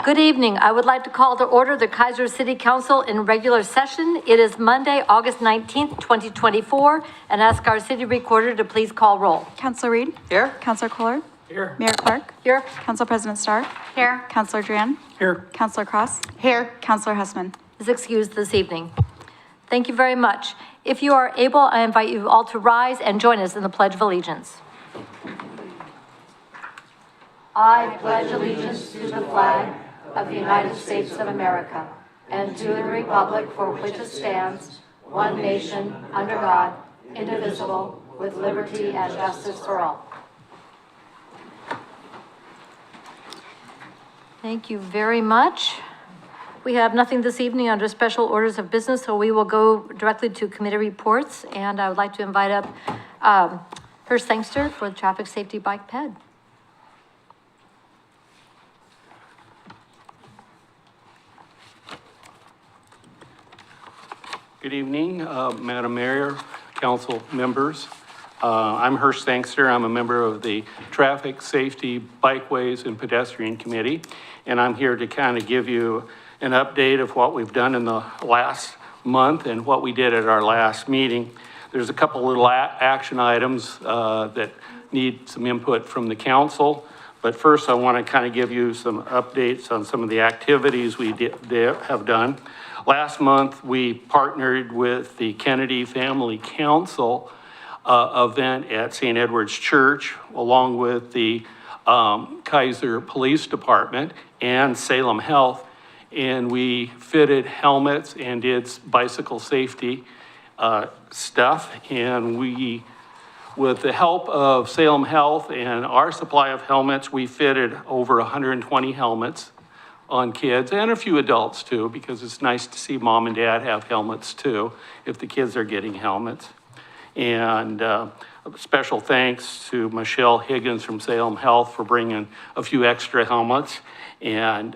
Good evening. I would like to call to order the Keizer City Council in regular session. It is Monday, August 19th, 2024, and ask our city recorder to please call roll. Councilor Reed? Here. Councilor Kohler? Here. Mayor Clark? Here. Council President Starr? Here. Councilor Duran? Here. Councilor Cross? Here. Councilor Hessman? Is excused this evening. Thank you very much. If you are able, I invite you all to rise and join us in the Pledge of Allegiance. I pledge allegiance to the flag of the United States of America and to the republic for which it stands, one nation, under God, indivisible, with liberty and justice for all. Thank you very much. We have nothing this evening under special orders of business, so we will go directly to committee reports. And I would like to invite up Hearst Sangster for the Traffic Safety Bike Ped. Good evening, Madam Mayor, council members. I'm Hearst Sangster. I'm a member of the Traffic Safety, Bikeways, and Pedestrian Committee, and I'm here to kind of give you an update of what we've done in the last month and what we did at our last meeting. There's a couple little action items that need some input from the council, but first I want to kind of give you some updates on some of the activities we have done. Last month, we partnered with the Kennedy Family Council event at St. Edward's Church, along with the Keizer Police Department and Salem Health, and we fitted helmets and did bicycle safety stuff. And we, with the help of Salem Health and our supply of helmets, we fitted over 120 helmets on kids and a few adults too, because it's nice to see mom and dad have helmets too, if the kids are getting helmets. And special thanks to Michelle Higgins from Salem Health for bringing a few extra helmets, and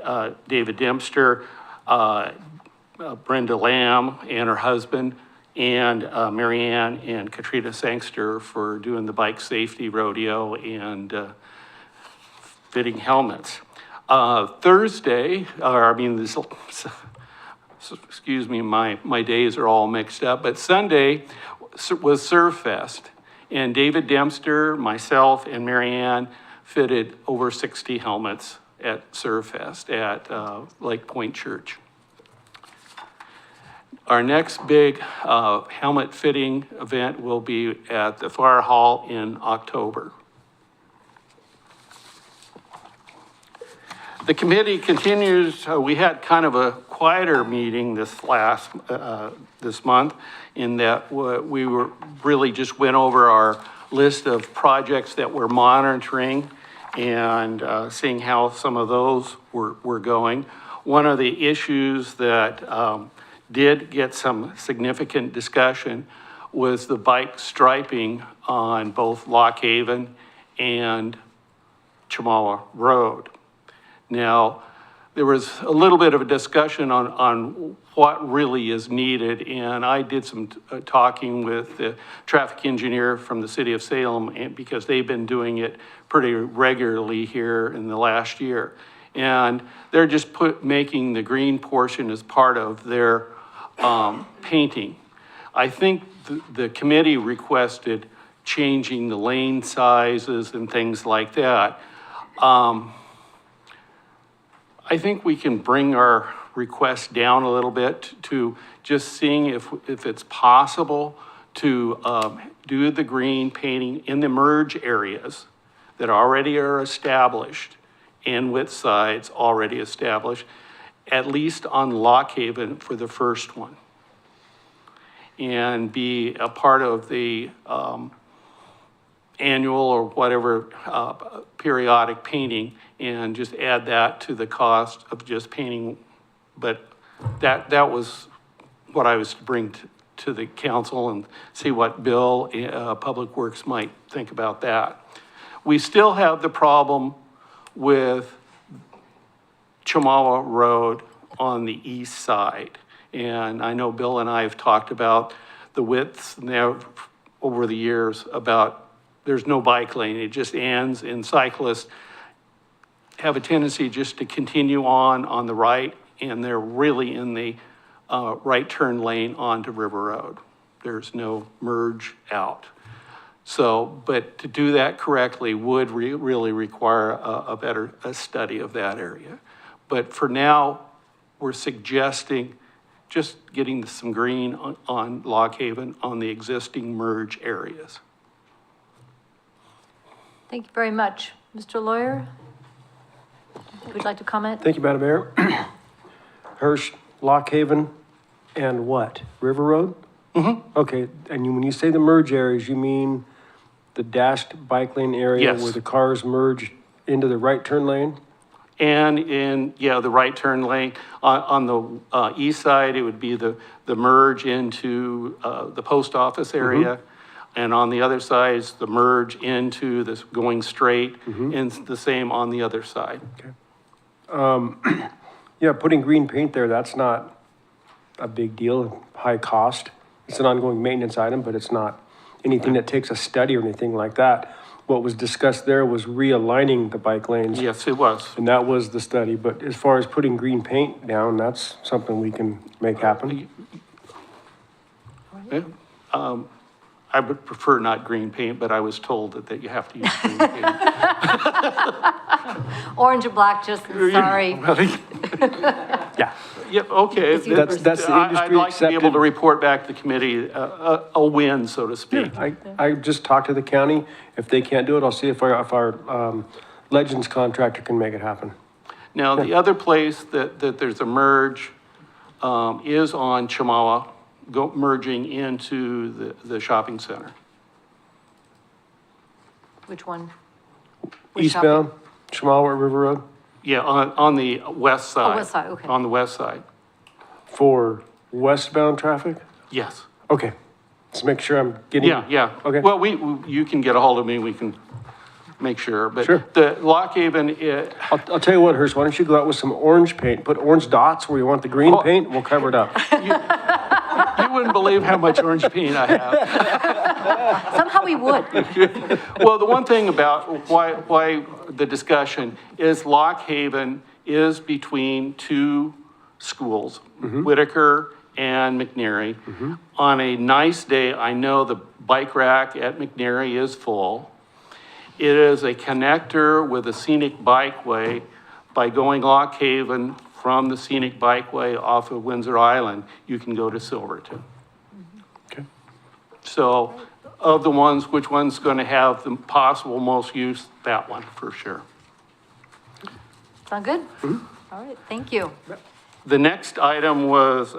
David Dempster, Brenda Lamb and her husband, and Marianne and Katrina Sangster for doing the bike safety rodeo and fitting helmets. Thursday, excuse me, my days are all mixed up, but Sunday was Serve Fest, and David Dempster, myself, and Marianne fitted over 60 helmets at Serve Fest at Lake Point Church. Our next big helmet fitting event will be at the Fire Hall in October. The committee continues. We had kind of a quieter meeting this month, in that we were really just went over our list of projects that we're monitoring and seeing how some of those were going. One of the issues that did get some significant discussion was the bike striping on both Lock Haven and Chemawa Road. Now, there was a little bit of a discussion on what really is needed, and I did some talking with the traffic engineer from the city of Salem, and because they've been doing it pretty regularly here in the last year. And they're just making the green portion as part of their painting. I think the committee requested changing the lane sizes and things like that. I think we can bring our request down a little bit to just seeing if it's possible to do the green painting in the merge areas that already are established and with sides already established, at least on Lock Haven for the first one, and be a part of the annual or whatever periodic painting, and just add that to the cost of just painting. But that was what I was to bring to the council, and see what Bill, Public Works might think about that. We still have the problem with Chemawa Road on the east side. And I know Bill and I have talked about the widths there over the years, about there's no bike lane. It just ends, and cyclists have a tendency just to continue on the right, and they're really in the right turn lane onto River Road. There's no merge out. So, but to do that correctly would really require a better study of that area. But for now, we're suggesting just getting some green on Lock Haven on the existing merge areas. Thank you very much. Mr. Lawyer, would you like to comment? Thank you, Madam Mayor. Hirsch, Lock Haven, and what? River Road? Mm-hmm. Okay, and when you say the merge areas, you mean the dashed bike lane area Yes. where the cars merge into the right turn lane? And in, yeah, the right turn lane. On the east side, it would be the merge into the post office area. And on the other side is the merge into this going straight, and the same on the other side. Okay. Yeah, putting green paint there, that's not a big deal, high cost. It's an ongoing maintenance item, but it's not anything that takes a study or anything like that. What was discussed there was realigning the bike lanes. Yes, it was. And that was the study, but as far as putting green paint down, that's something we can make happen. Yeah, I would prefer not green paint, but I was told that you have to use green paint. Orange or black, just sorry. Yeah. Yeah, okay. That's the industry I'd like to be able accepted. to report back to the committee a win, so to speak. I just talked to the county. If they can't do it, I'll see if our Legends contractor can make it happen. Now, the other place that there's a merge is on Chamawa, merging into the shopping center. Which one? Which Eastbound, Chamawa River Road, Yeah, on the west side. west side, okay. On the west side, for westbound traffic? yes. Okay, let's make sure I'm getting. Yeah. Okay. Well, you can get a hold of me, we can make sure, but Sure. the Lock Haven, I'll tell you what, Hirsch, why don't you go out with some orange paint, put orange dots where you want the green Oh. paint, we'll cover it up. you wouldn't believe how much orange paint I have. Somehow we would. Well, the one thing about why the discussion is Lock Haven is between two schools, Whitaker and McNary. On a nice day, I know the bike rack at McNary is full. It is a connector with a scenic bikeway. By going Lock Haven from the scenic bikeway off of Windsor Island, you can go to Silverton. Okay. So of the ones, which one's going to have the possible most use? That one, for sure. Sound good? All right, thank you. The next item was,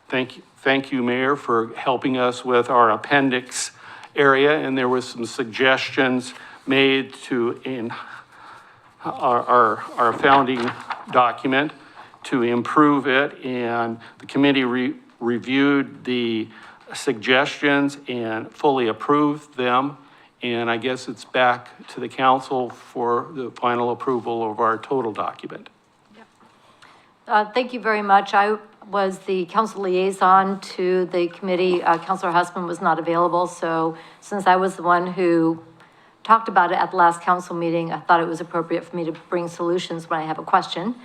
thank you, Mayor, for helping us with our appendix area, and there was some suggestions made in our founding document to improve it, and the committee reviewed the suggestions and fully approved them, and I guess it's back to the council for the final approval of our total document. Thank you very much. I was the council liaison to the committee. Councilor Hussman was not available, so since I was the one who talked about it at the last council meeting, I thought it was appropriate for me to bring solutions when I have a question.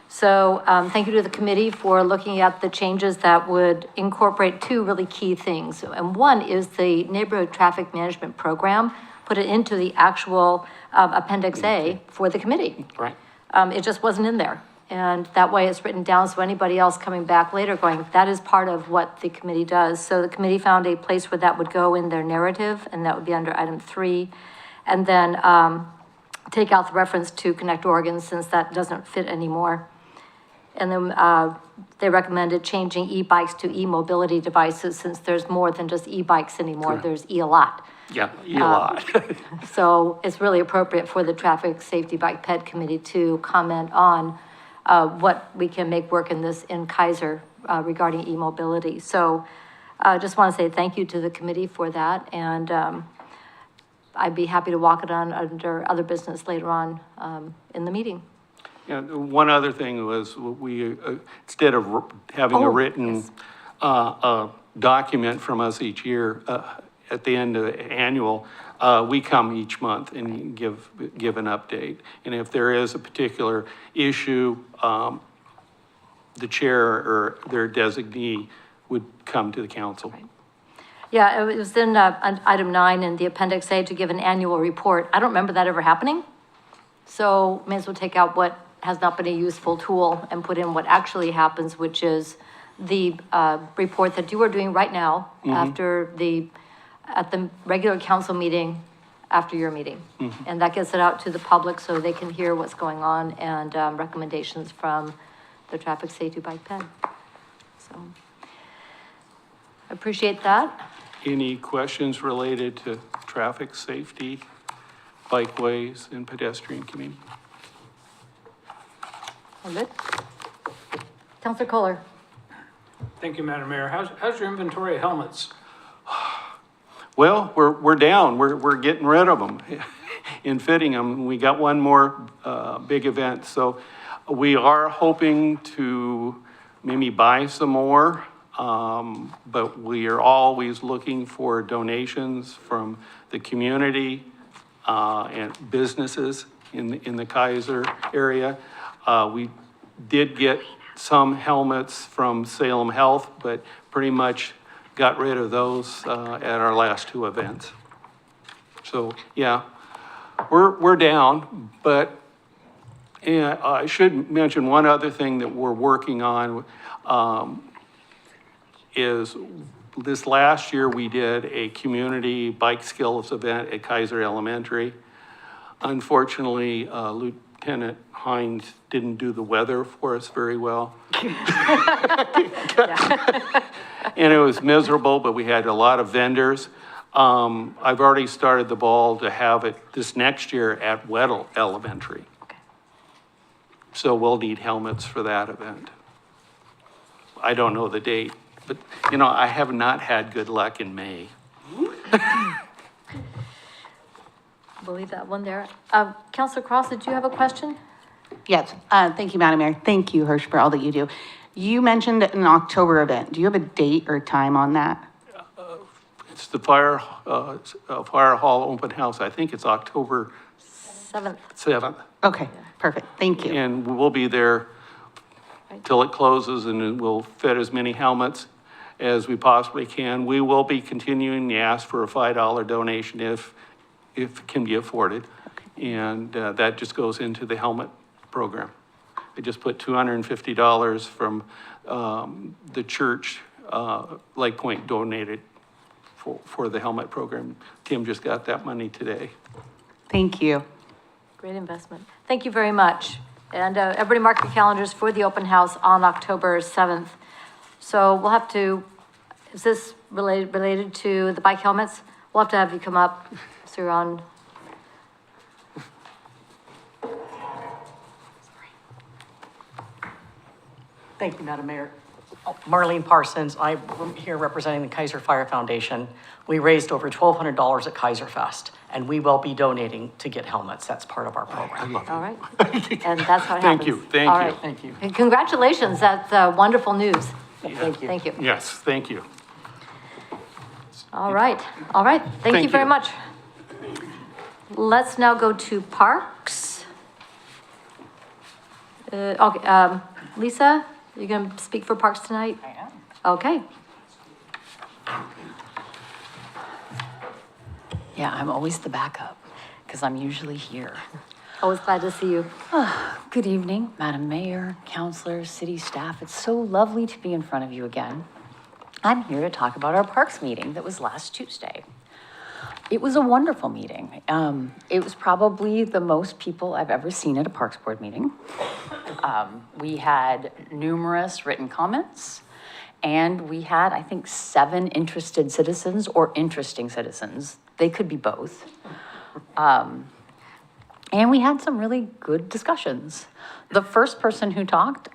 So thank you to the committee for looking at the changes that would incorporate two really key things. And one is the neighborhood traffic management program, put it into the actual Appendix A for the committee. Right. It just wasn't in there. And that way it's written down, so anybody else coming back later going, that is part of what the committee does. So the committee found a place where that would go in their narrative, and that would be under item 3. And then take out the reference to Connect Oregon, since that doesn't fit anymore. And then they recommended changing e-bikes to e-mobility devices, since there's more than just e-bikes anymore, there's e-a-lot. Yeah, a lot. So it's really appropriate for the Traffic Safety Bike Ped Committee to comment on what we can make work in Keizer regarding e-mobility. So just want to say thank you to the committee for that, and I'd be happy to walk it on under other business later on in the meeting. Yeah, one other thing was we, instead of having a written document from us each year at the end of the annual, we come each month and give an update. And if there is a particular issue, the chair or their designee would come to the council. Yeah, it was in item 9 in the appendix A to give an annual report. I don't remember that ever happening. So may as well take out what has not been a useful tool and put in what actually happens, which is the report that you are doing right now after at the regular council meeting after your meeting. And that gets it out to the public so they can hear what's going on and recommendations from the Traffic Safety Bike Pen. So appreciate that. Any questions related to traffic safety, bikeways, and pedestrian community? All good? Councilor Kohler. Thank you, Madam Mayor. How's your inventory of helmets? Well, we're down. We're getting rid of them and fitting them. We got one more big event, so we are hoping to maybe buy some more, but we are always looking for donations from the community and businesses in the Keizer area. We did get some helmets from Salem Health, but pretty much got rid of those at our last 2 events. So, yeah, we're down, but I should mention one other thing that we're working on is this last year we did a community bike skills event at Keizer Elementary. Unfortunately, Lieutenant Hines didn't do the weather for us very well. And it was miserable, but we had a lot of vendors. I've already started the ball to have it this next year at Weddell Elementary. Okay. So we'll need helmets for that event. I don't know the date, but you know, I have not had good luck in May. We'll leave that one there. Councilor Cross, did you have a question? Yes, thank you, Madam Mayor. Thank you, Hirsch, for all that you do. You mentioned an October event. Do you have a date or time on that? It's the fire hall open house. I think it's October 7th. Okay, perfect. Thank you. And we'll be there till it closes, and then we'll fit as many helmets as we possibly can. We will be continuing to ask for a $5 donation if it can be afforded. Okay. And that just goes into the helmet program. I just put $250 from the church, Lake Point donated for the helmet program. Tim just got that money today. Thank you. Great investment. Thank you very much. And everybody mark your calendars for the open house on October 7th. So we'll have to, is this related to the bike helmets? We'll have to have you come up, so you're on. Thank you, Madam Mayor. Marlene Parsons, I'm here representing the Keizer Fire Foundation. We raised over $1,200 at Keizer Fest, and we will be donating to get helmets. That's part of our program. All right. And that's how it happens. Thank you, thank All you. right. Thank you. And congratulations, that's wonderful news. Thank you. Thank you. Yes, thank you. All right, all right. Thank you very much. Let's now go to parks. Okay, Lisa, you're gonna speak for parks tonight? I am. Okay. Yeah, I'm always the backup because I'm usually here. Always glad to see you. Good evening, Madam Mayor, councilors, city staff. It's so lovely to be in front of you again. I'm here to talk about our parks meeting that was last Tuesday. It was a wonderful meeting. It was probably the most people I've ever seen at a Parks Board meeting. We had numerous written comments, and we had, I think, 7 interested citizens or interesting citizens. They could be both. And we had some really good discussions. The first person who talked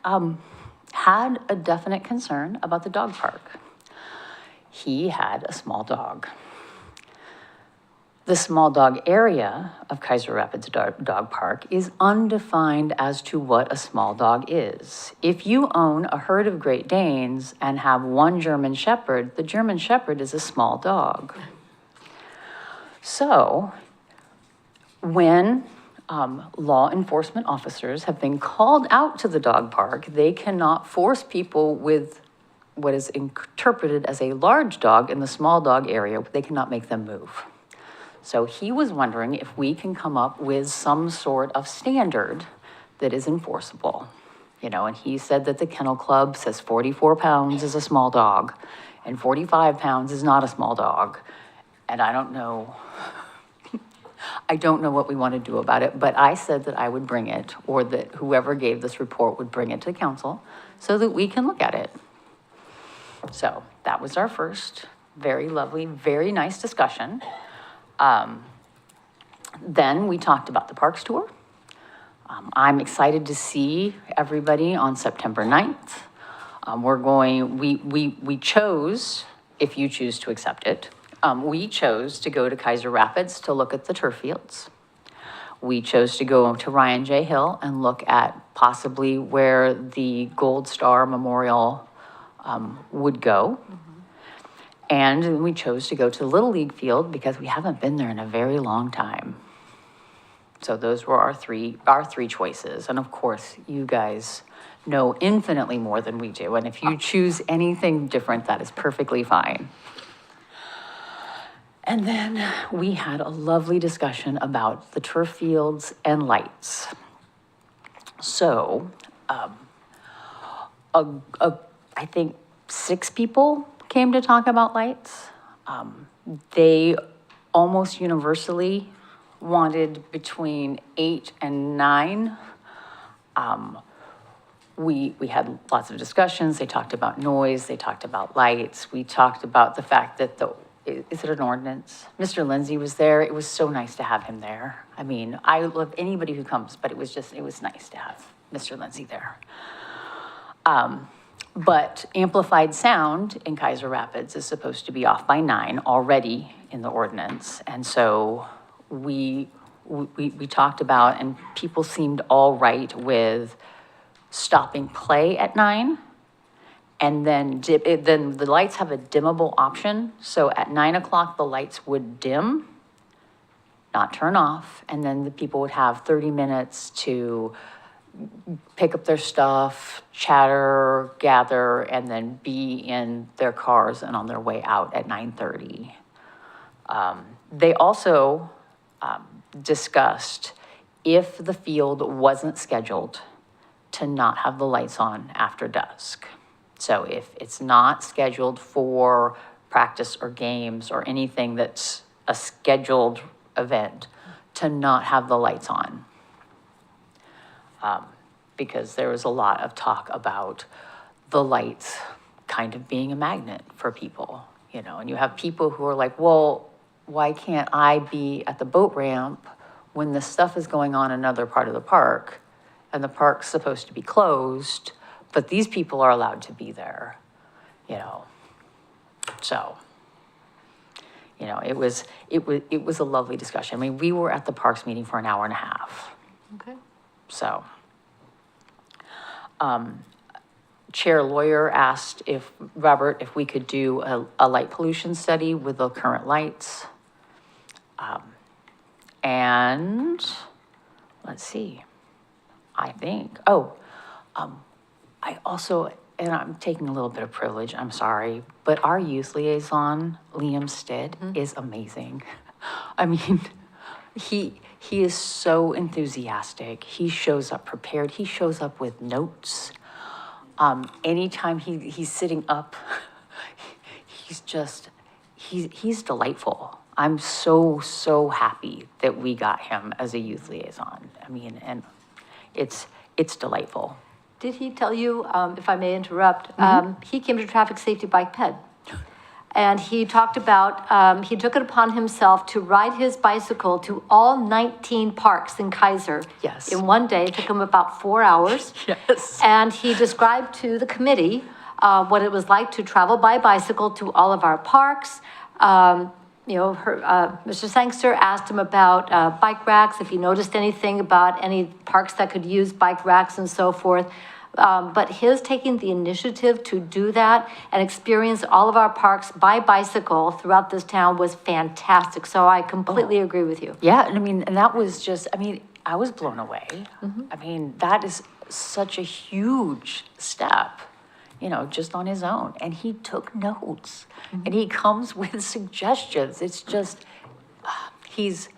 had a definite concern about the dog park. He had a small dog. The small dog area of Keizer Rapids Dog Park is undefined as to what a small dog is. If you own a herd of Great Danes and have one German Shepherd, the German Shepherd is a small dog. So when law enforcement officers have been called out to the dog park, they cannot force people with what is interpreted as a large dog in the small dog area. They cannot make them move. So he was wondering if we can come up with some sort of standard that is enforceable. You know, and he said that the Kennel Club says 44 pounds is a small dog and 45 pounds is not a small dog. And I don't know what we want to do about it, but I said that I would bring it, or that whoever gave this report would bring it to council so that we can look at it. So that was our first very lovely, very nice discussion. Then we talked about the parks tour. I'm excited to see everybody on September 9th. We chose, if you choose to accept it, we chose to go to Keizer Rapids to look at the turf fields. We chose to go to Ryan J. Hill and look at possibly where the Gold Star Memorial would go. And we chose to go to the Little League field because we haven't been there in a very long time. So those were our three choices. And of course, you guys know infinitely more than we do. And if you choose anything different, that is perfectly fine. And then we had a lovely discussion about the turf fields and lights. So, I think 6 people came to talk about lights. They almost universally wanted between 8 and 9. We had lots of discussions. They talked about noise. They talked about lights. We talked about the fact that is it an ordinance? Mr. Lindsay was there. It was so nice to have him there. I mean, I love anybody who comes, but it was nice to have Mr. Lindsay there. But amplified sound in Keizer Rapids is supposed to be off by 9 already in the ordinance. And so we talked about, and people seemed all right with stopping play at 9. And then then the lights have a dimmable option. So at 9 o'clock, the lights would dim, not turn off. And then the people would have 30 minutes to pick up their stuff, chatter, gather, and then be in their cars and on their way out at 9:30. They also discussed if the field wasn't scheduled to not have the lights on after dusk. So if it's not scheduled for practice or games or anything that's a scheduled event, to not have the lights on. Because there was a lot of talk about the lights kind of being a magnet for people, you know, and you have people who are like, well, why can't I be at the boat ramp when this stuff is going on in another part of the park and the park's supposed to be closed, but these people are allowed to be there, you know? So, you know, it was a lovely discussion. I mean, we were at the parks meeting for an hour and a half. Okay. So, Chair Lawyer asked Robert, if we could do a light pollution study with the current lights. And let's see, I think, I also, and I'm taking a little bit of privilege, I'm sorry, but our youth liaison, Liam Stead, is amazing. I mean, he is so enthusiastic. He shows up prepared. He shows up with notes. Anytime he's sitting up, he's delightful. I'm so happy that we got him as a youth liaison. I mean, and it's delightful. Did he tell you, if I may interrupt, he came to Traffic Safety Bike Ped. And he talked about, he took it upon himself to ride his bicycle to all 19 parks in Keizer. Yes. In one day. It took him about 4 hours. Yes. And he described to the committee what it was like to travel by bicycle to all of our parks. Mr. Sangster asked him about bike racks, if he noticed anything about any parks that could use bike racks and so forth. but his taking the initiative to do that and experience all of our parks by bicycle throughout this town was fantastic. So I completely agree with you. Yeah, and I mean, and that was just, I mean, I was blown away. I mean, that is such a huge step, you know, just on his own. And he took notes and he comes with suggestions. It's just, he's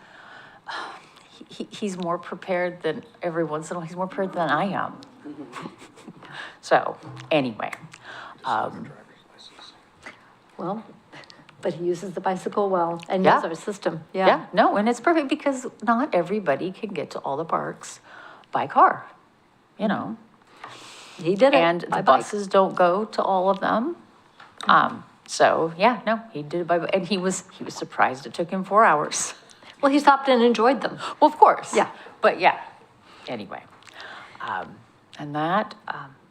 more prepared than every once in a while. He's more prepared than I am. So, anyway, Well, but he uses the bicycle well and knows Yeah. our system. yeah, no, and it's perfect because not everybody can get to all the parks by car, you know? He did it. And by the bike. buses don't go to all of them. So, yeah, no, he did it by, and he was surprised it took him 4 hours. Well, he stopped and enjoyed them. Well, of course. Yeah. But yeah, anyway. And that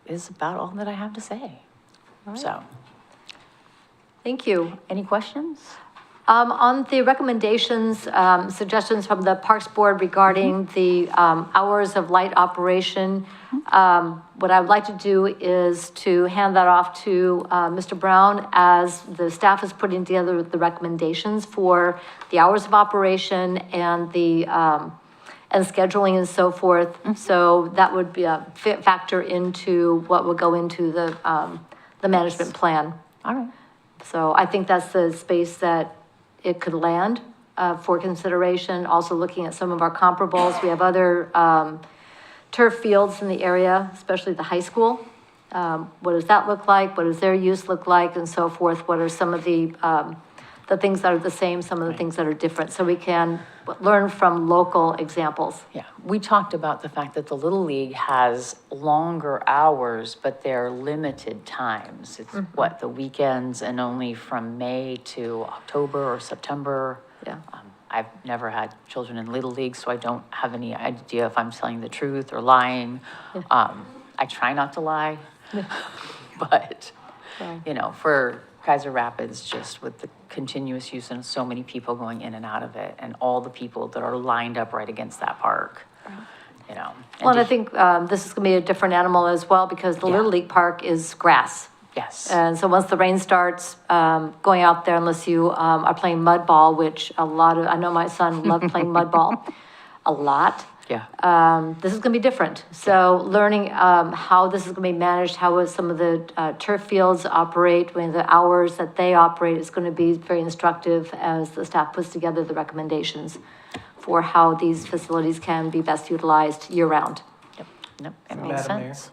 is about all that I have to say. So, Thank you. any questions? On the recommendations, suggestions from the Parks Board regarding the hours of light operation, what I would like to do is to hand that off to Mr. Brown as the staff is putting together the recommendations for the hours of operation and the and scheduling and so forth. So that would be a factor into what would go into the management plan. All right. So I think that's the space that it could land for consideration. Also looking at some of our comparables. We have other turf fields in the area, especially the high school. What does that look like? What does their use look like and so forth? What are some of the things that are the same, some of the things that are different? So we can learn from local examples. Yeah, we talked about the fact that the Little League has longer hours, but they're limited times. It's what, the weekends and only from May to October or September. Yeah. I've never had children in Little League, so I don't have any idea if I'm telling the truth or lying. I try not to lie, but, you know, for Keizer Rapids, just with the continuous use and so many people going in and out of it and all the people that are lined up right against that park, you know. Well, and I think this is gonna be a different animal as well because the Little League Park is grass. Yes, And so once the rain starts, going out there, unless you are playing mud ball, which I know my son loved playing mud ball a lot. yeah, This is gonna be different. So learning how this is gonna be managed, how some of the turf fields operate, when the hours that they operate is gonna be very instructive as the staff puts together the recommendations for how these facilities can be best utilized year-round. nope, it makes Madam Mayor? sense.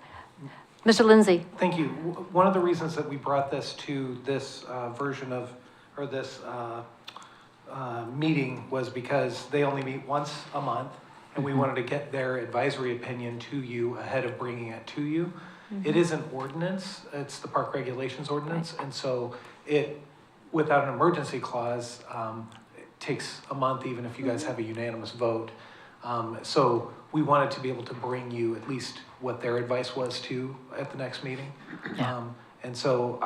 Mr. Lindsay? Thank you. One of the reasons that we brought this to this version of, or this meeting was because they only meet once a month, and we wanted to get their advisory opinion to you ahead of bringing it to you. It is an ordinance, it's the park regulations ordinance, and so without an emergency clause, it takes a month even if you guys have a unanimous vote. So we wanted to be able to bring you at least what their advice was too at the next meeting. And so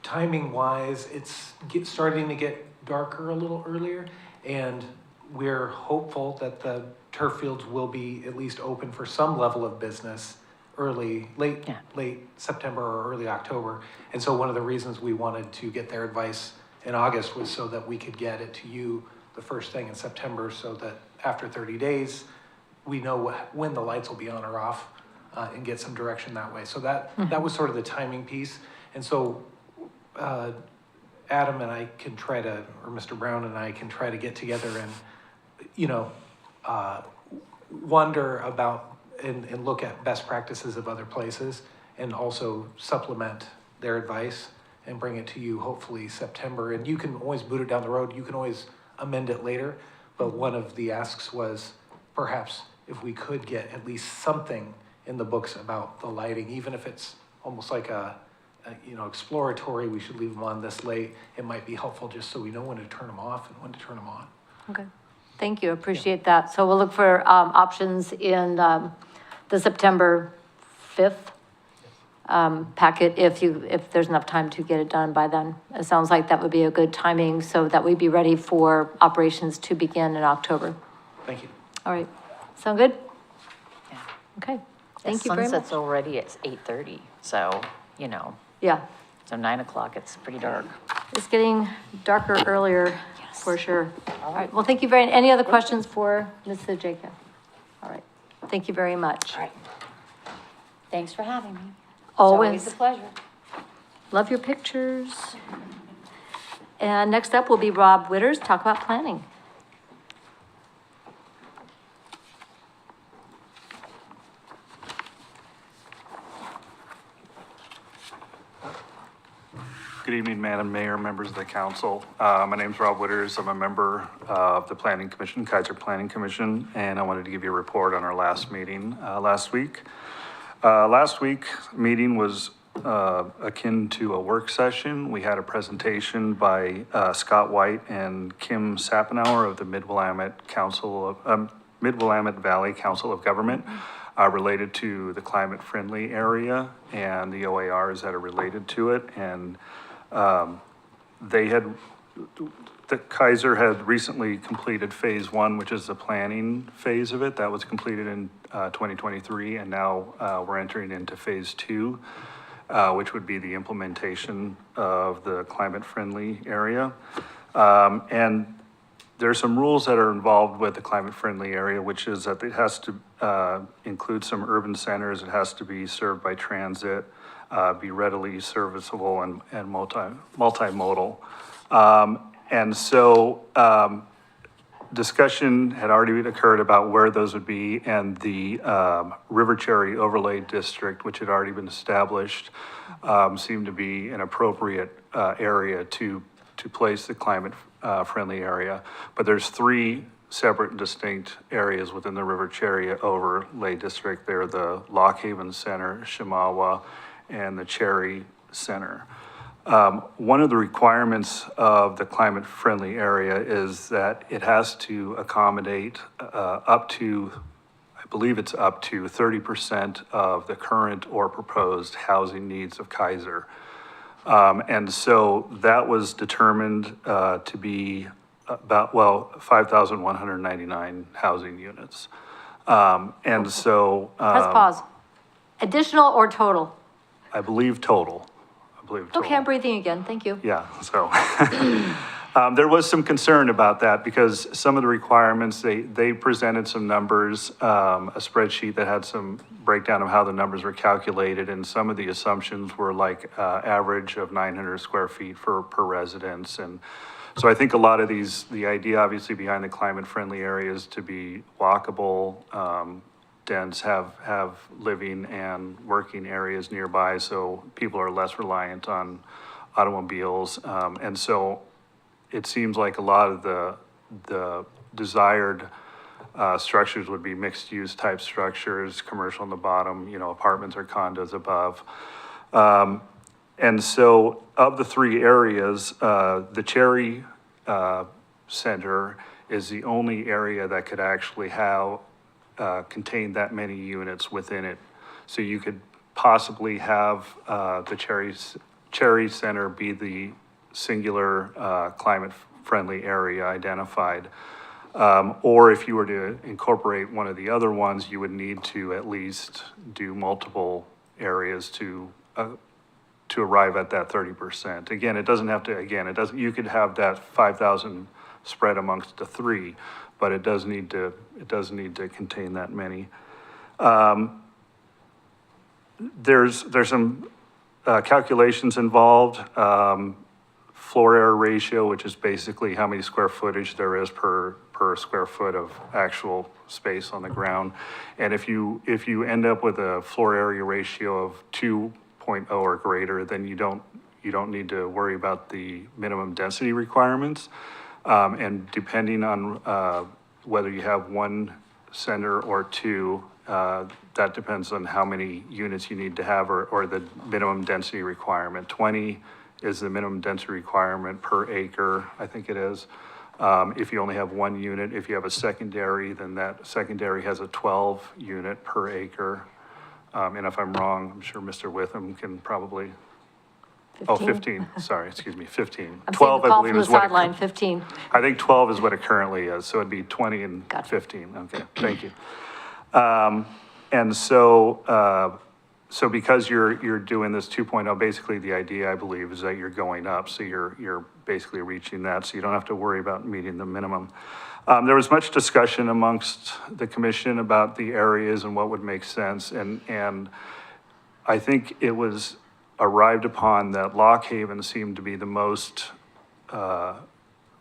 timing wise, it's starting to get darker a little earlier, and we're hopeful that the turf fields will be at least open for some level of business late September or early October. And so one of the reasons we wanted to get their advice in August was so that we could get it to you the first thing in September, so that after 30 days, we know when the lights will be on or off, and get some direction that way. So that was sort of the timing piece. And so Adam and I can try to, or Mr. Brown and I can try to get together and, you know, wonder about and look at best practices of other places, and also supplement their advice and bring it to you hopefully September. And you can always boot it down the road. You can always amend it later. But one of the asks was perhaps if we could get at least something in the books about the lighting, even if it's almost like a exploratory, we should leave them on this late. It might be helpful just so we know when to turn them off and when to turn them on. Okay, thank you, appreciate that. So we'll look for options in the September 5th packet, if there's enough time to get it done by then. It sounds like that would be a good timing so that we'd be ready for operations to begin in October. Thank you. All right, sound good? Yeah. Okay, Thank you very much. Sunset's already at 8:30, so, Yeah, so 9 o'clock, it's pretty dark. it's getting darker earlier, Yes. for sure. All right, well, thank you any other questions for Ms. Jacob? All right, thank you very much. All right. Thanks for having me. It's Always. a pleasure. Love your pictures. And next up will be Rob Witters, talk about planning. Good evening, Madam Mayor, members of the council. My name's Rob Witters. I'm a member of the Planning Commission, Keizer Planning Commission, and I wanted to give you a report on our last meeting last week. Last week's meeting was akin to a work session. We had a presentation by Scott White and Kim Sappenauer of the Mid-Willamette Valley Council of Government related to the climate-friendly area and the OARs that are related to it. And Keizer had recently completed phase one, which is the planning phase of it. That was completed in 2023, and now we're entering into phase two, which would be the implementation of the climate-friendly area. And there's some rules that are involved with the climate-friendly area, which is that it has to include some urban centers, it has to be served by transit, be readily serviceable and multimodal. And so discussion had already occurred about where those would be, and the River Cherry Overlay District, which had already been established, seemed to be an appropriate area to place the climate friendly area. But there's three separate and distinct areas within the River Cherry Overlay District. They're the Lock Haven Center, Shamawa, and the Cherry Center. One of the requirements of the climate-friendly area is that it has to accommodate up to 30% of the current or proposed housing needs of Keizer. And so that was determined to be about, 5,199 housing units. And so. Press pause. Additional or total? I believe total. Okay, I'm breathing again, thank you. Yeah, so there was some concern about that because some of the requirements, they presented some numbers, a spreadsheet that had some breakdown of how the numbers were calculated, and some of the assumptions were like average of 900 square feet per residence. And so I think a lot of these, the idea obviously behind the climate-friendly areas to be walkable, dense, have living and working areas nearby, so people are less reliant on automobiles. And so it seems like a lot of the desired structures would be mixed-use type structures, commercial on the bottom, apartments or condos above. And so of the three areas, the Cherry Center is the only area that could actually contain that many units within it. So you could possibly have the Cherry Center be the singular climate-friendly area identified. Or if you were to incorporate one of the other ones, you would need to at least do multiple areas to arrive at that 30%. Again, it doesn't have to, you could have that 5,000 spread amongst the three, but it does need to contain that many. There's some calculations involved. Floor area ratio, which is basically how many square footage there is per square foot of actual space on the ground. And if you end up with a floor area ratio of 2.0 or greater, then you don't need to worry about the minimum density requirements. And depending on whether you have one center or two, that depends on how many units you need to have or the minimum density requirement. 20 is the minimum density requirement per acre, I think it is. If you only have one unit, if you have a secondary, then that secondary has a 12 unit per acre. And if I'm wrong, I'm sure Mr. Witham can probably. 15, sorry, excuse me, 15. I'm 12, seeing the I call believe from the is what sideline, 15. I think 12 is what it currently is, so it'd be 20 and Gotcha. 15. Okay, thank you. And so, so because you're doing this 2.0, basically the idea, I believe, is that you're going up. So you're basically reaching that, so you don't have to worry about meeting the minimum. There was much discussion amongst the commission about the areas and what would make sense. And I think it was arrived upon that Lock Haven seemed to be the most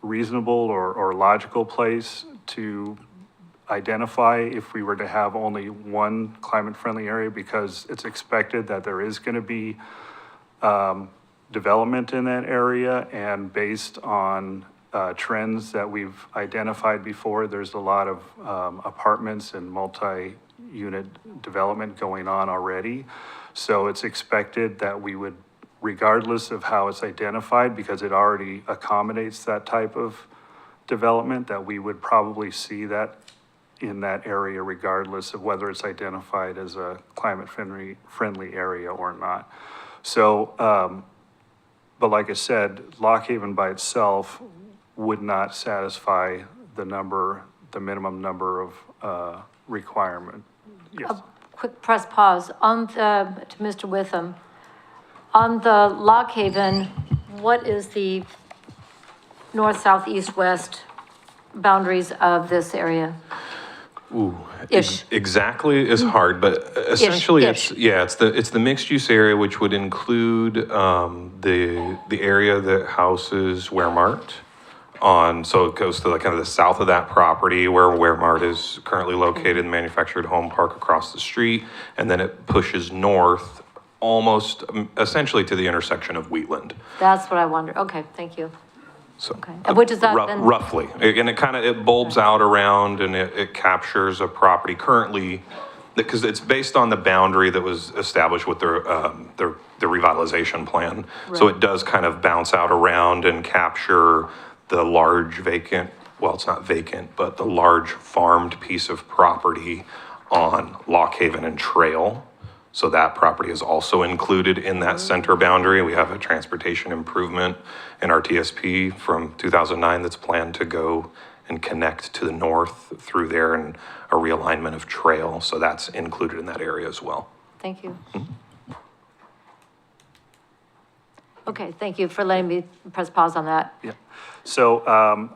reasonable or logical place to identify if we were to have only one climate-friendly area, because it's expected that there is going to be development in that area, and based on trends that we've identified before, there's a lot of apartments and multi-unit development going on already. So it's expected that we would, regardless of how it's identified, because it already accommodates that type of development, that we would probably see that in that area regardless of whether it's identified as a climate-friendly area or not. So, but like I said, Lock Haven by itself would not satisfy the minimum number of requirement. Yes. A quick press pause on to Mr. Witham. On the Lock Haven, what is the north, south, east, west boundaries of this area? Ooh, Ish. exactly is hard, but essentially Ish. it's the mixed use area, which would include the area that houses Waremart so it goes to kind of the south of that property where Waremart is currently located, the manufactured home park across the street, and then it pushes north almost essentially to the intersection of Wheatland. That's what I wondered. Okay, thank you. So, Okay. And which is that then? roughly, and it bulbs out around and it captures a property currently, because it's based on the boundary that was established with the revitalization plan. So Right. it does kind of bounce out around and capture the large vacant, well, it's not vacant, but the large farmed piece of property on Lock Haven and Trail. So that property is also included in that center boundary. We have a transportation improvement in our TSP from 2009 that's planned to go and connect to the north through there, and a realignment of Trail. So that's included in that area as well. Thank you. Okay, thank you for letting me press pause on that. Yeah. So,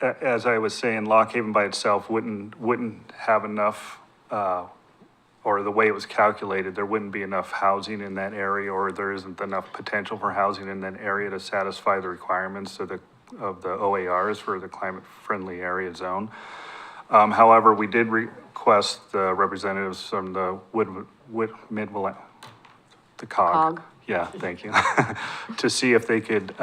as I was saying, Lock Haven by itself wouldn't have enough, or the way it was calculated, there wouldn't be enough housing in that area, or there isn't enough potential for housing in that area to satisfy the requirements of the OARs for the climate-friendly area zone. However, we did request the representatives from the the COG. Yeah, thank you. To see if they could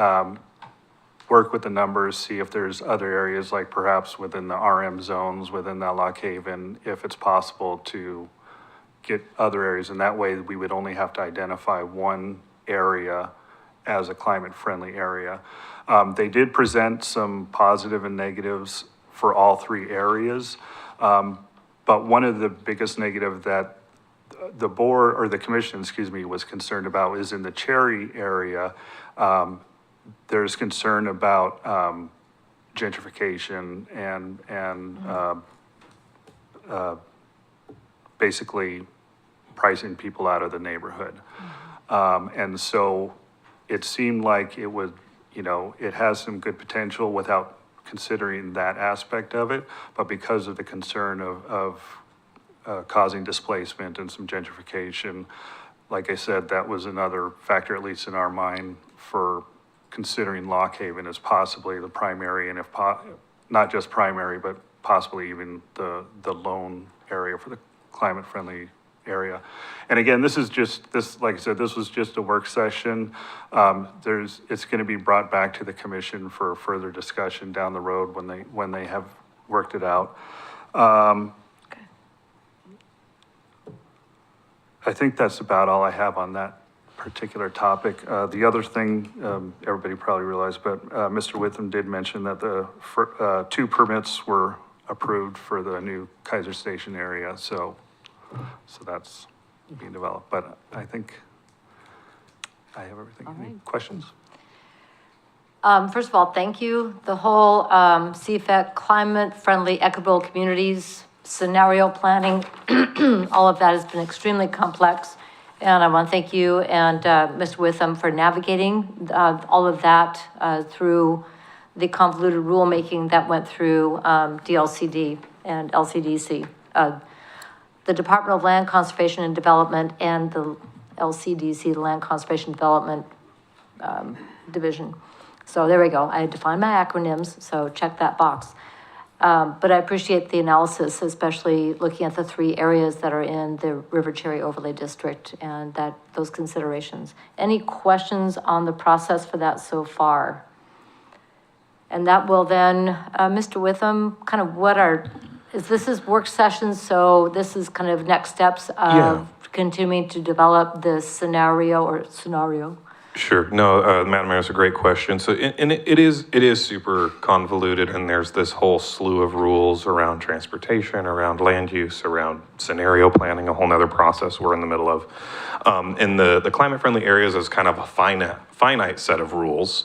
work with the numbers, see if there's other areas, like perhaps within the RM zones, within that Lock Haven, if it's possible to get other areas. And that way, we would only have to identify one area as a climate-friendly area. They did present some positive and negatives for all three areas. But one of the biggest negative that the board, or the commission, excuse me, was concerned about is in the Cherry area. There's concern about gentrification and basically pricing people out of the neighborhood. And so it seemed like it would, it has some good potential without considering that aspect of it, but because of the concern of causing displacement and some gentrification, like I said, that was another factor, at least in our mind, for considering Lock Haven as possibly the primary, and if not just primary, but possibly even the lone area for the climate-friendly area. And again, like I said, this was just a work session. It's going to be brought back to the commission for further discussion down the road when they have worked it out. I think that's about all I have on that particular topic. The other thing, everybody probably realized, but Mr. Witham did mention that the 2 permits were approved for the new Keizer Station area, so that's being developed. But I think I have everything. Any questions? First of all, thank you. The whole CFAC Climate Friendly Equitable Communities scenario planning, all of that has been extremely complex. And I want to thank you and Mr. Witham for navigating all of that through the convoluted rulemaking that went through DLCD and LCDC. The Department of Land Conservation and Development and the LCDC, the Land Conservation Development Division. So there we go. I defined my acronyms, so check that box. But I appreciate the analysis, especially looking at the 3 areas that are in the River Cherry Overlay District and those considerations. Any questions on the process for that so far? And that will then, Mr. Witham, kind of this is work sessions, so this is kind of next steps of continuing to develop this scenario. Sure. No, Madam Mayor, it's a great question. So, and it is super convoluted, and there's this whole slew of rules around transportation, around land use, around scenario planning, a whole nother process we're in the middle of. And the climate-friendly areas is kind of a finite set of rules.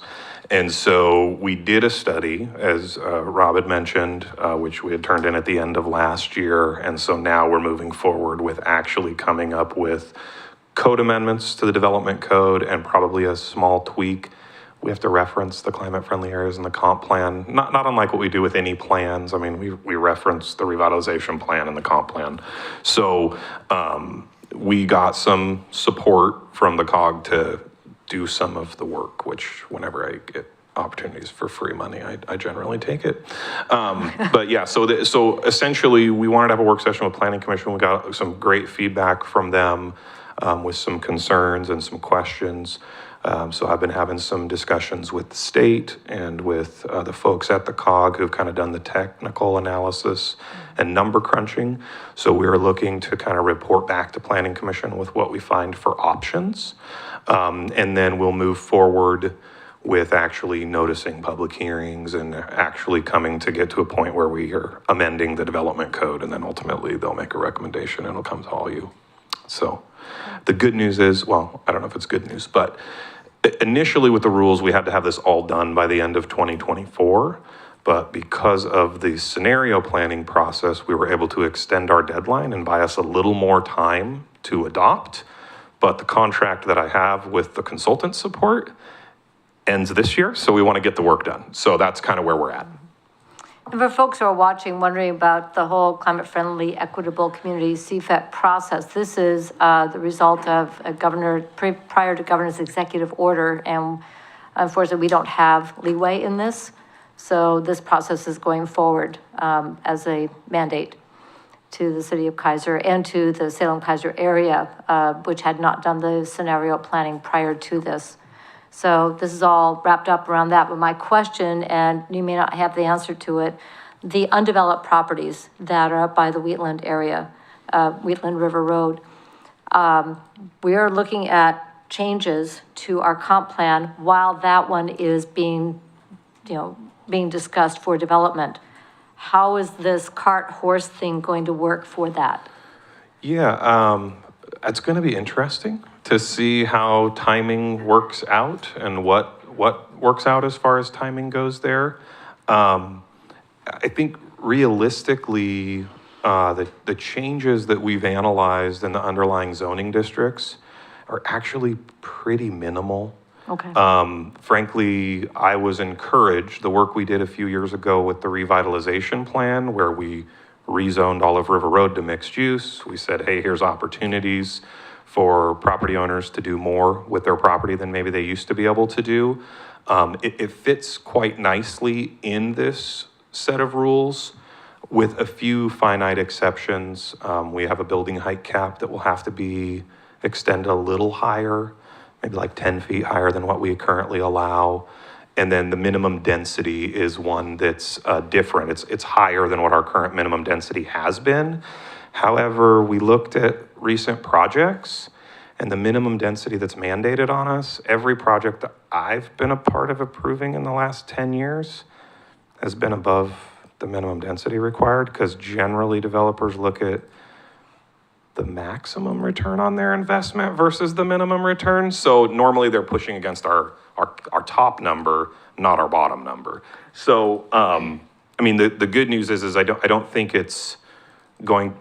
And so we did a study, as Rob had mentioned, which we had turned in at the end of last year. And so now we're moving forward with actually coming up with code amendments to the development code and probably a small tweak. We have to reference the climate-friendly areas in the comp plan, not unlike what we do with any plans. I mean, we reference the revitalization plan and the comp plan. So we got some support from the COG to do some of the work, which whenever I get opportunities for free money, I generally take it. But yeah, so essentially we wanted to have a work session with Planning Commission. We got some great feedback from them with some concerns and some questions. So I've been having some discussions with the state and with the folks at the COG who've kind of done the technical analysis and number crunching. So we're looking to kind of report back to Planning Commission with what we find for options. And then we'll move forward with actually noticing public hearings and actually coming to get to a point where we are amending the development code, and then ultimately they'll make a recommendation and it'll come to all you. So the good news is, well, I don't know if it's good news, but initially with the rules, we had to have this all done by the end of 2024. But because of the scenario planning process, we were able to extend our deadline and buy us a little more time to adopt. But the contract that I have with the consultant support ends this year, so we want to get the work done. So that's kind of where we're at. And for folks who are watching, wondering about the whole climate-friendly, equitable community CFET process, this is the result of a prior to governor's executive order, and unfortunately, we don't have leeway in this. So this process is going forward as a mandate to the city of Keizer and to the Salem-Keizer area, which had not done the scenario planning prior to this. So this is all wrapped up around that. But my question, and you may not have the answer to it, the undeveloped properties that are up by the Wheatland area, Wheatland River Road, we are looking at changes to our comp plan while that one is being discussed for development. How is this cart-horse thing going to work for that? Yeah, it's going to be interesting to see how timing works out and what works out as far as timing goes there. I think realistically, the changes that we've analyzed in the underlying zoning districts are actually pretty minimal. Okay. Frankly, I was encouraged, the work we did a few years ago with the revitalization plan, where we rezoned all of River Road to mixed use. We said, hey, here's opportunities for property owners to do more with their property than maybe they used to be able to do. It fits quite nicely in this set of rules with a few finite exceptions. We have a building height cap that will have to be extended a little higher, maybe like 10 feet higher than what we currently allow. And then the minimum density is one that's different. It's higher than what our current minimum density has been. However, we looked at recent projects and the minimum density that's mandated on us. Every project that I've been a part of approving in the last 10 years has been above the minimum density required, because generally developers look at the maximum return on their investment versus the minimum return. So normally they're pushing against our top number, not our bottom number. So, I mean, the good news is I don't think it's going,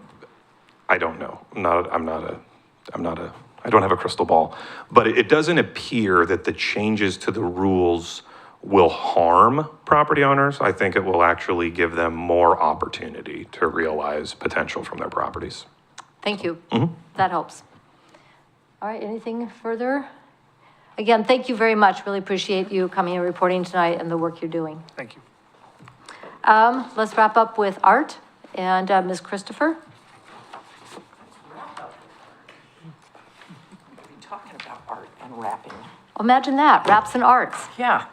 I don't know. I don't have a crystal ball, but it doesn't appear that the changes to the rules will harm property owners. I think it will actually give them more opportunity to realize potential from their properties. Thank you. That helps. All right, anything further? Again, thank you very much. Really appreciate you coming and reporting tonight and the work you're doing. Thank you. Let's wrap up with Art and Ms. Christopher. Talking about art and rapping. Imagine that, Raps and Arts. Yeah.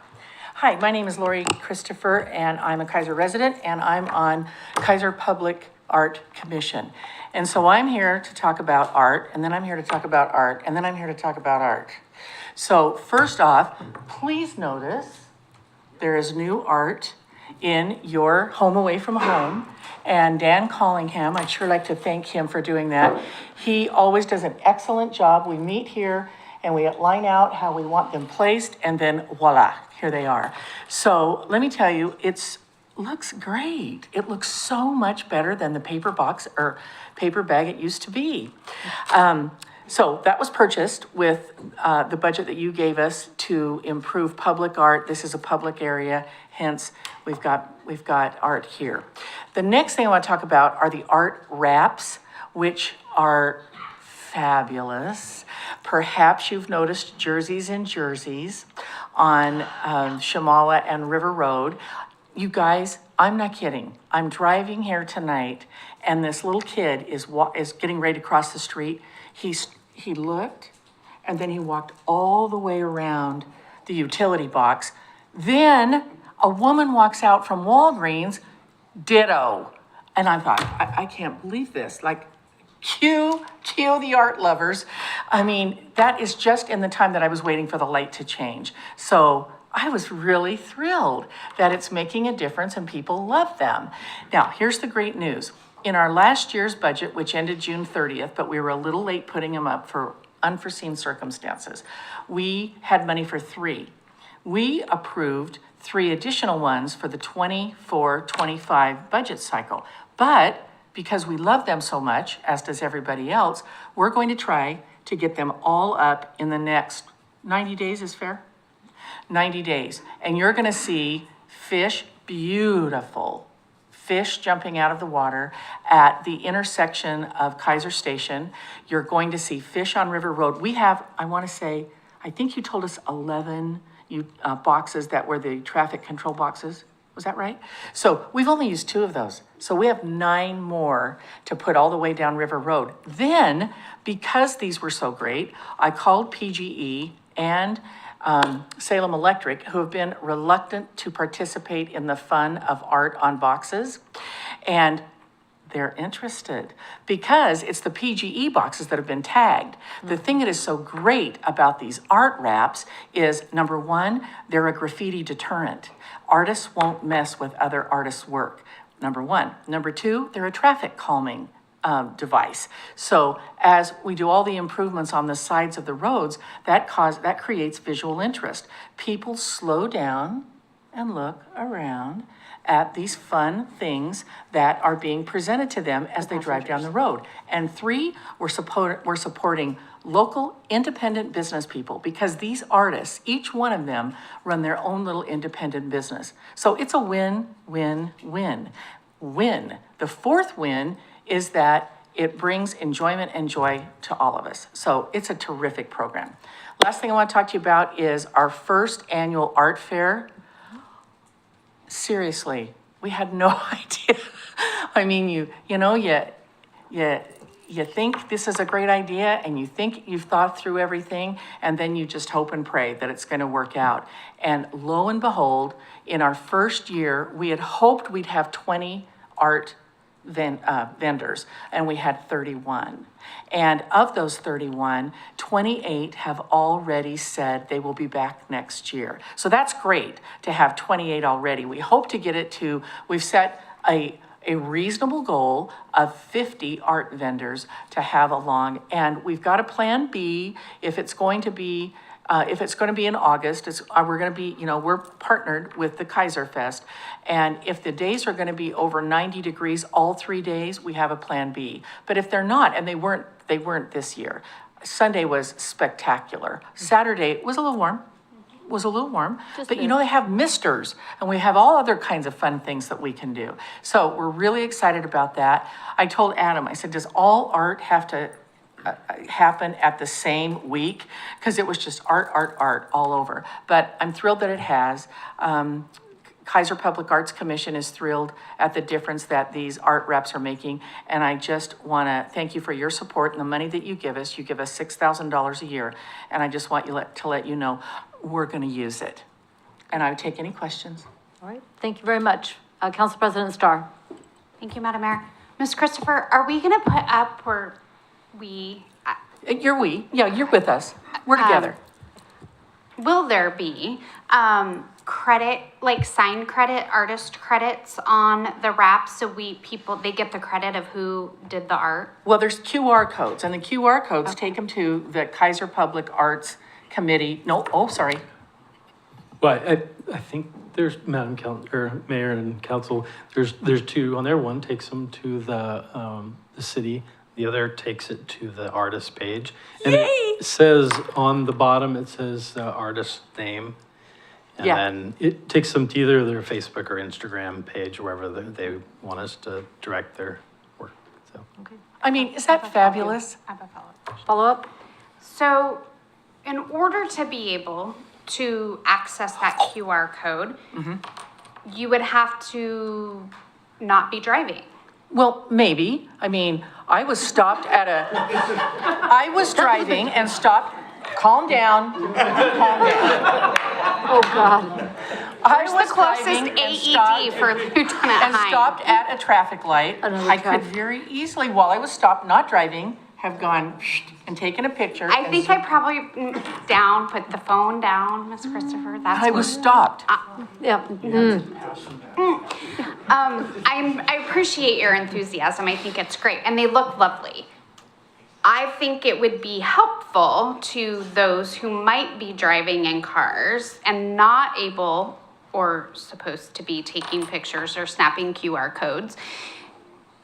Hi, my name is Lori Christopher, and I'm a Keizer resident, and I'm on Keizer Public Art Commission. And so I'm here to talk about art, and then I'm here to talk about art, and then I'm here to talk about art. So first off, please notice there is new art in your home away from home. And Dan Collingham, I'd sure like to thank him for doing that. He always does an excellent job. We meet here and we line out how we want them placed, and then voila, here they are. So let me tell you, looks great. It looks so much better than the paper box or paper bag it used to be. So that was purchased with the budget that you gave us to improve public art. This is a public area, hence we've got art here. The next thing I want to talk about are the art wraps, which are fabulous. Perhaps you've noticed jerseys on Shamala and River Road. You guys, I'm not kidding. I'm driving here tonight, and this little kid is getting ready to cross the street. He looked, and then he walked all the way around the utility box. Then a woman walks out from Walgreens, ditto. And I thought, I can't believe this. Like, cue the art lovers. I mean, that is just in the time that I was waiting for the light to change. So I was really thrilled that it's making a difference and people love them. Now, here's the great news. In our last year's budget, which ended June 30th, but we were a little late putting them up for unforeseen circumstances, we had money for 3. We approved 3 additional ones for the 24-25 budget cycle. But because we love them so much, as does everybody else, we're going to try to get them all up in the next 90 days, is fair? 90 days. And you're going to see fish, beautiful fish jumping out of the water at the intersection of Keizer Station. You're going to see fish on River Road. We have, I want to say, I think you told us 11 boxes that were the traffic control boxes. Was that right? So we've only used 2 of those. So we have 9 more to put all the way down River Road. Then, because these were so great, I called PGE and Salem Electric, who have been reluctant to participate in the fun of art on boxes. And they're interested because it's the PGE boxes that have been tagged. The thing that is so great about these art wraps is, number 1, they're a graffiti deterrent. Artists won't mess with other artists' work, number 1. Number 2, they're a traffic calming device. So as we do all the improvements on the sides of the roads, that creates visual interest. People slow down and look around at these fun things that are being presented to them as they drive down the road. And 3, we're supporting local independent business people, because these artists, each one of them, run their own little independent business. So it's a win, win, win. Win. The 4th win is that it brings enjoyment and joy to all of us. So it's a terrific program. Last thing I want to talk to you about is our first annual art fair. Seriously, we had no idea. I mean, you think this is a great idea, and you think you've thought through everything, and then you just hope and pray that it's going to work out. And lo and behold, in our first year, we had hoped we'd have 20 art vendors, and we had 31. And of those 31, 28 have already said they will be back next year. So that's great to have 28 already. We hope to get it to, we've set a reasonable goal of 50 art vendors to have along. And we've got a plan B if it's going to be If it's gonna be in August, we're gonna be, we're partnered with the Keizer Fest. And if the days are gonna be over 90 degrees all 3 days, we have a plan B. But if they're not, and they weren't this year, Sunday was spectacular. Saturday was a little warm. But they have misters, and we have all other kinds of fun things that we can do. So we're really excited about that. I told Adam, I said, does all art have to happen at the same week? Because it was just art all over. But I'm thrilled that it has. Keizer Public Arts Commission is thrilled at the difference that these art reps are making. And I just want to thank you for your support and the money that you give us. You give us $6,000 a year. And I just want to let you know, we're going to use it. And I would take any questions. All right, thank you very much. Council President Starr. Thank you, Madam Mayor. Ms. Christopher, are we going to put up where we... You're with us. We're together. Will there be credit, like sign credit, artist credits on the wraps so they get the credit of who did the art? Well, there's QR codes, and the QR codes take them to the Keizer Public Arts Committee. Sorry. Well, I think there's Mayor and Council. There's two on there. One takes them to the city. The other takes it to the artist page. And it says on the bottom, it says the artist's name. And then it takes them to either their Facebook or Instagram page, wherever they want us to direct their work. So. Okay. I mean, is that fabulous? I have a follow-up. Follow-up? So in order to be able to access that QR code, you would have to not be driving. Well, maybe. I mean, I was driving and stopped. Calm down. Oh, God. Where's the closest AED for Lieutenant And Hines? stopped at a traffic light. Another I could traffic. very easily, while I was stopped, not driving, have gone and taken a picture. I think I probably put the phone down, Miss Christopher. That's I was stopped. Yeah. I appreciate your enthusiasm. I think it's great, and they look lovely. I think it would be helpful to those who might be driving in cars and not able or supposed to be taking pictures or snapping QR codes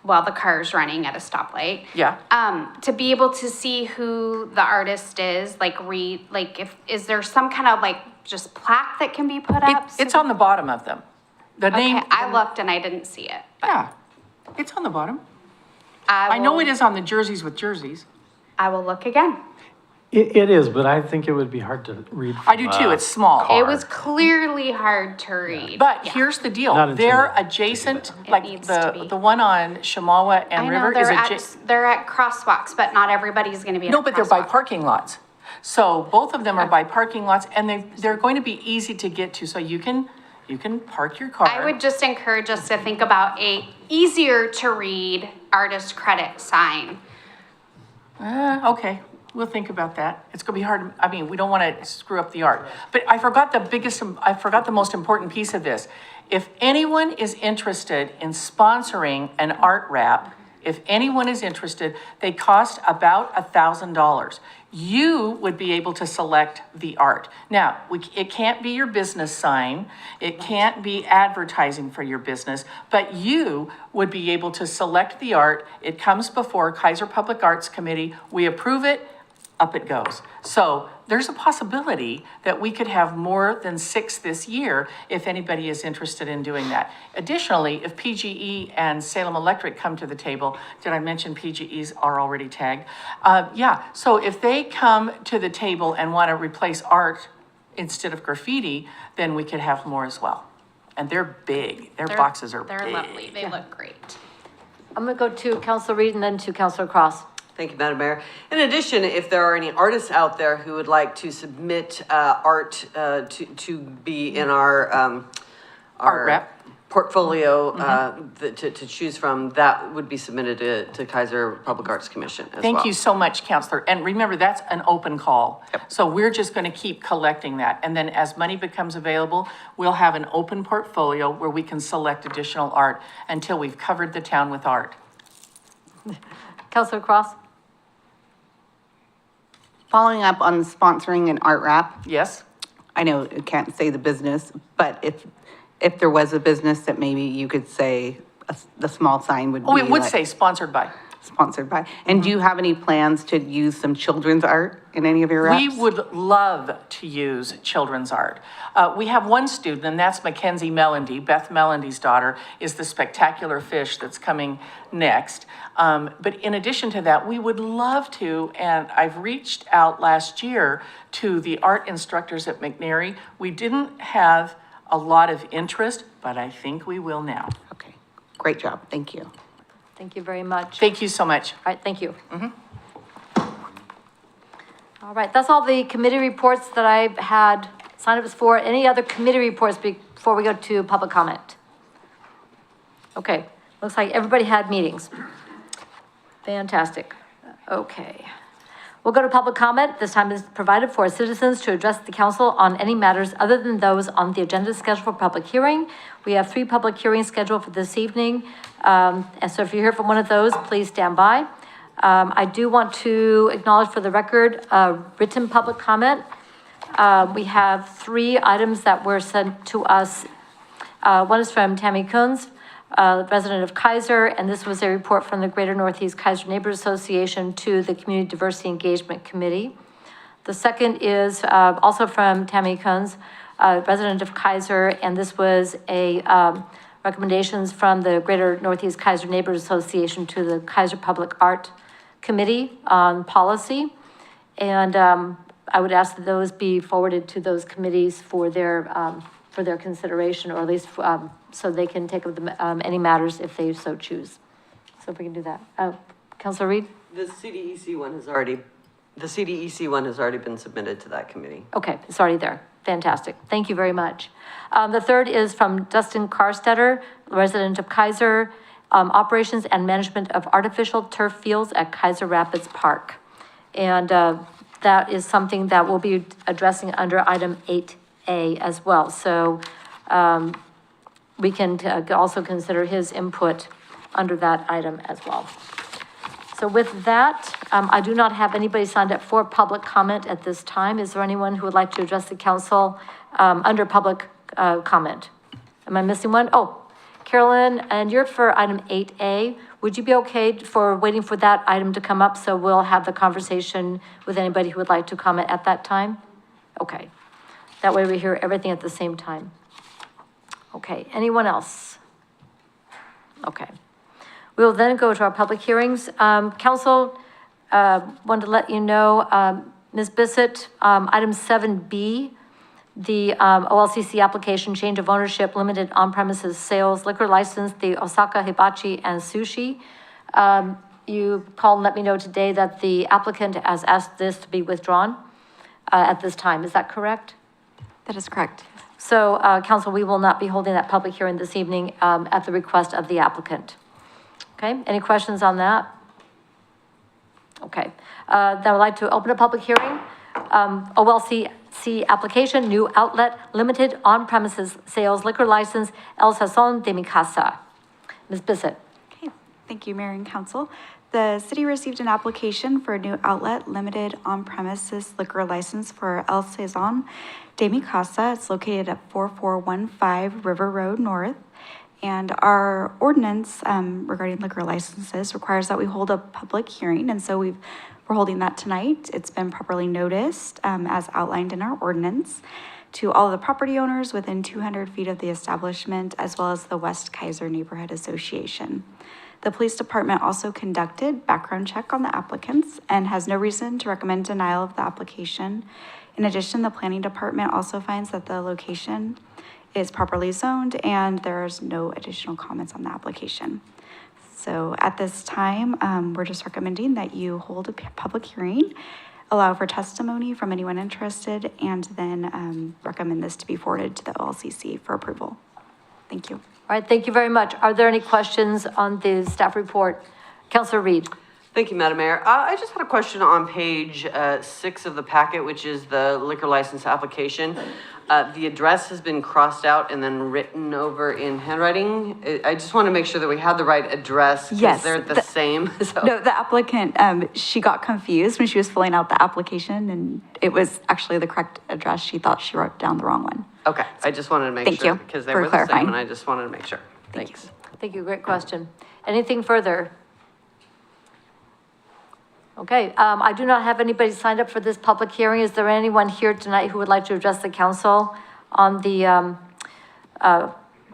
while the car is running at a stoplight. Yeah. To be able to see who the artist is, is there some kind of just plaque that can be put up? It's on the bottom of them. The name. Okay, I looked and I didn't see it. Yeah, it's on the bottom. I know it is on the jerseys with jerseys. I will look again. It is, but I think it would be hard to read. I do too, it's small. It was clearly hard to read. But here's the deal, Not they're intended. adjacent, It like needs to be. the one on Shamawa and I River know is they're at crosswalks, but not everybody's gonna be at a No, but they're by crosswalk. parking lots. So both of them are by parking lots, and they're going to be easy to get to, so you can park your car. I would just encourage us to think about a easier to read artist credit sign. Okay, we'll think about that. It's gonna be hard, I mean, we don't wanna screw up the art. But I forgot the most important piece of this. If anyone is interested in sponsoring an art wrap, if anyone is interested, they cost about $1,000. You would be able to select the art. Now, it can't be your business sign, it can't be advertising for your business, but you would be able to select the art. It comes before Keizer Public Arts Committee, we approve it, up it goes. So there's a possibility that we could have more than 6 this year if anybody is interested in doing that. Additionally, if PGE and Salem Electric come to the table, did I mention PGEs are already tagged? So if they come to the table and want to replace art instead of graffiti, then we could have more as well. And they're big, their boxes are big. They're lovely, they look great. I'm going to go to Councilor Reed and then to Councilor Cross. Thank you, Madam Mayor. In addition, if there are any artists out there who would like to submit art to be in our Art rep. portfolio to choose from, that would be submitted to Keizer Public Arts Commission as well. Thank you so much, Counselor. And remember, that's an open call. So we're just going to keep collecting that. And then as money becomes available, we'll have an open portfolio where we can select additional art until we've covered the town with art. Councilor Cross? Following up on sponsoring an art wrap, Yes? I know it can't say the business, but if there was a business that maybe you could say the small sign would be Oh, it would like, say sponsored by. sponsored by. And do you have any plans to use some children's art in any of your wraps? We would love to use children's art. We have one student, and that's Mackenzie Mellendy. Beth Mellendy's daughter is the spectacular fish that's coming next. But in addition to that, we would love to, and I've reached out last year to the art instructors at McNary. We didn't have a lot of interest, but I think we will now. Okay, great job, thank you. Thank you very much. Thank you so much. All right, thank you. All right, that's all the committee reports that I had sign-ups for. Any other committee reports before we go to public comment? Okay, looks like everybody had meetings. Fantastic. Okay. We'll go to public comment. This time is provided for citizens to address the council on any matters other than those on the agenda scheduled for public hearing. We have 3 public hearings scheduled for this evening. And so if you hear from one of those, please stand by. I do want to acknowledge for the record, written public comment. We have 3 items that were sent to us. One is from Tammy Coons, resident of Keizer, and this was a report from the Greater Northeast Keizer Neighbors Association to the Community Diversity Engagement Committee. The second is also from Tammy Coons, resident of Keizer, and this was a recommendations from the Greater Northeast Keizer Neighbors Association to the Keizer Public Art Committee on policy. And I would ask that those be forwarded to those committees for their consideration, or at least so they can take up any matters if they so choose. So if we can do that. Councilor Reed? The CDEC one has already been submitted to that committee. Okay, it's already there. Fantastic. Thank you very much. The third is from Dustin Carstetter, resident of Keizer, operations and management of artificial turf fields at Keizer Rapids Park. And that is something that we'll be addressing under item 8A as well. So we can also consider his input under that item as well. So with that, I do not have anybody signed up for public comment at this time. Is there anyone who would like to address the council under public comment? Am I missing one? Oh, Carolyn, and you're for item 8A. Would you be okay for waiting for that item to come up so we'll have the conversation with anybody who would like to comment at that time? Okay. That way we hear everything at the same time. Okay, anyone else? Okay. We will then go to our public hearings. Council, wanted to let you know, Ms. Bissett, item 7B, the OLCC application, change of ownership, limited on-premises sales, liquor license, the Osaka Hibachi and Sushi. You called and let me know today that the applicant has asked this to be withdrawn at this time. Is that correct? That is correct. So, council, we will not be holding that public hearing this evening at the request of the applicant. Okay, any questions on that? Okay, then I'd like to open a public hearing. OLCC application, new outlet, limited on-premises sales liquor license, El Sazon de mi Casa. Ms. Bissett. Okay, thank you, Mayor and Council. The city received an application for a new outlet limited on-premises liquor license for El Sazon de mi Casa. It's located at 4415 River Road North. And our ordinance regarding liquor licenses requires that we hold a public hearing. And so we're holding that tonight. It's been properly noticed as outlined in our ordinance to all of the property owners within 200 feet of the establishment, as well as the West Keizer Neighborhood Association. The police department also conducted background check on the applicants and has no reason to recommend denial of the application. In addition, the planning department also finds that the location is properly zoned and there's no additional comments on the application. So at this time, we're just recommending that you hold a public hearing, allow for testimony from anyone interested, and then recommend this to be forwarded to the OLCC for approval. Thank you. All right, thank you very much. Are there any questions on the staff report? Councilor Reed. Thank you, Madam Mayor. I just had a question on page 6 of the packet, which is the liquor license application. The address has been crossed out and then written over in handwriting. I just want to make sure that we have the right address. Yes, Because they're the same, so. No, the applicant, she got confused when she was filling out the application, and it was actually the correct address. She thought she wrote down the wrong one. Okay, I just wanted to make Thank sure. you Because they for were the same, clarifying. and I just wanted to make sure. Thanks. Thank you, great question. Anything further? Okay, I do not have anybody signed up for this public hearing. Is there anyone here tonight who would like to address the council on the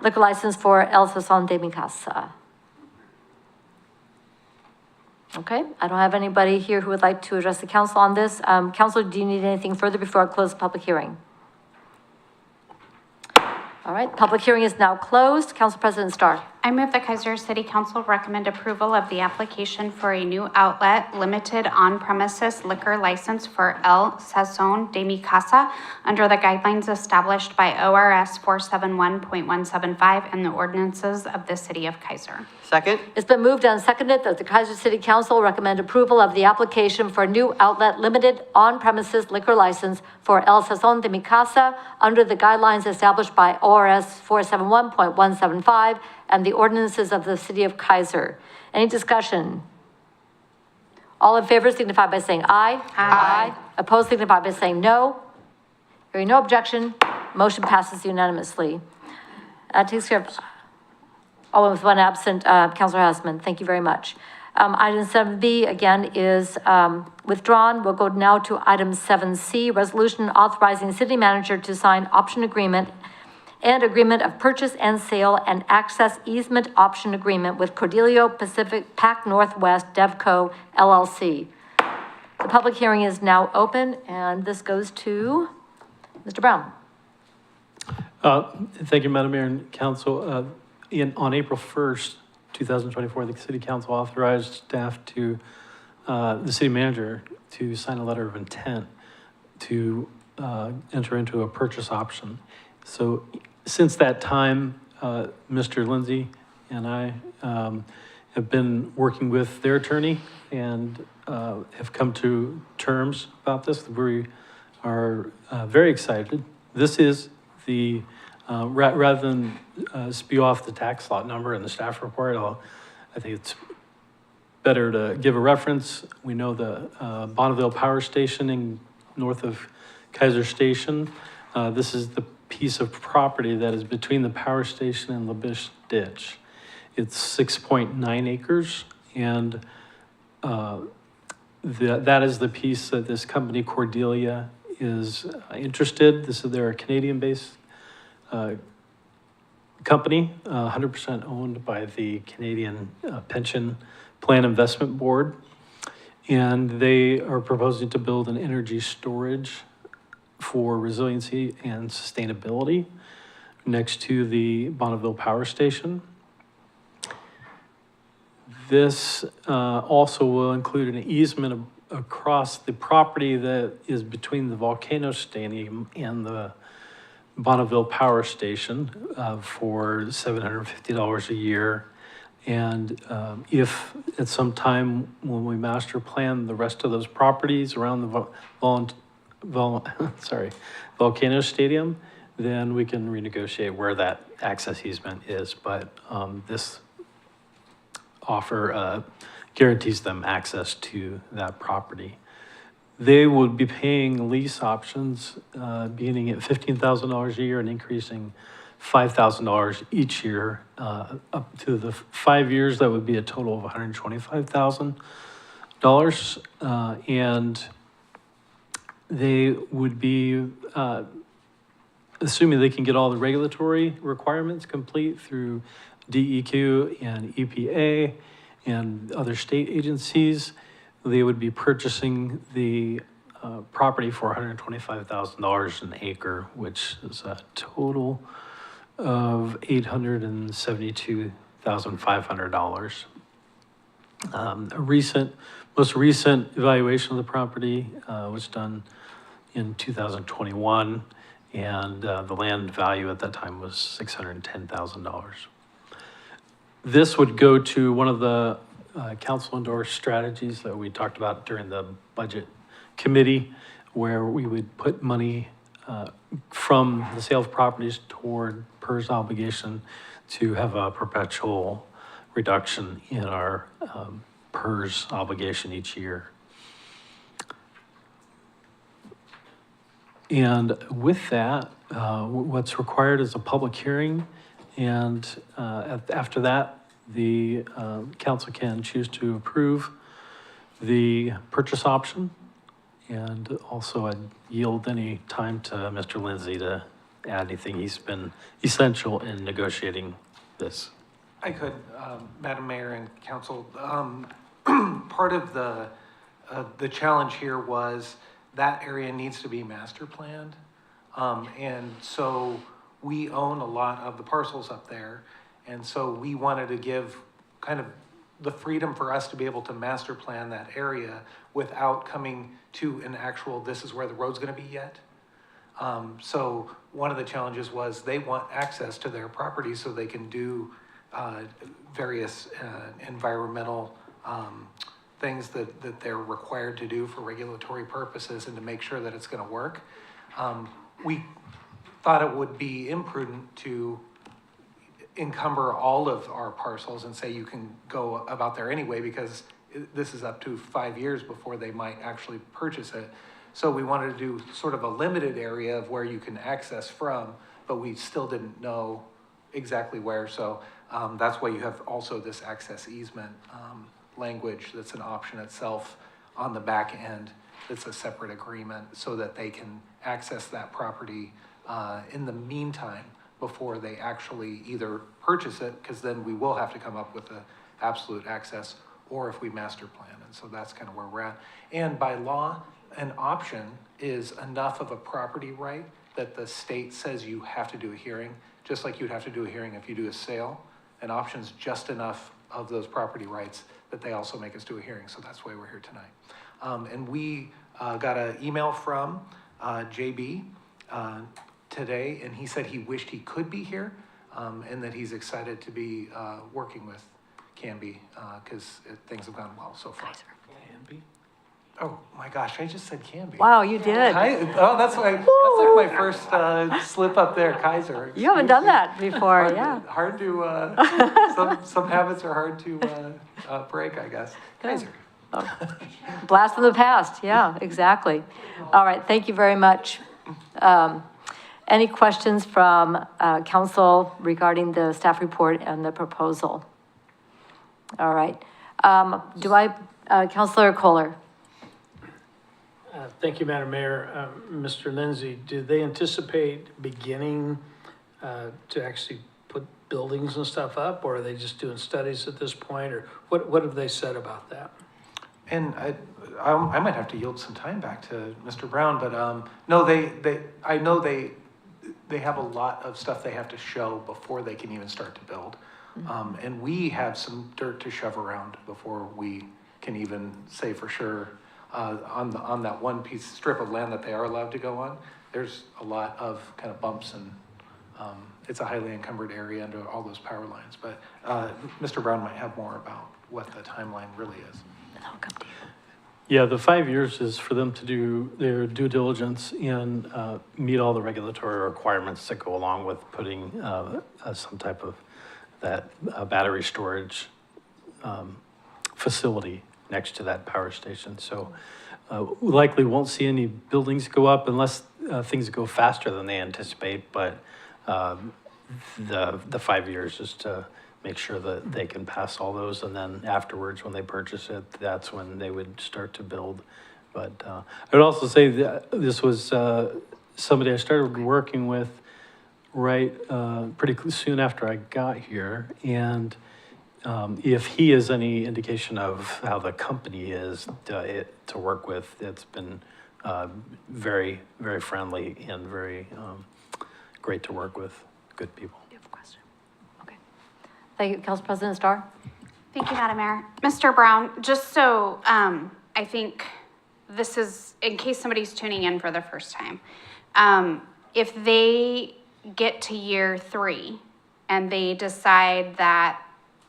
liquor license for El Sazon de Mi Casa? Okay, I don't have anybody here who would like to address the council on this. Council, do you need anything further before I close the public hearing? All right, public hearing is now closed. Council President Starr. I move the Keizer City Council recommend approval of the application for a new outlet limited on-premises liquor license for El Sazon de Mi Casa under the guidelines established by ORS 471.175 and the ordinances of the City of Keizer. Second? It's been moved and seconded that the Keizer City Council recommend approval of the application for a new outlet limited on-premises liquor license for El Sazon de Mi Casa under the guidelines established by ORS 471.175 and the ordinances of the City of Keizer. Any discussion? All in favor signify by saying aye. Aye. Opposed signify by saying no. Hearing no objection, motion passes unanimously. Takes care of, oh, and with one absent, Councilor Hassman. Thank you very much. Item 7B, again, is withdrawn. We'll go now to item 7C, resolution authorizing city manager to sign option agreement and agreement of purchase and sale and access easement option agreement with Cordelio Pacific Pac Northwest Devco LLC. The public hearing is now open, and this goes to Mr. Brown. Thank you, Madam Mayor and Council. On April 1st, 2024, the City Council authorized staff to, the city manager to sign a letter of intent to enter into a purchase option. So since that time, Mr. Lindsay and I have been working with their attorney and have come to terms about this. We are very excited. This is the, rather than spew off the tax lot number in the staff report, I think it's better to give a reference. We know the Bonneville Power Station north of Keizer Station. This is the piece of property that is between the power station and LaBiche Ditch. It's 6.9 acres, and that is the piece that this company Cordelia is interested. They're a Canadian-based company, 100% owned by the Canadian Pension Plan Investment Board, and they are proposing to build an energy storage for resiliency and sustainability next to the Bonneville Power Station. This also will include an easement across the property that is between the Volcano Stadium and the Bonneville Power Station for $750 a year. And if at some time when we master plan the rest of those properties around the Volcano Stadium, then we can renegotiate where that access easement is. But this offer guarantees them access to that property. They would be paying lease options beginning at $15,000 a year and increasing $5,000 each year up to the 5 years. That would be a total of $125,000. And they would be, assuming they can get all the regulatory requirements complete through DEQ and EPA and other state agencies, they would be purchasing the property for $125,000 an acre, which is a total of $872,500. Most recent evaluation of the property was done in 2021, and the land value at that time was $610,000. This would go to one of the council endorsed strategies that we talked about during the budget committee, where we would put money from the sale of properties toward PERS obligation to have a perpetual reduction in our PERS obligation each year. And with that, what's required is a public hearing, and after that, the council can choose to approve the purchase option. And also I'd yield any time to Mr. Lindsay to add anything. He's been essential in negotiating this. I could, Madam Mayor and Council, part of the challenge here was that area needs to be master planned. And so we own a lot of the parcels up there. And so we wanted to give kind of the freedom for us to be able to master plan that area without coming to an actual, this is where the road's gonna be yet. So one of the challenges was they want access to their property so they can do various environmental things that they're required to do for regulatory purposes and to make sure that it's gonna work. We thought it would be imprudent to encumber all of our parcels and say you can go about there anyway, because this is up to 5 years before they might actually purchase it. So we wanted to do sort of a limited area of where you can access from, but we still didn't know exactly where. So that's why you have also this access easement language that's an option itself on the back end. It's a separate agreement so that they can access that property in the meantime before they actually either purchase it, because then we will have to come up with the absolute access, or if we master plan. And so that's kind of where we're at. And by law, an option is enough of a property right that the state says you have to do a hearing, just like you'd have to do a hearing if you do a sale. An option's just enough of those property rights that they also make us do a hearing. So that's why we're here tonight. And we got an email from JB today, and he said he wished he could be here, and that he's excited to be working with Canby, because things have gone well so far. Canby? Oh my gosh, I just said Canby. Wow, you did. That's like my first slip up there, Keizer. You haven't done that before, yeah. Hard to, some habits are hard to break, I guess. Keizer. Oh. Blast from the past, yeah, exactly. All right, thank you very much. Any questions from council regarding the staff report and the proposal? All right. Councilor Kohler? Thank you, Madam Mayor. Mr. Lindsay, do they anticipate beginning to actually put buildings and stuff up, or are they just doing studies at this point, or what have they said about that? And I might have to yield some time back to Mr. Brown, but no, I know they have a lot of stuff they have to show before they can even start to build. And we have some dirt to shove around before we can even say for sure on that one strip of land that they are allowed to go on. There's a lot of kind of bumps, and it's a highly encumbered area under all those power lines. But Mr. Brown might have more about what the timeline really is. Yeah, the 5 years is for them to do their due diligence and meet all the regulatory requirements that go along with putting some type of that battery storage facility next to that power station. So likely won't see any buildings go up unless things go faster than they anticipate, but the 5 years is to make sure that they can pass all those, and then afterwards, when they purchase it, that's when they would start to build. But I would also say that this was somebody I started working with pretty soon after I got here, and if he is any indication of how the company is to work with, it's been very, very friendly and very great to work with, good people. Thank you, Council President Starr. Thank you, Madam Mayor. Mr. Brown, just so I think this is, in case somebody's tuning in for the first time, if they get to year 3 and they decide that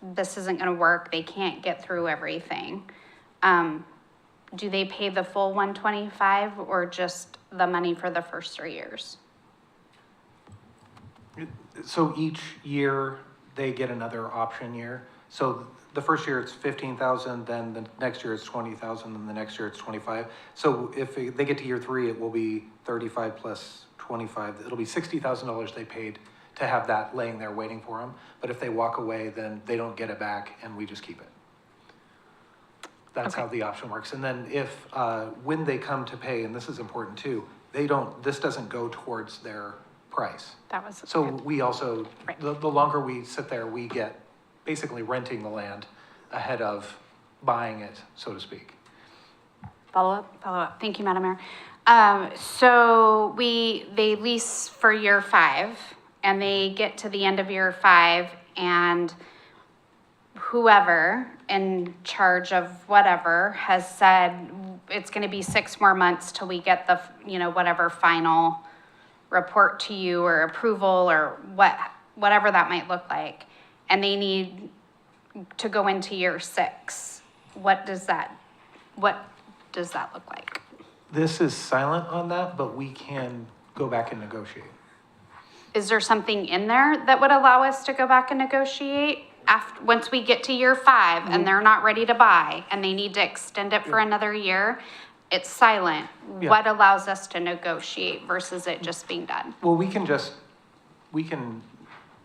this isn't going to work, they can't get through everything, do they pay the full 125 or just the money for the first 3 years? So each year, they get another option year. So the first year it's 15,000, then the next year it's 20,000, and the next year it's 25. So if they get to year 3, it will be 35 plus 25. It'll be $60,000 they paid to have that laying there waiting for them. But if they walk away, then they don't get it back, and we just keep it. That's how the option works. And then if, when they come to pay, and this is important too, this doesn't go towards their price. That was So good. we also, Right. the longer we sit there, we get basically renting the land ahead of buying it, so to speak. Follow up. Thank you, Madam Mayor. So they lease for year 5, and they get to the end of year 5, and whoever in charge of whatever has said it's going to be 6 more months till we get the, whatever final report to you or approval or whatever that might look like, and they need to go into year 6. What does that look like? This is silent on that, but we can go back and negotiate. Is there something in there that would allow us to go back and negotiate once we get to year 5 and they're not ready to buy and they need to extend it for another year? It's silent. Yeah. What allows us to negotiate versus it just being done? Well, we can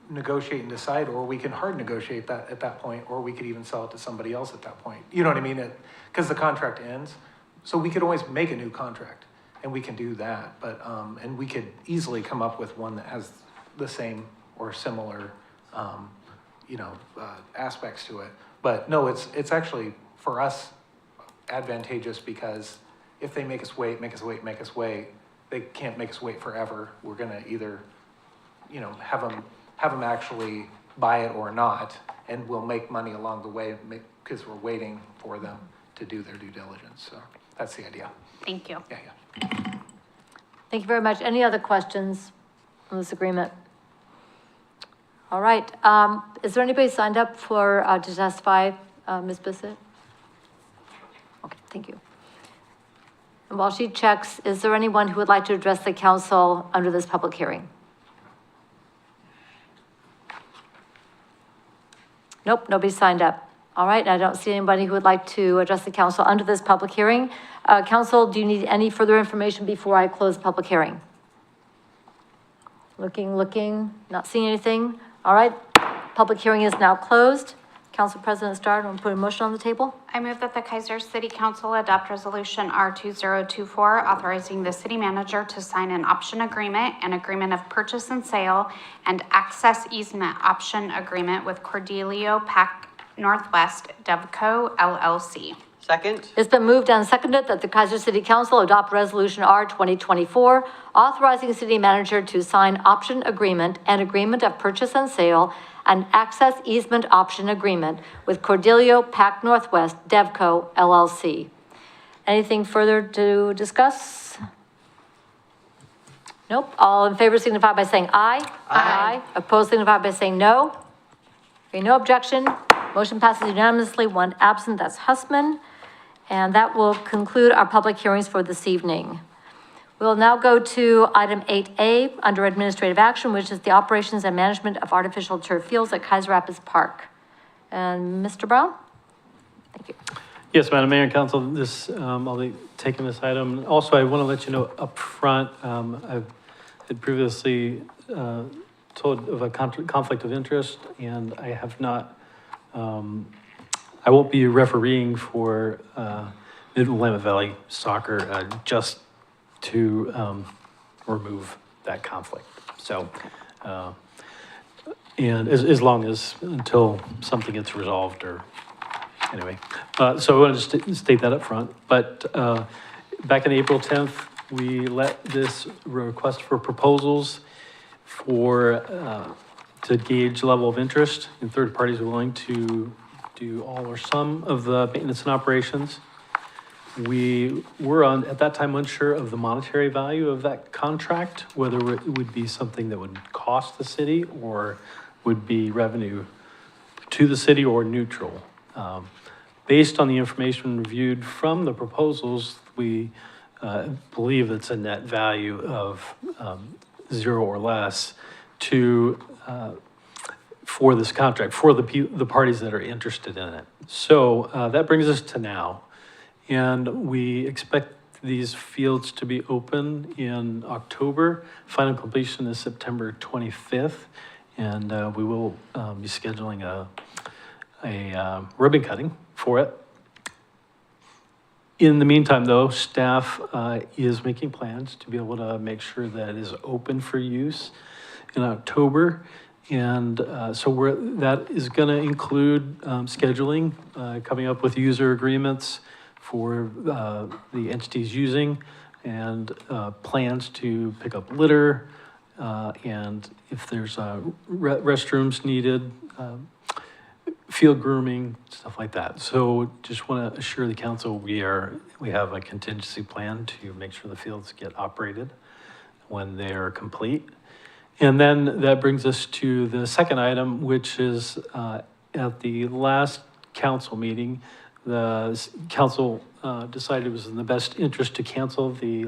negotiate and decide, or we can hard negotiate that at that point, or we could even sell it to somebody else at that point. You know what I mean? Because the contract ends. So we could always make a new contract, and we can do that. But, and we could easily come up with one that has the same or similar, aspects to it. But no, it's actually, for us, advantageous, because if they make us wait, they can't make us wait forever. We're gonna either, have them actually buy it or not, and we'll make money along the way because we're waiting for them to do their due diligence. So that's the idea. Thank you. Yeah. Thank you very much. Any other questions on this agreement? All right. Is there anybody signed up for, to testify, Ms. Bissett? Okay, thank you. And while she checks, is there anyone who would like to address the council under this public hearing? Nope, nobody signed up. All right, I don't see anybody who would like to address the council under this public hearing. Council, do you need any further information before I close the public hearing? Looking, not seeing anything. All right, public hearing is now closed. Council President Starr, want to put a motion on the table? I move that the Keizer City Council adopt resolution R2024, authorizing the city manager to sign an option agreement, an agreement of purchase and sale, and access easement option agreement with Cordelio Pac Northwest Devco LLC. Second? It's been moved and seconded that the Keizer City Council adopt resolution R 2024, authorizing city manager to sign option agreement and agreement of purchase and sale and access easement option agreement with Cordelio Pac Northwest Devco LLC. Anything further to discuss? Nope. All in favor signify by saying aye. Aye. Opposed signify by saying no. Hearing no objection, motion passes unanimously, one absent, that's Hussman. And that will conclude our public hearings for this evening. We'll now go to item 8A under administrative action, which is the operations and management of artificial turf fields at Keizer Rapids Park. And Mr. Brown? Thank you. Yes, Madam Mayor and Council, I'll be taking this item. Also, I want to let you know up front, I had previously told of a conflict of interest, and I have not, I won't be refereeing for Mid-Willamette Valley Soccer just to remove that conflict. So, and as long as, until something gets resolved or, anyway. So I want to state that up front. But back on April 10th, we let this request for proposals for, to gauge level of interest in third parties willing to do all or some of the maintenance and operations. We were at that time unsure of the monetary value of that contract, whether it would be something that would cost the city or would be revenue to the city or neutral. Based on the information reviewed from the proposals, we believe it's a net value of 0 or less to, for this contract, for the parties that are interested in it. So that brings us to now. And we expect these fields to be open in October. Final completion is September 25th. And we will be scheduling a ribbon cutting for it. In the meantime, though, staff is making plans to be able to make sure that it is open for use in October. And so that is going to include scheduling, coming up with user agreements for the entities using, and plans to pick up litter, and if there's restrooms needed, field grooming, stuff like that. So just want to assure the council we have a contingency plan to make sure the fields get operated when they are complete. And then that brings us to the second item, which is at the last council meeting, the council decided it was in the best interest to cancel the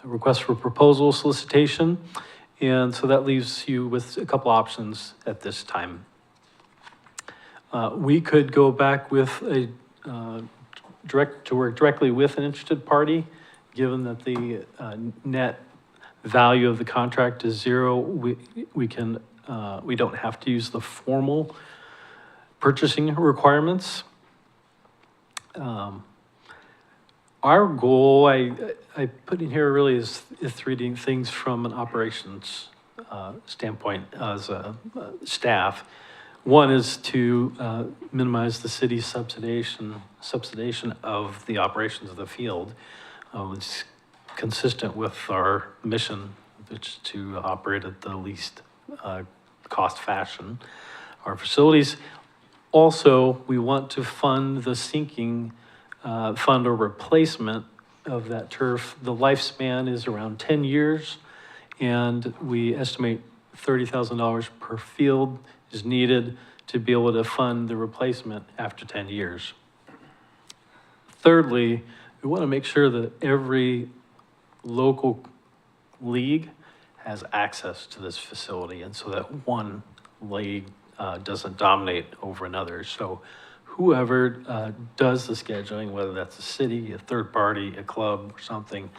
request for proposal solicitation. And so that leaves you with a couple options at this time. We could go back with a to work directly with an interested party, given that the net value of the contract is 0. We don't have to use the formal purchasing requirements. Our goal, I put in here really is reading things from an operations standpoint as a staff. One is to minimize the city's subsidization of the operations of the field. It's consistent with our mission, which is to operate at the least cost fashion our facilities. Also, we want to fund the sinking fund or replacement of that turf. The lifespan is around 10 years, and we estimate $30,000 per field is needed to be able to fund the replacement after 10 years. Thirdly, we want to make sure that every local league has access to this facility, and so that one league doesn't dominate over another. So whoever does the scheduling, whether that's a city, a third party, a club, or something,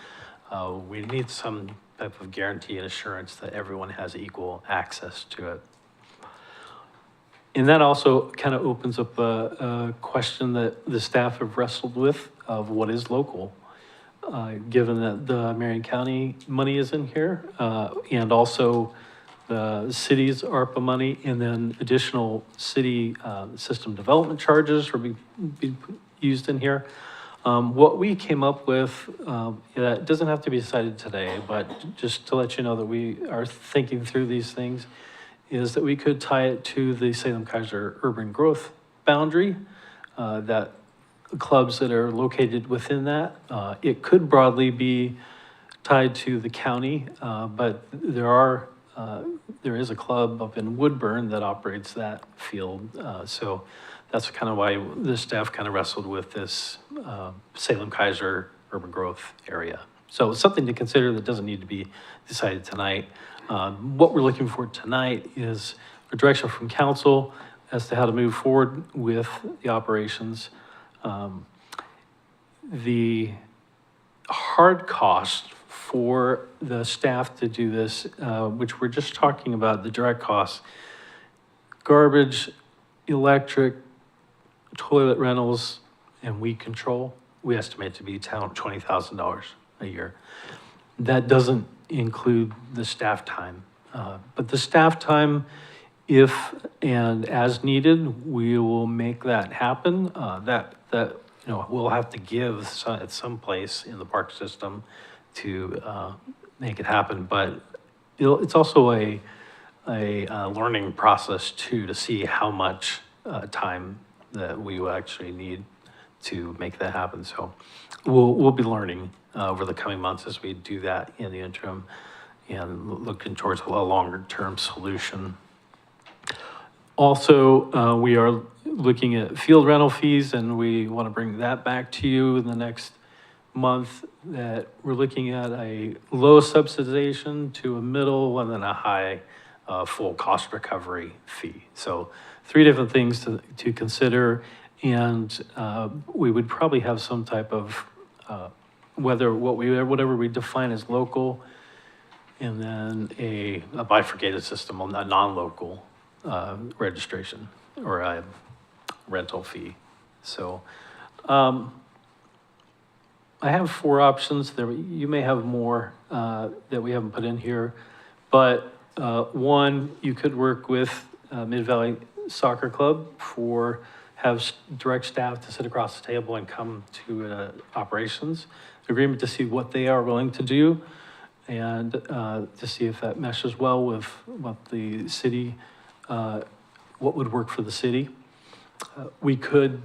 we need some type of guarantee and assurance that everyone has equal access to it. And that also kind of opens up a question that the staff have wrestled with of what is local, given that the Marion County money is in here, and also the city's ARPA money, and then additional city system development charges are being used in here. What we came up with, it doesn't have to be decided today, but just to let you know that we are thinking through these things, is that we could tie it to the Salem-Keizer urban growth boundary, that clubs that are located within that. It could broadly be tied to the county, but there is a club up in Woodburn that operates that field. So that's kind of why the staff kind of wrestled with this Salem-Keizer urban growth area. So it's something to consider that doesn't need to be decided tonight. What we're looking for tonight is a direction from council as to how to move forward with the operations. The hard cost for the staff to do this, which we're just talking about, the direct costs, garbage, electric, toilet rentals, and weed control, we estimate to be $20,000 a year. That doesn't include the staff time. But the staff time, if and as needed, we will make that happen. We'll have to give at some place in the park system to make it happen. But it's also a learning process too, to see how much time that we will actually need to make that happen. So we'll be learning over the coming months as we do that in the interim and looking towards a longer term solution. Also, we are looking at field rental fees, and we want to bring that back to you in the next month, that we're looking at a low subsidization to a middle and then a high full cost recovery fee. So 3 different things to consider, and we would probably have some type of whatever we define as local, and then a bifurcated system, a non-local registration or a rental fee. So I have 4 options. You may have more that we haven't put in here, but one, you could work with Mid-Valley Soccer Club have direct staff to sit across the table and come to operations agreement to see what they are willing to do, and to see if that meshes well with what the city, what would work for the city. We could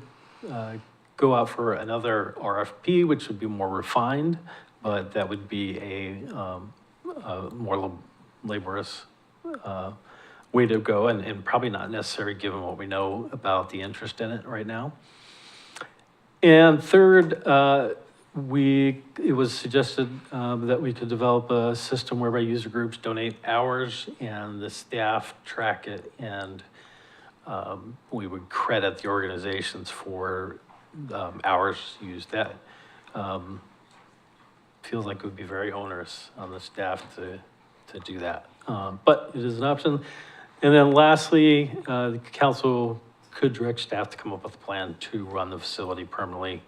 go out for another RFP, which would be more refined, but that would be a more laborious way to go, and probably not necessary given what we know about the interest in it right now. And third, it was suggested that we could develop a system whereby user groups donate hours and the staff track it, and we would credit the organizations for hours used. That feels like it would be very onerous on the staff to do that. But it is an option. And then lastly, the council could direct staff to come up with a plan to run the facility permanently,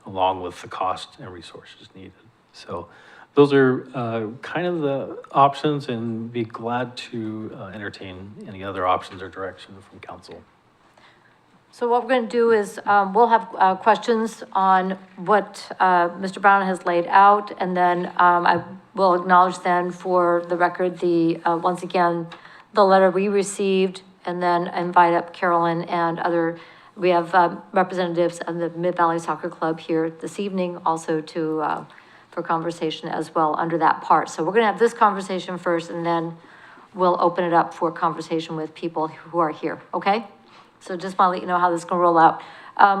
along with the cost and resources needed. So those are kind of the options, and be glad to entertain any other options or direction from council. So what we're going to do is, we'll have questions on what Mr. Brown has laid out, and then I will acknowledge then for the record, once again, the letter we received, and then invite up Carolyn and we have representatives of the Mid-Valley Soccer Club here this evening also for conversation as well under that part. So we're going to have this conversation first, and then we'll open it up for conversation with people who are here, okay? So just want to let you know how this is going to roll out.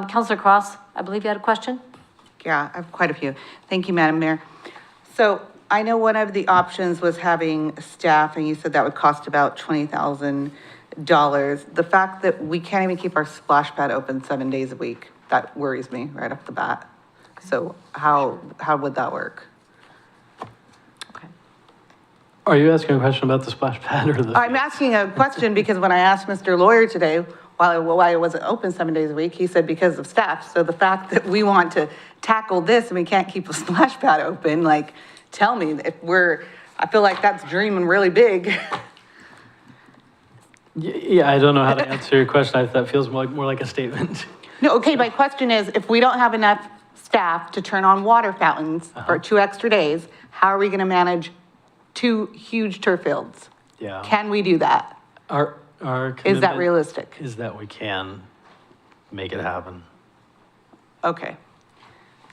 Councilor Cross, I believe you had a question? Yeah, I have quite a few. Thank you, Madam Mayor. So I know one of the options was having staff, and you said that would cost about $20,000. The fact that we can't even keep our splash pad open 7 days a week, that worries me right off the bat. So how would that work? Okay. Are you asking a question about the splash pad or the? I'm asking a question because when I asked Mr. Lawyer today, why it wasn't open 7 days a week, he said because of staff. So the fact that we want to tackle this and we can't keep a splash pad open, like, tell me if I feel like that's dreaming really big. Yeah, I don't know how to answer your question. That feels more like a statement. No, okay, my question is, if we don't have enough staff to turn on water fountains for 2 extra days, how are we gonna manage 2 huge turf fields? Yeah. Can we do that? Our Is that commitment realistic? is that we can make it happen. Okay.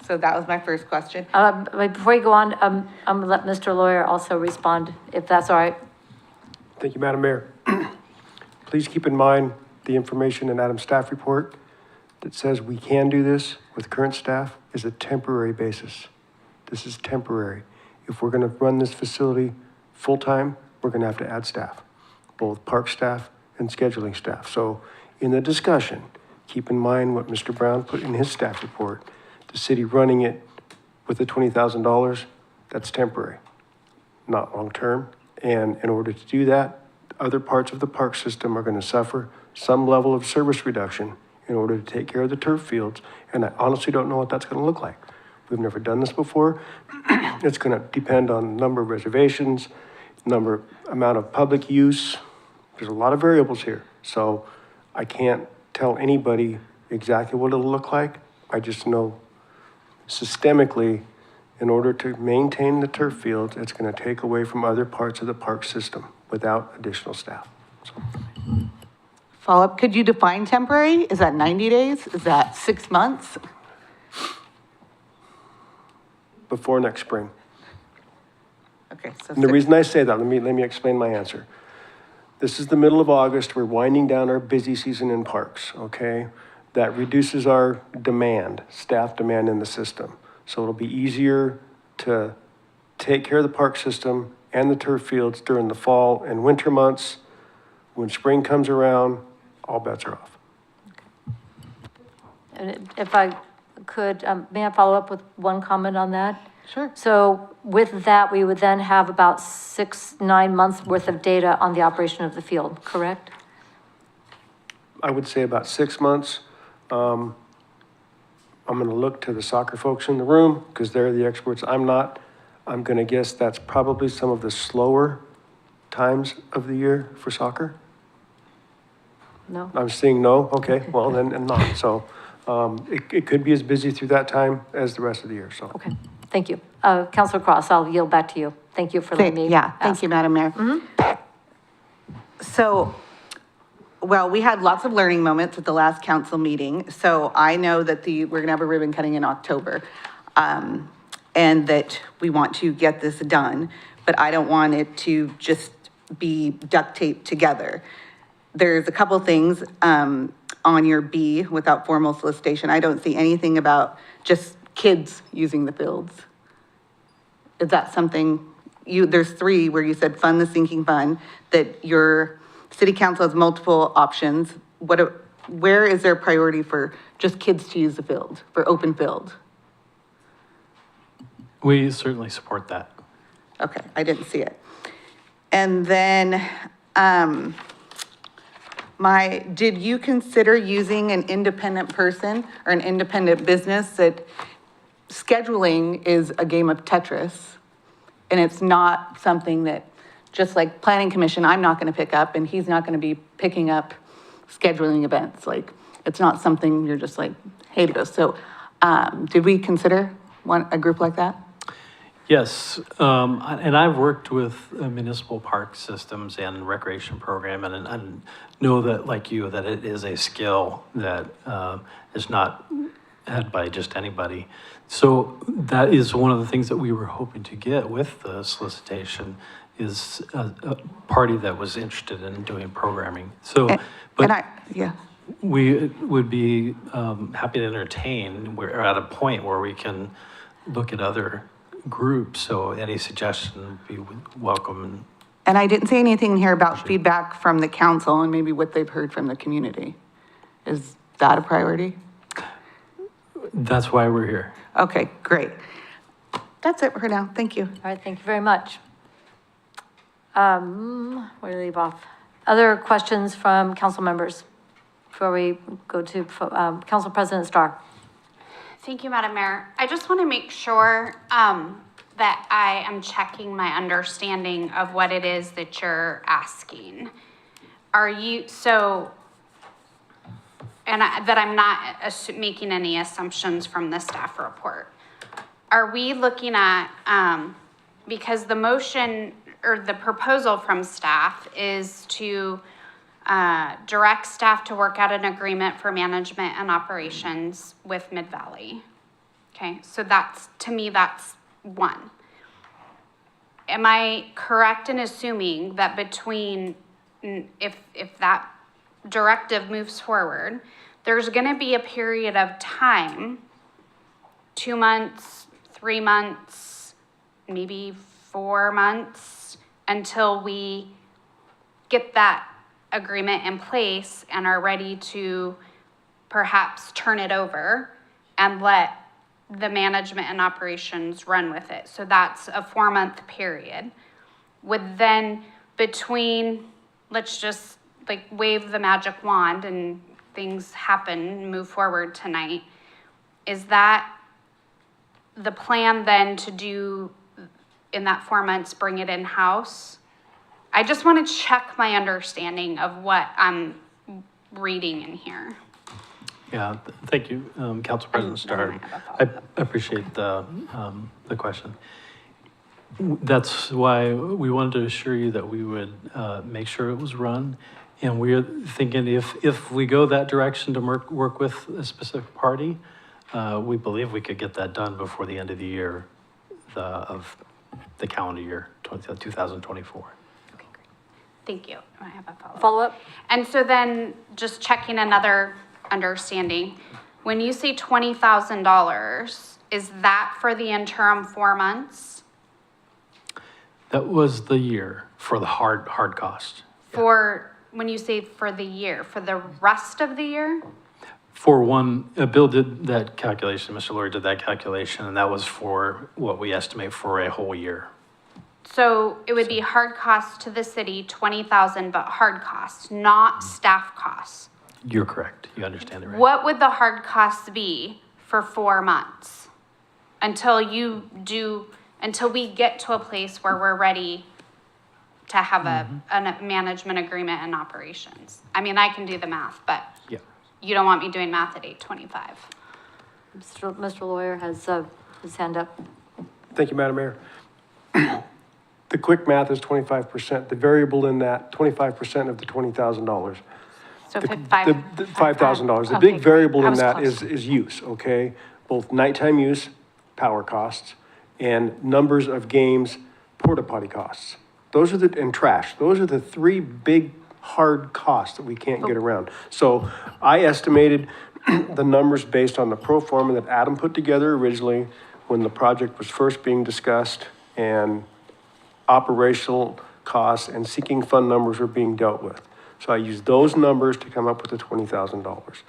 So that was my first question. But before you go on, I'm going to let Mr. Lawyer also respond, if that's all right. Thank you, Madam Mayor. Please keep in mind the information in Adam's staff report that says we can do this with current staff is a temporary basis. This is temporary. If we're gonna run this facility full-time, we're gonna have to add staff, both park staff and scheduling staff. So in the discussion, keep in mind what Mr. Brown put in his staff report. The city running it with the $20,000, that's temporary, not long-term. And in order to do that, other parts of the park system are going to suffer some level of service reduction in order to take care of the turf fields. And I honestly don't know what that's going to look like. We've never done this before. It's going to depend on number of reservations, amount of public use. There's a lot of variables here. So I can't tell anybody exactly what it'll look like. I just know systemically, in order to maintain the turf fields, it's going to take away from other parts of the park system without additional staff. So. Follow-up, could you define temporary? Is that 90 days? Is that 6 months? Before next spring. Okay, so And the reason I say that, let me explain my answer. this is the middle of August, we're winding down our busy season in parks, okay? That reduces our demand, staff demand in the system. So it'll be easier to take care of the park system and the turf fields during the fall and winter months. When spring comes around, all bets are off. And if I could, may I follow up with one comment on that? Sure. So with that, we would then have about 9 months worth of data on the operation of the field, correct? I would say about 6 months. I'm gonna look to the soccer folks in the room because they're the experts. I'm not. I'm gonna guess that's probably some of the slower times of the year for soccer. No? I'm seeing no. Okay, well then, and not. So it could be as busy through that time as the rest of the year, so. Okay, thank you. Councilor Cross, I'll yield back to you. Thank you for letting me Yeah, thank ask. you, Madam Mayor. So, well, we had lots of learning moments at the last council meeting. So I know that we're gonna have a ribbon cutting in October. And that we want to get this done, but I don't want it to just be duct taped together. There's a couple things, on your B, without formal solicitation. I don't see anything about just kids using the fields. Is that something, there's 3 where you said fund the sinking fund, that your city council has multiple options. Where is there priority for just kids to use the field, for open field? We certainly support that. Okay, I didn't see it. And then, did you consider using an independent person or an independent business that scheduling is a game of Tetris? And it's not something that, just like planning commission, I'm not gonna pick up and he's not gonna be picking up scheduling events. Like, it's not something you're just like, hey, to go. So, did we consider a group like that? Yes, and I've worked with municipal park systems and recreation program, and I know that, like you, that it is a skill that is not had by just anybody. So that is one of the things that we were hoping to get with the solicitation, is a party that was interested in doing programming. So, we would be happy to entertain. We're at a point where we can look at other groups, so any suggestion would be welcome. And I didn't say anything here about feedback from the council and maybe what they've heard from the community. Is that a priority? That's why we're here. Okay, great. That's it for now. Thank you. All right, thank you very much. Where do we leave off? Other questions from council members before we go to Council President Starr? Thank you, Madam Mayor. I just want to make sure that I am checking my understanding of what it is that you're asking. Are you, that I'm not making any assumptions from the staff report. Are we looking at, because the motion or the proposal from staff is to direct staff to work out an agreement for management and operations with Mid-Valley. Okay, so that's, to me, that's one. Am I correct in assuming that between, if that directive moves forward, there's gonna be a period of time, 2 months, 3 months, maybe 4 months, until we get that agreement in place and are ready to perhaps turn it over and let the management and operations run with it. So that's a 4-month period. Would then between, let's just like wave the magic wand and things happen, move forward tonight. Is that the plan then to do in that 4 months, bring it in-house? I just want to check my understanding of what I'm reading in here. Yeah, thank you, Council President Starr. I appreciate the question. That's why we wanted to assure you that we would make sure it was run. And we're thinking if we go that direction to work with a specific party, we believe we could get that done before the end of the year of the calendar year, 2024. Okay, great. Thank you. I have a follow-up. Follow-up? And so then, just checking another understanding, when you say $20,000, is that for the interim 4 months? That was the year for the hard cost. For, when you say for the year, for the rest of the year? For one, Bill did that calculation, Mr. Lawyer did that calculation, and that was for what we estimate for a whole year. So it would be hard costs to the city, 20,000, but hard costs, not staff costs. You're correct. You understand it right. What would the hard costs be for 4 months? Until we get to a place where we're ready to have a management agreement and operations. I mean, I can do the math, but Yeah. you don't want me doing math at 8:25. Mr. Lawyer has his hand up. Thank you, Madam Mayor. The quick math is 25%. The variable in that, 25% of the $20,000. So The $5,000. $5,000. The Okay, big variable I in was that close. is use, okay? Both nighttime use, power costs, and numbers of games, porta potty costs. Those are and trash. Those are the three big hard costs that we can't get around. So I estimated the numbers based on the pro forma that Adam put together originally when the project was first being discussed and operational costs and seeking fund numbers were being dealt with. So I used those numbers to come up with the $20,000.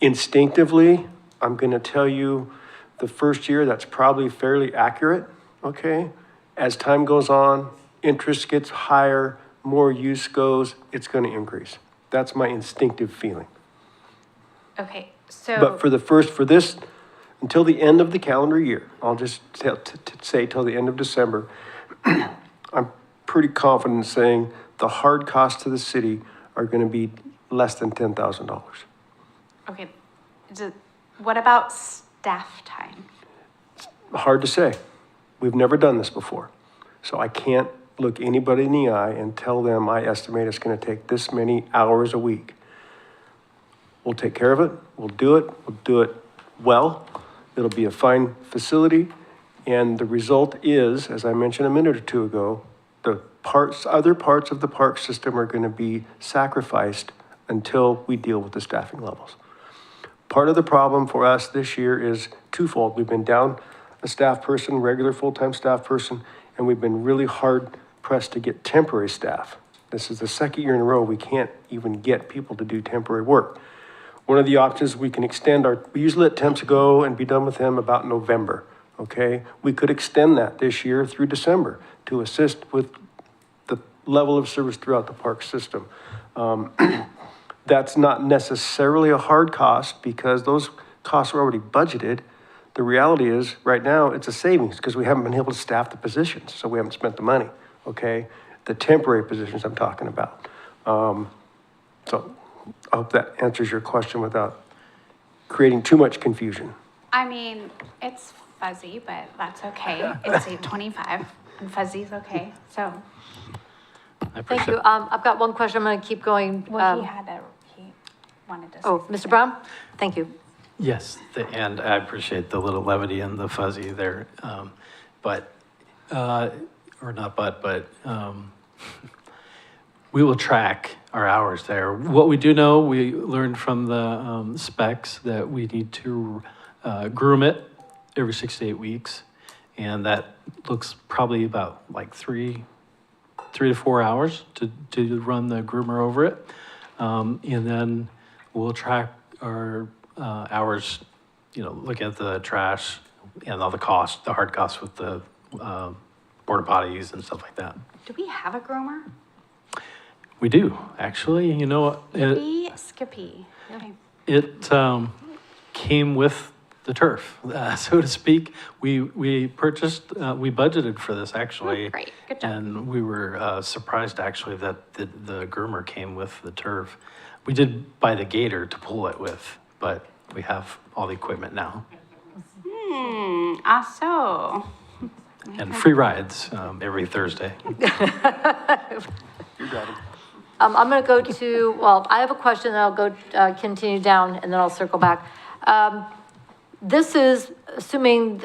Instinctively, I'm gonna tell you the first year, that's probably fairly accurate, okay? As time goes on, interest gets higher, more use goes, it's gonna increase. That's my instinctive feeling. Okay, so. But for this, until the end of the calendar year, I'll just say till the end of December, I'm pretty confident in saying the hard costs to the city are gonna be less than $10,000. Okay, what about staff time? Hard to say. We've never done this before. So I can't look anybody in the eye and tell them I estimate it's gonna take this many hours a week. We'll take care of it, we'll do it well. It'll be a fine facility. And the result is, as I mentioned a minute or two ago, other parts of the park system are gonna be sacrificed until we deal with the staffing levels. Part of the problem for us this year is twofold. We've been down a staff person, regular full-time staff person, and we've been really hard pressed to get temporary staff. This is the second year in a row we can't even get people to do temporary work. One of the options, we can extend we usually let temps go and be done with them about November, okay? We could extend that this year through December to assist with the level of service throughout the park system. That's not necessarily a hard cost because those costs are already budgeted. The reality is, right now, it's a savings because we haven't been able to staff the positions, so we haven't spent the money, okay? The temporary positions I'm talking about. So I hope that answers your question without creating too much confusion. I mean, it's fuzzy, but that's okay. It's 8:25 and fuzzy's okay, so. Thank you. I've got one question. I'm going to keep going. He wanted to say. Oh, Mr. Brown? Thank you. Yes, and I appreciate the little levity and the fuzzy there, we will track our hours there. What we do know, we learned from the specs that we need to groom it every 6 to 8 weeks, and that looks probably about like 3 to 4 hours to run the groomer over it, and then we'll track our hours, looking at the trash and all the costs, the hard costs with the porta potties and stuff like that. Do we have a groomer? We do, actually, Skippy. Okay. it came with the turf, so to speak. We purchased, we budgeted for this actually. Oh, great, good job. And we were surprised actually that the groomer came with the turf. We did buy the gator to pull it with, but we have all the equipment now. So. And free rides every Thursday. You got it. I'm going to go to, I have a question, and I'll go continue down, and then I'll circle back. This is assuming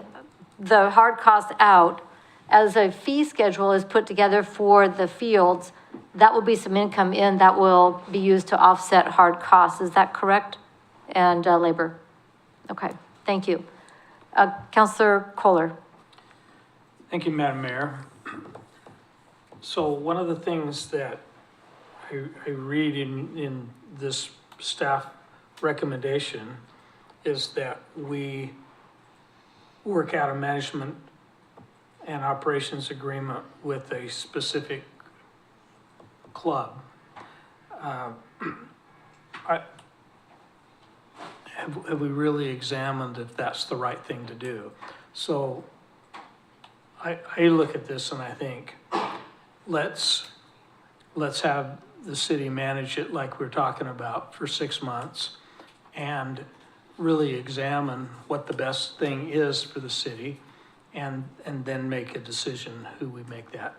the hard cost out, as a fee schedule is put together for the fields, that will be some income in that will be used to offset hard costs. Is that correct? And labor? Okay, thank you. Counselor Kohler. Thank you, Madam Mayor. So one of the things that I read in this staff recommendation is that we work out a management and operations agreement with a specific club. Have we really examined if that's the right thing to do? So I look at this and I think, let's have the city manage it like we're talking about for 6 months and really examine what the best thing is for the city and then make a decision who we make that,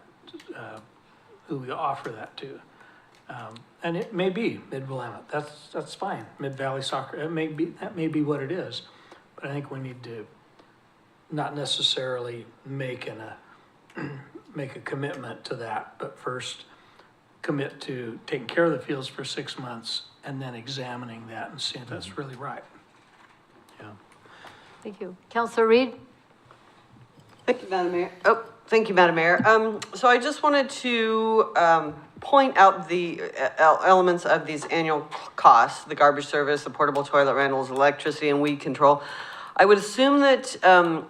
who we offer that to. And it may be Mid-Willamette, that's fine, Mid-Valley Soccer, that may be what it is. But I think we need to not necessarily make a commitment to that, but first commit to taking care of the fields for 6 months and then examining that and seeing if that's really right. Yeah. Thank you. Counselor Reed? Thank you, Madam Mayor. Oh, thank you, Madam Mayor. So I just wanted to point out the elements of these annual costs, the garbage service, the portable toilet rentals, electricity, and weed control. I would assume that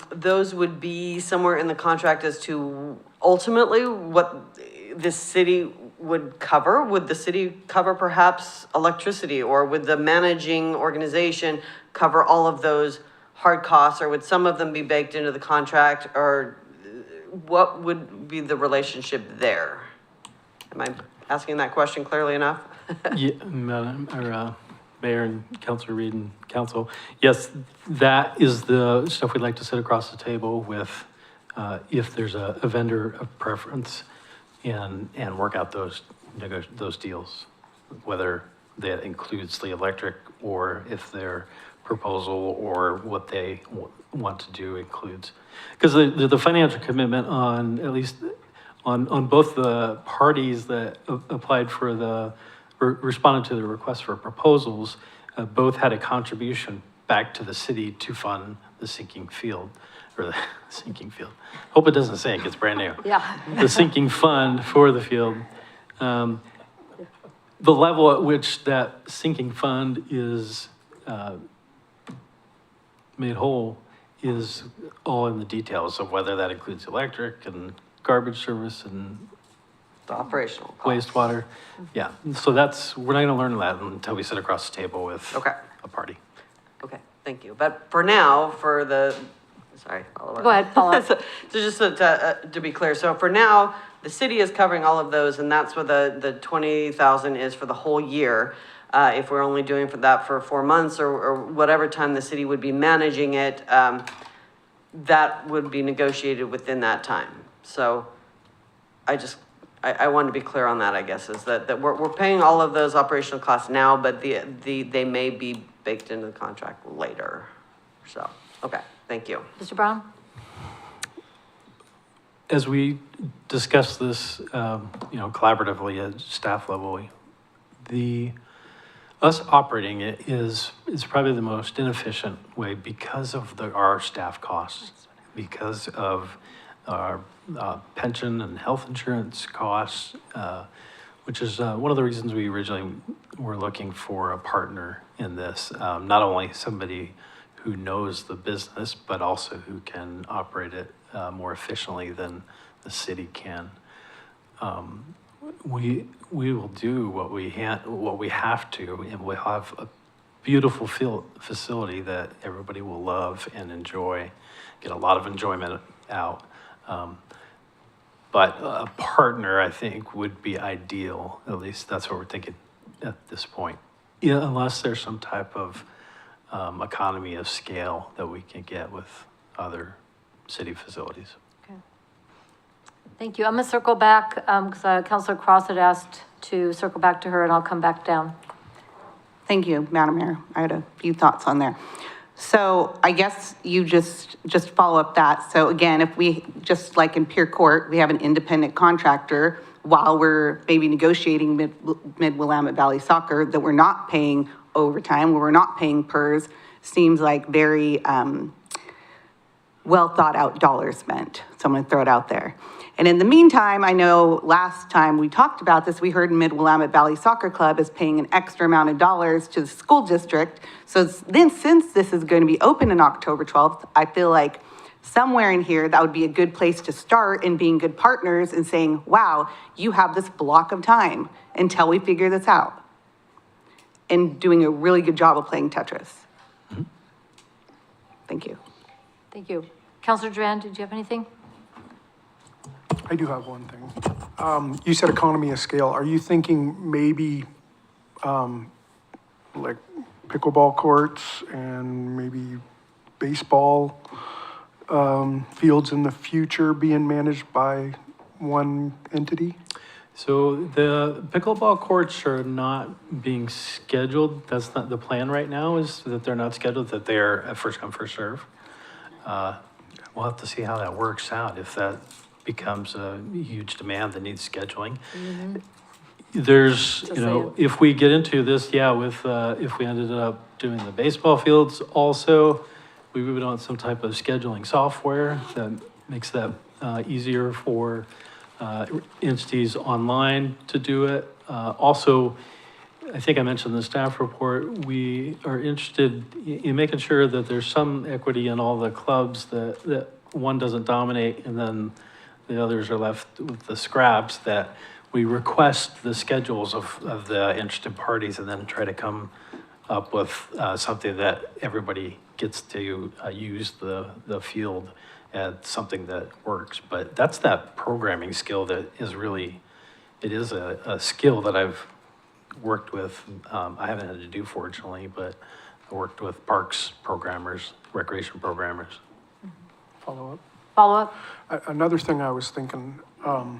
those would be somewhere in the contract as to ultimately what the city would cover. Would the city cover perhaps electricity, or would the managing organization cover all of those hard costs, or would some of them be baked into the contract, or what would be the relationship there? Am I asking that question clearly enough? Yeah, Madam, or, Mayor and Councilor Reed and Council. Yes, that is the stuff we'd like to sit across the table with, if there's a vendor of preference, and work out those deals, whether that includes the electric, or if their proposal or what they want to do includes. Because the financial commitment on, at least on both the parties that applied for responded to the request for proposals, both had a contribution back to the city to fund the sinking field, or the sinking field. Hope it doesn't sink, it's brand new. Yeah. The sinking fund for the field. The level at which that sinking fund is made whole is all in the details of whether that includes electric and garbage service and The operational costs. wastewater. Yeah, so we're not gonna learn that until we sit across the table with Okay. a party. Okay, thank you. But for now, sorry. Go ahead, Paula. So just to be clear, so for now, the city is covering all of those, and that's what the 20,000 is for the whole year. If we're only doing that for 4 months or whatever time the city would be managing it, that would be negotiated within that time. So I wanted to be clear on that, I guess, is that we're paying all of those operational costs now, but they may be baked into the contract later. So, okay, thank you. Mr. Brown? As we discuss this, collaboratively at staff level, us operating it is probably the most inefficient way because of our staff costs, because of our pension and health insurance costs, which is one of the reasons we originally were looking for a partner in this. Not only somebody who knows the business, but also who can operate it more efficiently than the city can. We will do what we have to, and we'll have a beautiful facility that everybody will love and enjoy, get a lot of enjoyment out. But a partner, I think, would be ideal. At least that's what we're thinking at this point. Yeah, unless there's some type of economy of scale that we can get with other city facilities. Okay. Thank you. I'm going to circle back because Councilor Cross had asked to circle back to her, and I'll come back down. Thank you, Madam Mayor. I had a few thoughts on there. So I guess you just follow up that. So again, if we, just like in Pier Court, we have an independent contractor, while we're maybe negotiating Mid-Willamette Valley Soccer, that we're not paying overtime, where we're not paying PERS, seems like very well thought out dollars spent. So I'm gonna throw it out there. And in the meantime, I know last time we talked about this, we heard Mid-Willamette Valley Soccer Club is paying an extra amount of dollars to the school district. So then since this is going to be open on October 12th, I feel like somewhere in here, that would be a good place to start in being good partners and saying, wow, you have this block of time until we figure this out. And doing a really good job of playing Tetris. Thank you. Thank you. Counselor Duran, did you have anything? I do have one thing. You said economy of scale. Are you thinking maybe, like pickleball courts and maybe baseball, fields in the future being managed by one entity? So the pickleball courts are not being scheduled. That's not the plan right now, is that they're not scheduled, that they're at first come, first serve. We'll have to see how that works out, if that becomes a huge demand that needs scheduling. There's, you know, if we get into this, yeah, with, if we ended up doing the baseball fields also, we would want some type of scheduling software that makes that easier for entities online to do it. Also, I think I mentioned in the staff report, we are interested in making sure that there's some equity in all the clubs, that one doesn't dominate and then the others are left with the scraps, that we request the schedules of the interested parties and then try to come up with something that everybody gets to use the field as something that works. But that's that programming skill that is really, it is a skill that I've worked with. I haven't had to do, fortunately, but I worked with parks programmers, recreation programmers. Follow up? Follow up? Another thing I was thinking, how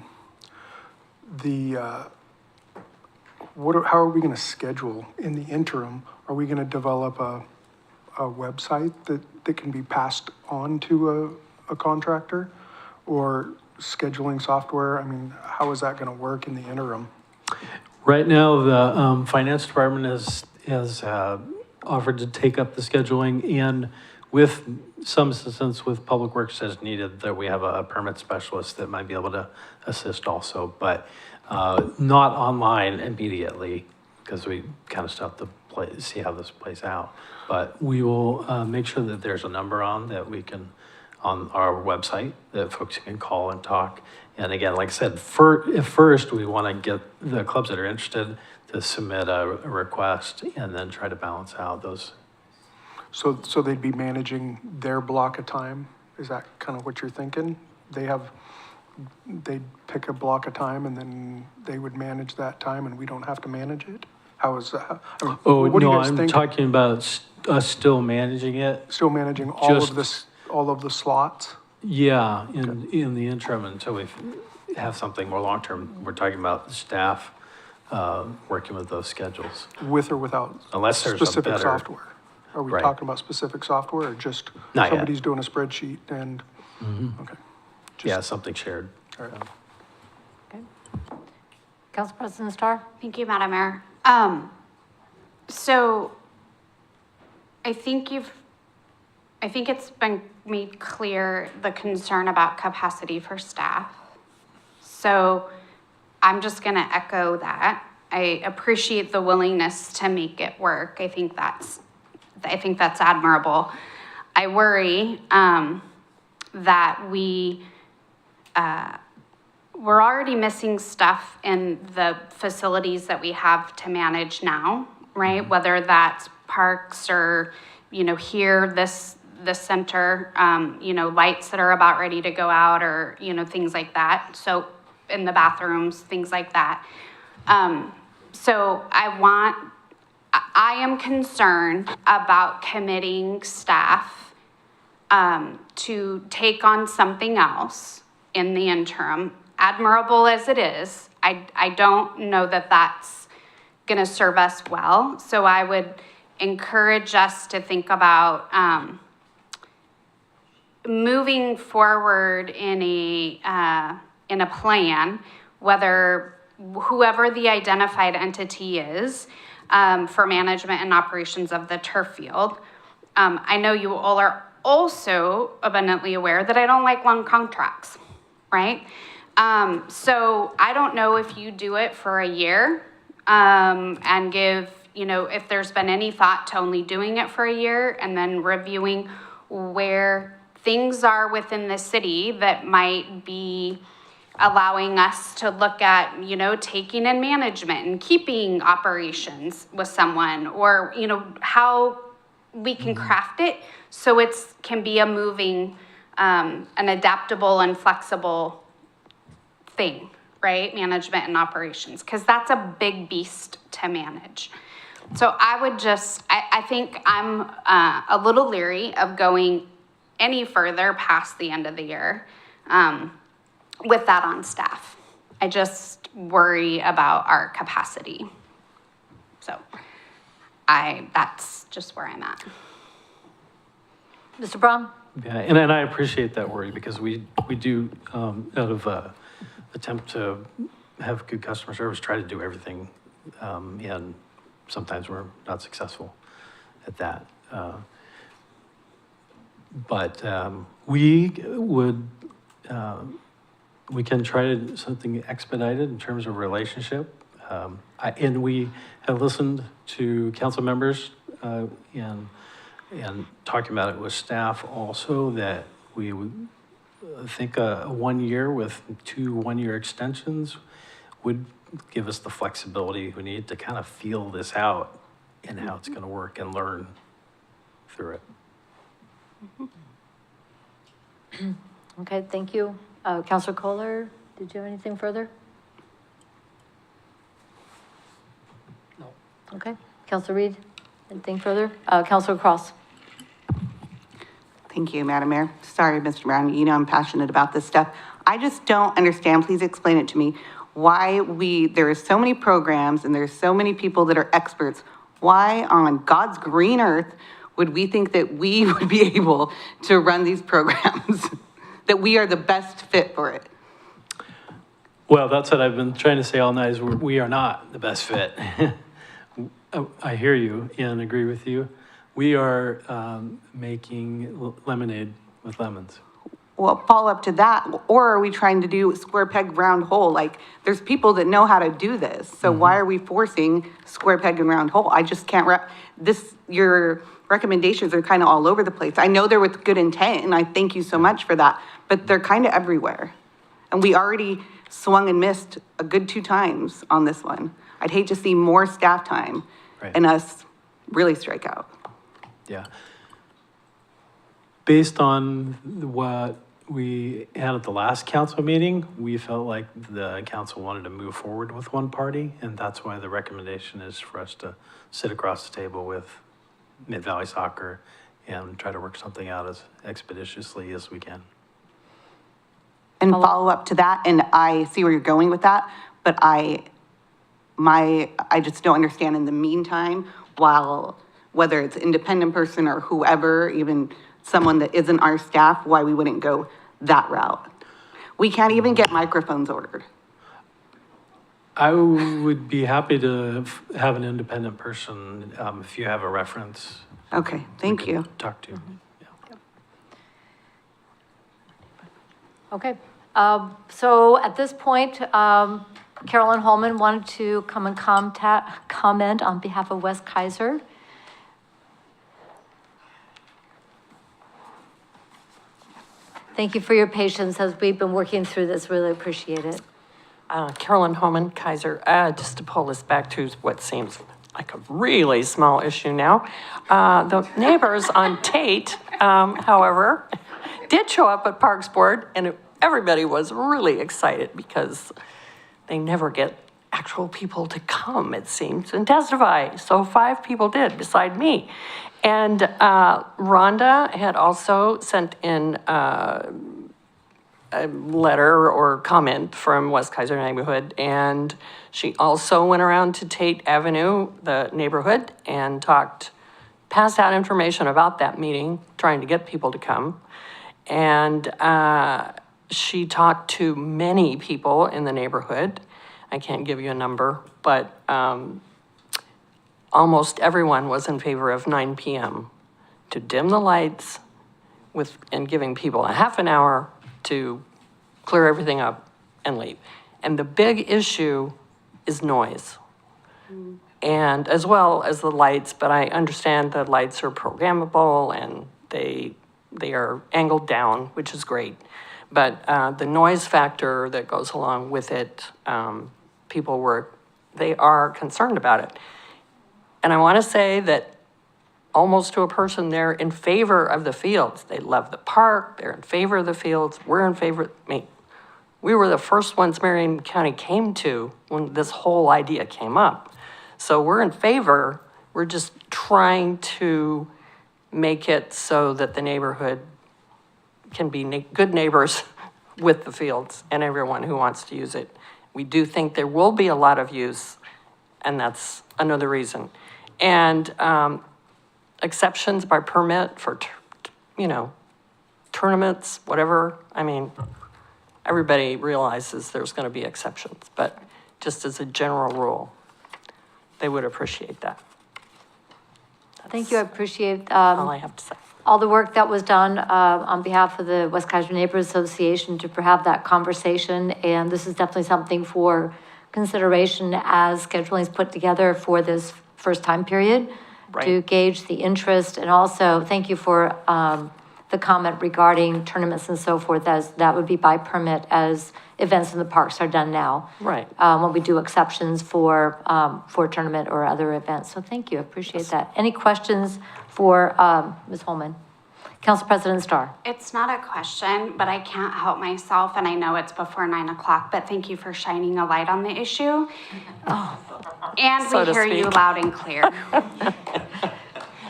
are we gonna schedule in the interim? Are we gonna develop a website that can be passed on to a contractor? Or scheduling software? I mean, how is that gonna work in the interim? Right now, the finance department has offered to take up the scheduling, and with some assistance with Public Works as needed, that we have a permit specialist that might be able to assist also, but not online immediately, because we kind of still have to see how this plays out. But we will make sure that there's a number on that we can, on our website, that folks can call and talk. And again, like I said, at first, we want to get the clubs that are interested to submit a request and then try to balance out those. So they'd be managing their block of time? Is that kind of what you're thinking? They'd pick a block of time and then they would manage that time and we don't have to manage it? How is that? Oh, no, I'm talking about us still managing it. Still managing all of the slots? Yeah, in the interim, until we have something more long-term, we're talking about the staff working with those schedules. With or without Unless there's specific software? Are we Right. talking about specific software or just Not yet. somebody's doing a spreadsheet and, okay. Yeah, something shared. All right. Okay. Council President Starr? Thank you, Madam Mayor. So I think it's been made clear the concern about capacity for staff. So I'm just gonna echo that. I appreciate the willingness to make it work. I think that's admirable. I worry that we're already missing stuff in the facilities that we have to manage now, right? Whether that's parks or, here, this center, lights that are about ready to go out or, things like that. So in the bathrooms, things like that. So I am concerned about committing staff to take on something else in the interim. Admirable as it is, I don't know that that's going to serve us well. So I would encourage us to think about moving forward in a plan whether whoever the identified entity is for management and operations of the turf field. I know you all are also abundantly aware that I don't like long contracts, right? So I don't know if you do it for a year and give, if there's been any thought to only doing it for a year and then reviewing where things are within the city that might be allowing us to look at, taking in management and keeping operations with someone, or, how we can craft it so it's can be a moving, an adaptable and flexible thing, right? Management and operations, because that's a big beast to manage. So I would just, I think I'm a little leery of going any further past the end of the year with that on staff. I just worry about our capacity. So that's just where I'm at. Mr. Braun? Yeah, and I appreciate that worry, because we do, out of attempt to have good customer service, try to do everything, and sometimes we're not successful at that. But we can try to do something expedited in terms of relationship. And we have listened to council members and talking about it with staff also, that we would think a 1 year with 2 1-year extensions would give us the flexibility we need to kind of feel this out and how it's going to work and learn through it. Okay, thank you. Councilor Kohler, did you have anything further? No. Okay. Councilor Reed, anything further? Councilor Cross? Thank you, Madam Mayor. Sorry, Mr. Brown, I'm passionate about this stuff. I just don't understand, please explain it to me, why there are so many programs and there's so many people that are experts. Why on God's green earth would we think that we would be able to run these programs, that we are the best fit for it? Well, that's what I've been trying to say all night, is we are not the best fit. I hear you and agree with you. We are making lemonade with lemons. Well, follow up to that, or are we trying to do square peg, round hole? Like, there's people that know how to do this, so why are we forcing square peg and round hole? I just can't your recommendations are kind of all over the place. I know they're with good intent, and I thank you so much for that, but they're kind of everywhere. And we already swung and missed a good 2 times on this one. I'd hate to see more staff time and us really strike out. Yeah. Based on what we had at the last council meeting, we felt like the council wanted to move forward with one party, and that's why the recommendation is for us to sit across the table with Mid-Valley Soccer and try to work something out as expeditiously as we can. And follow up to that, and I see where you're going with that, but I just don't understand in the meantime, whether it's independent person or whoever, even someone that isn't our staff, why we wouldn't go that route. We can't even get microphones ordered. I would be happy to have an independent person, if you have a reference. Okay, thank you. Talk to. Yeah. Okay. So at this point, Carolyn Holman wanted to come and comment on behalf of Wes Keizer. Thank you for your patience as we've been working through this. Really appreciate it. Carolyn Holman, Keizer. Just to pull this back to what seems like a really small issue now. The neighbors on Tate, however, did show up at Parks Board, and everybody was really excited because they never get actual people to come, it seems, and testify. So 5 people did, beside me. And Rhonda had also sent in a letter or comment from West Keizer neighborhood, and she also went around to Tate Avenue, the neighborhood, and passed out information about that meeting, trying to get people to come. And she talked to many people in the neighborhood. I can't give you a number, but almost everyone was in favor of 9 p.m. to dim the lights and giving people a half an hour to clear everything up and leave. And the big issue is noise. And as well as the lights, but I understand the lights are programmable and they are angled down, which is great. But the noise factor that goes along with it, they are concerned about it. And I want to say that almost to a person, they're in favor of the fields. They love the park, they're in favor of the fields, we're in favor, we were the first ones Marion County came to when this whole idea came up. So we're in favor, we're just trying to make it so that the neighborhood can be good neighbors with the fields and everyone who wants to use it. We do think there will be a lot of use, and that's another reason. And exceptions by permit for, tournaments, whatever. I mean, everybody realizes there's going to be exceptions, but just as a general rule, they would appreciate that. Thank you. I appreciate All I have to say. all the work that was done on behalf of the West Keizer Neighborhood Association to have that conversation. And this is definitely something for consideration as scheduling is put together for this first time period to gauge the interest. And also, thank you for the comment regarding tournaments and so forth, as that would be by permit as events in the parks are done now. Right. When we do exceptions for tournament or other events. So thank you, appreciate that. Any questions for Ms. Holman? Council President Starr. It's not a question, but I can't help myself, and I know it's before 9 o'clock, but thank you for shining a light on the issue. And So we to hear you speak. loud and clear.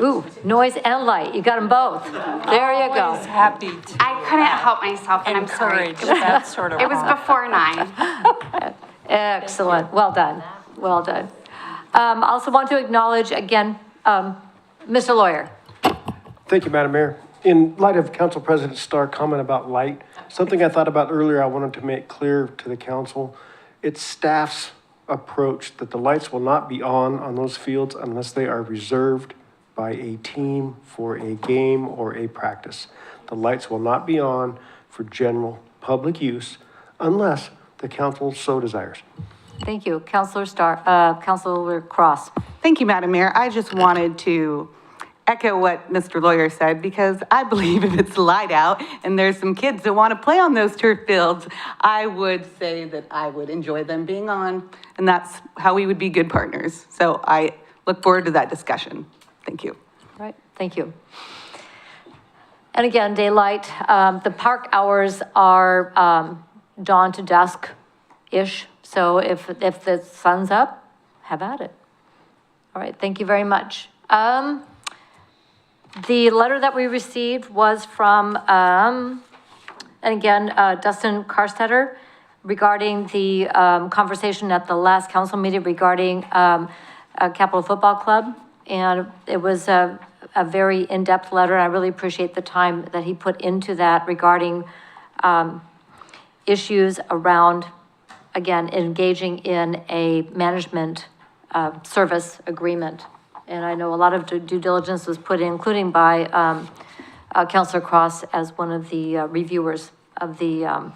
Ooh, noise and light, you got them both. There you go. Always happy to I couldn't help myself, and I'm sorry. encourage that sort of. It was before 9. Excellent, well done, well done. I also want to acknowledge again, Mr. Lawyer. Thank you, Madam Mayor. In light of Council President Starr's comment about light, something I thought about earlier I wanted to make clear to the council. It's staff's approach that the lights will not be on those fields unless they are reserved by a team for a game or a practice. The lights will not be on for general public use unless the council so desires. Thank you, Councilor Councilor Cross. Thank you, Madam Mayor. I just wanted to echo what Mr. Lawyer said, because I believe if it's light out and there's some kids that want to play on those turf fields, I would say that I would enjoy them being on, and that's how we would be good partners. So I look forward to that discussion. Thank you. All right, thank you. And again, daylight, the park hours are dawn to dusk-ish. So if the sun's up, have at it. All right, thank you very much. The letter that we received was from, and again, Dustin Carstetter regarding the conversation at the last council meeting regarding Capital Football Club. And it was a very in-depth letter. I really appreciate the time that he put into that regarding issues around, again, engaging in a management service agreement. And I know a lot of due diligence was put in, including by Councilor Cross as one of the reviewers of the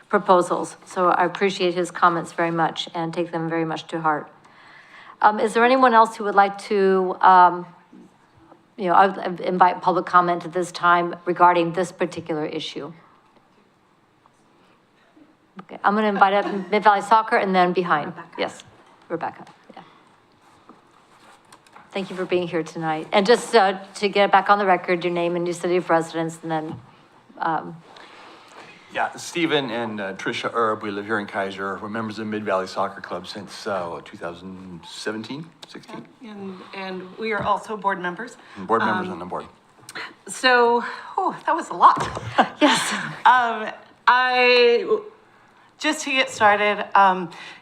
proposals. So I appreciate his comments very much and take them very much to heart. Is there anyone else who would like to, I would invite public comment at this time regarding this particular issue? Okay, I'm going to invite up Mid-Valley Soccer and then behind. Rebecca. Yes, Rebecca. Yeah. Thank you for being here tonight. And just to get it back on the record, your name and your city of residence, and then. Yeah, Stephen and Tricia Erb, we live here in Keizer. We're members of Mid-Valley Soccer Club since 2017, 16? And we are also board members. Board members on the board. So, that was a lot. Yes. just to get started,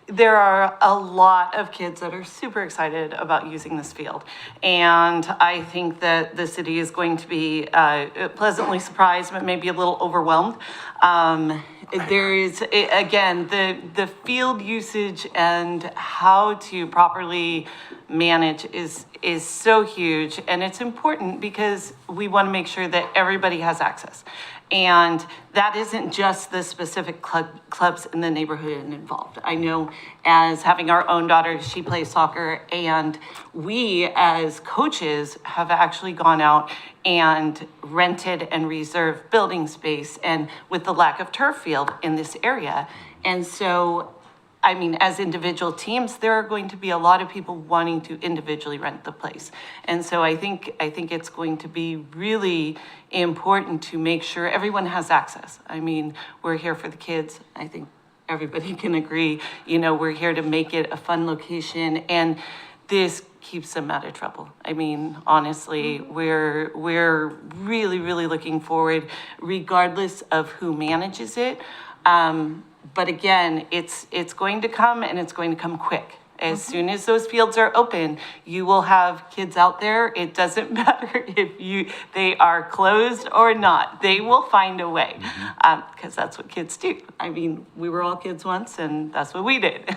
there are a lot of kids that are super excited about using this field. And I think that the city is going to be pleasantly surprised, but maybe a little overwhelmed. There is, again, the field usage and how to properly manage is so huge. And it's important because we want to make sure that everybody has access. And that isn't just the specific clubs in the neighborhood involved. I know as having our own daughter, she plays soccer, and we as coaches have actually gone out and rented and reserved building space, and with the lack of turf field in this area. And so, I mean, as individual teams, there are going to be a lot of people wanting to individually rent the place. And so I think it's going to be really important to make sure everyone has access. I mean, we're here for the kids. I think everybody can agree, you know, we're here to make it a fun location, and this keeps them out of trouble. I mean, honestly, we're really, really looking forward, regardless of who manages it. But again, it's going to come, and it's going to come quick. As soon as those fields are open, you will have kids out there. It doesn't matter if they are closed or not. They will find a way, because that's what kids do. I mean, we were all kids once, and that's what we did.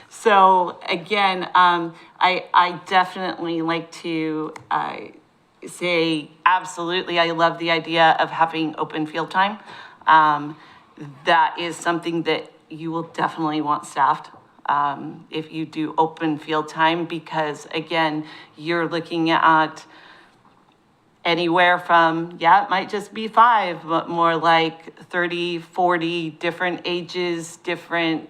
So again, I definitely like to say absolutely. I love the idea of having open field time. That is something that you will definitely want staffed if you do open field time, because again, you're looking at anywhere from, it might just be 5, but more like 30, 40 different ages, different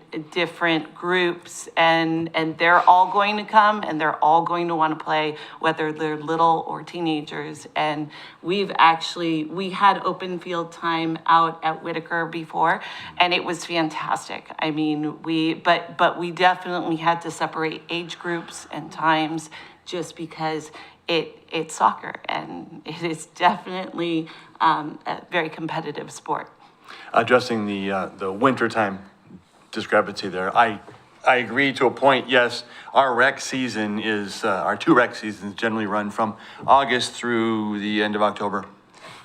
groups, and they're all going to come, and they're all going to want to play, whether they're little or teenagers. And we had open field time out at Whitaker before, and it was fantastic. I mean, but we definitely had to separate age groups and times, just because it's soccer, and it is definitely a very competitive sport. Addressing the wintertime discrepancy there, I agree to a point. Yes, our rec season is, our 2 rec seasons generally run from August through the end of October.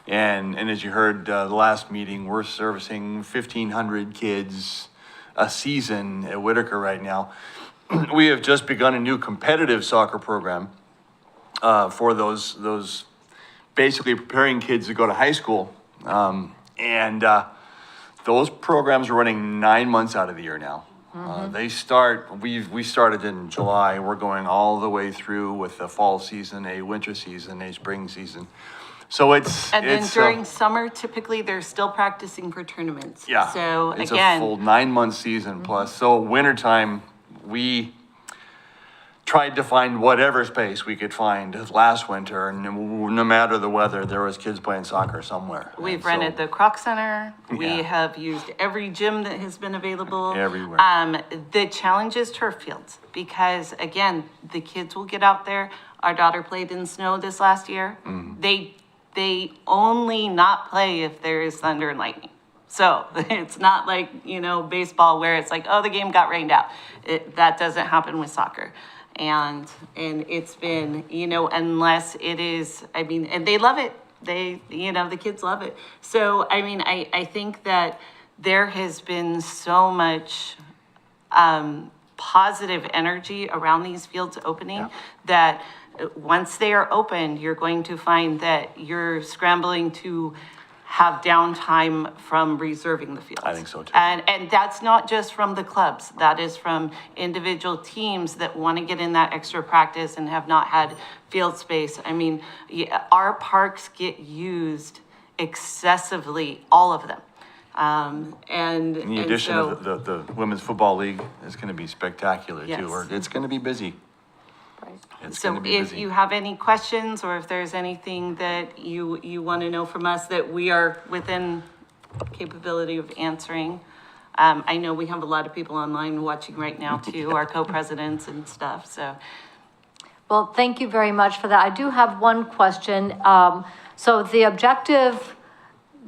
And as you heard the last meeting, we're servicing 1,500 kids a season at Whitaker right now. We have just begun a new competitive soccer program for those basically preparing kids to go to high school. And those programs are running 9 months out of the year now. We started in July. We're going all the way through with the fall season, a winter season, a spring season. So then during summer, typically they're still practicing for tournaments. Yeah. So it's again, a full 9-month season plus. So wintertime, we tried to find whatever space we could find last winter, and no matter the weather, there was kids playing soccer somewhere. We've rented the Croc Center. We have used every gym that has been available. Everywhere. The challenge is turf fields, because again, the kids will get out there. Our daughter played in snow this last year. They only not play if there is thunder and lightning. So it's not like, you know, baseball where it's like, oh, the game got rained out. That doesn't happen with soccer. And it's been, you know, unless it is, I mean, and they love it. The kids love it. So, I mean, I think that there has been so much positive energy around these fields opening that once they are opened, you're going to find that you're scrambling to have downtime from reserving the fields. I think so too. And that's not just from the clubs. That is from individual teams that want to get in that extra practice and have not had field space. I mean, our parks get used excessively, all of them. And the addition of the Women's Football League is going to be spectacular too. It's going to be busy. So if you have any questions, or if there's anything that you want to know from us that we are within capability of answering. I know we have a lot of people online watching right now too, our co-presidents and stuff, so. Well, thank you very much for that. I do have one question. So the objective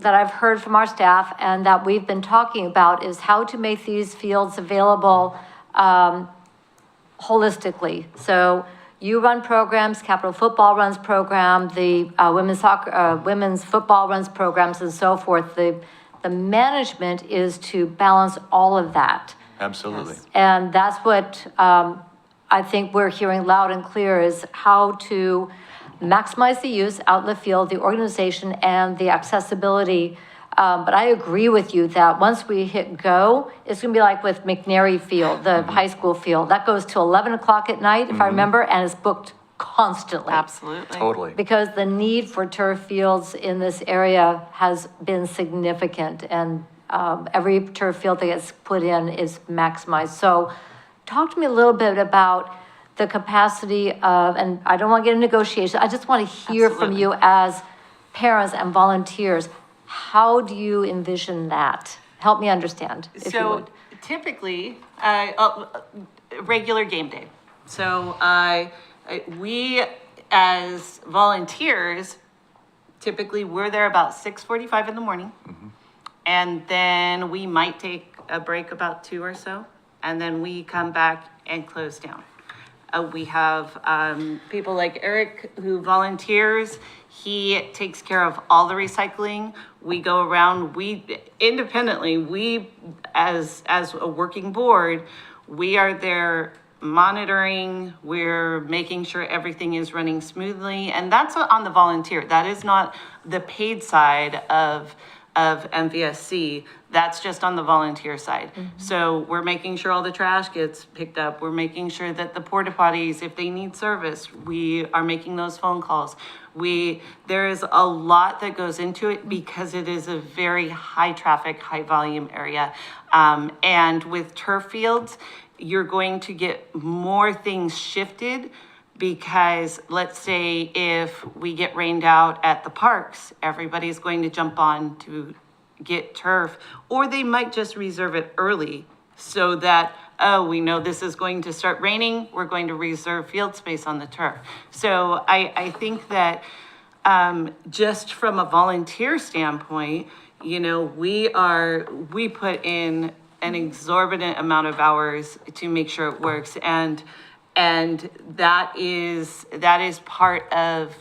that I've heard from our staff and that we've been talking about is how to make these fields available holistically. So you run programs, Capital Football runs program, the women's football runs programs and so forth. The management is to balance all of that. Absolutely. And that's what I think we're hearing loud and clear is how to maximize the use out in the field, the organization, and the accessibility. But I agree with you that once we hit go, it's gonna be like with McNary Field, the high school field. That goes till 11 o'clock at night, if I remember, and is booked constantly. Absolutely. Totally. Because the need for turf fields in this area has been significant, and every turf field that gets put in is maximized. So talk to me a little bit about the capacity of, and I don't want to get into negotiation, I just want to hear from you as parents and volunteers. How do you envision that? Help me understand, if you would. So typically, regular game day. So we as volunteers, typically we're there about 6:45 in the morning. And then we might take a break about 2 or so. And then we come back and close down. We have people like Eric who volunteers. He takes care of all the recycling. We go around, we independently, as a working board, we are there monitoring, we're making sure everything is running smoothly. And that's on the volunteer. That is not the paid side of MVSC. That's just on the volunteer side. So we're making sure all the trash gets picked up. We're making sure that the porta potties, if they need service, we are making those phone calls. There is a lot that goes into it because it is a very high traffic, high volume area. And with turf fields, you're going to get more things shifted because let's say if we get rained out at the parks, everybody's going to jump on to get turf, or they might just reserve it early so that, oh, we know this is going to start raining, we're going to reserve field space on the turf. So I think that just from a volunteer standpoint, we put in an exorbitant amount of hours to make sure it works. And that is part of,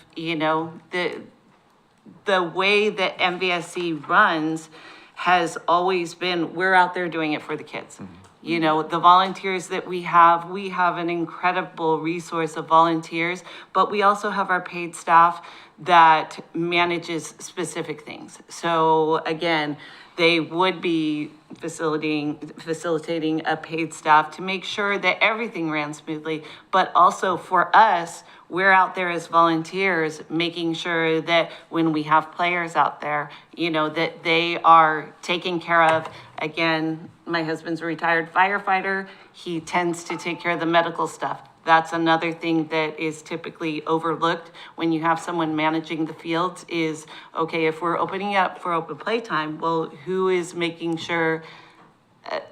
the way that MVSC runs has always been, we're out there doing it for the kids. The volunteers that we have an incredible resource of volunteers, but we also have our paid staff that manages specific things. So again, they would be facilitating a paid staff to make sure that everything ran smoothly, but also for us, we're out there as volunteers making sure that when we have players out there, that they are taken care of. Again, my husband's a retired firefighter. He tends to take care of the medical stuff. That's another thing that is typically overlooked when you have someone managing the fields is, okay, if we're opening up for open play time, well, who is making sure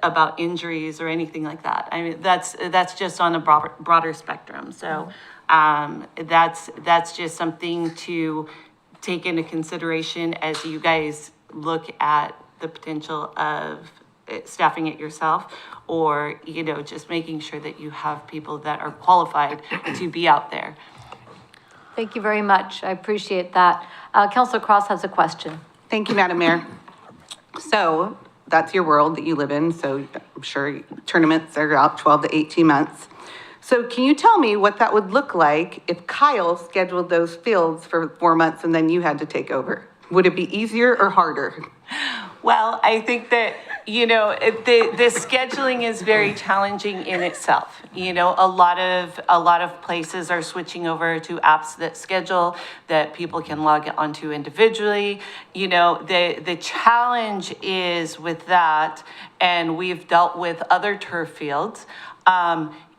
about injuries or anything like that? I mean, that's just on a broader spectrum. So that's just something to take into consideration as you guys look at the potential of staffing it yourself, or just making sure that you have people that are qualified to be out there. Thank you very much. I appreciate that. Councilor Cross has a question. Thank you, Madam Mayor. So that's your world that you live in. So I'm sure tournaments are out 12 to 18 months. So can you tell me what that would look like if Kyle scheduled those fields for 4 months and then you had to take over? Would it be easier or harder? Well, I think that, the scheduling is very challenging in itself. A lot of places are switching over to apps that schedule that people can log onto individually. The challenge is with that, and we've dealt with other turf fields,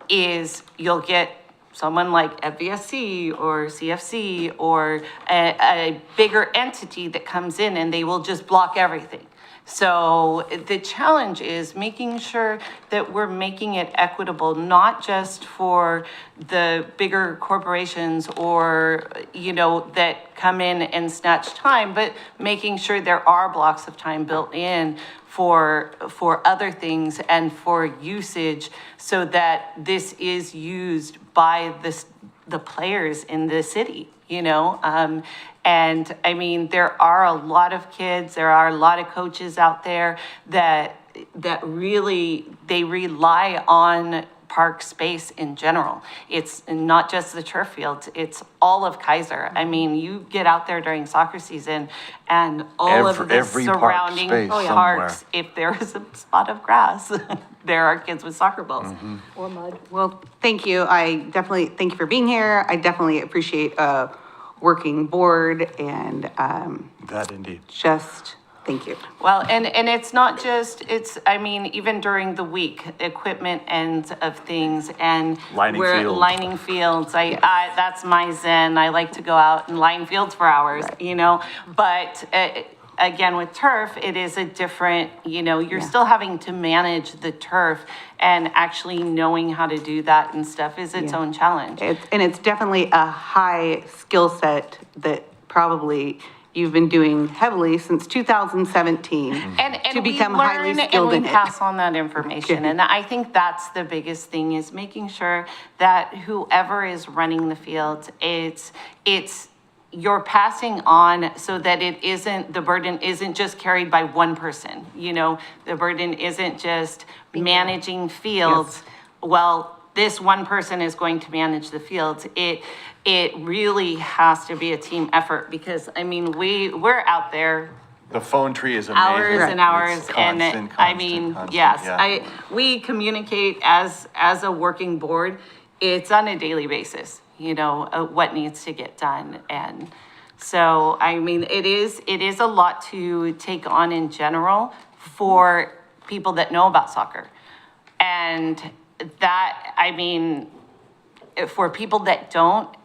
is you'll get someone like FVSC or CFC or a bigger entity that comes in and they will just block everything. So the challenge is making sure that we're making it equitable, not just for the bigger corporations or, that come in and snatch time, but making sure there are blocks of time built in for other things and for usage so that this is used by the players in the city, and I mean, there are a lot of kids, there are a lot of coaches out there that really, they rely on park space in general. It's not just the turf fields, it's all of Keizer. I mean, you get out there during soccer season and all of the Every park surrounding space parks, if there is a spot of grass, there are kids with soccer balls. Or mud. Well, thank you. I definitely, thank you for being here. I definitely appreciate a working board and, That indeed. just, thank you. Well, and it's not just, I mean, even during the week, equipment ends of things and Lining we're fields. lining fields. I that's my zen. I like to go out and line fields for hours, but again, with turf, it is a different, you're still having to manage the turf, and actually knowing how to do that and stuff is its own challenge. And it's definitely a high skill set that probably you've been doing heavily since 2017 And to we become highly learn skilled and in we it. pass on that information. And I think that's the biggest thing, is making sure that whoever is running the fields, it's you're passing on so that the burden isn't just carried by one person. The burden isn't just managing fields. Well, this one person is going to manage the fields. It really has to be a team effort, because I mean, we're out there The phone tree is amazing. hours and hours, It's and constant, yes, yeah. we communicate as a working board. It's on a daily basis, what needs to get done. And so, I mean, it is a lot to take on in general for people that know about soccer. And that, I mean, for people that don't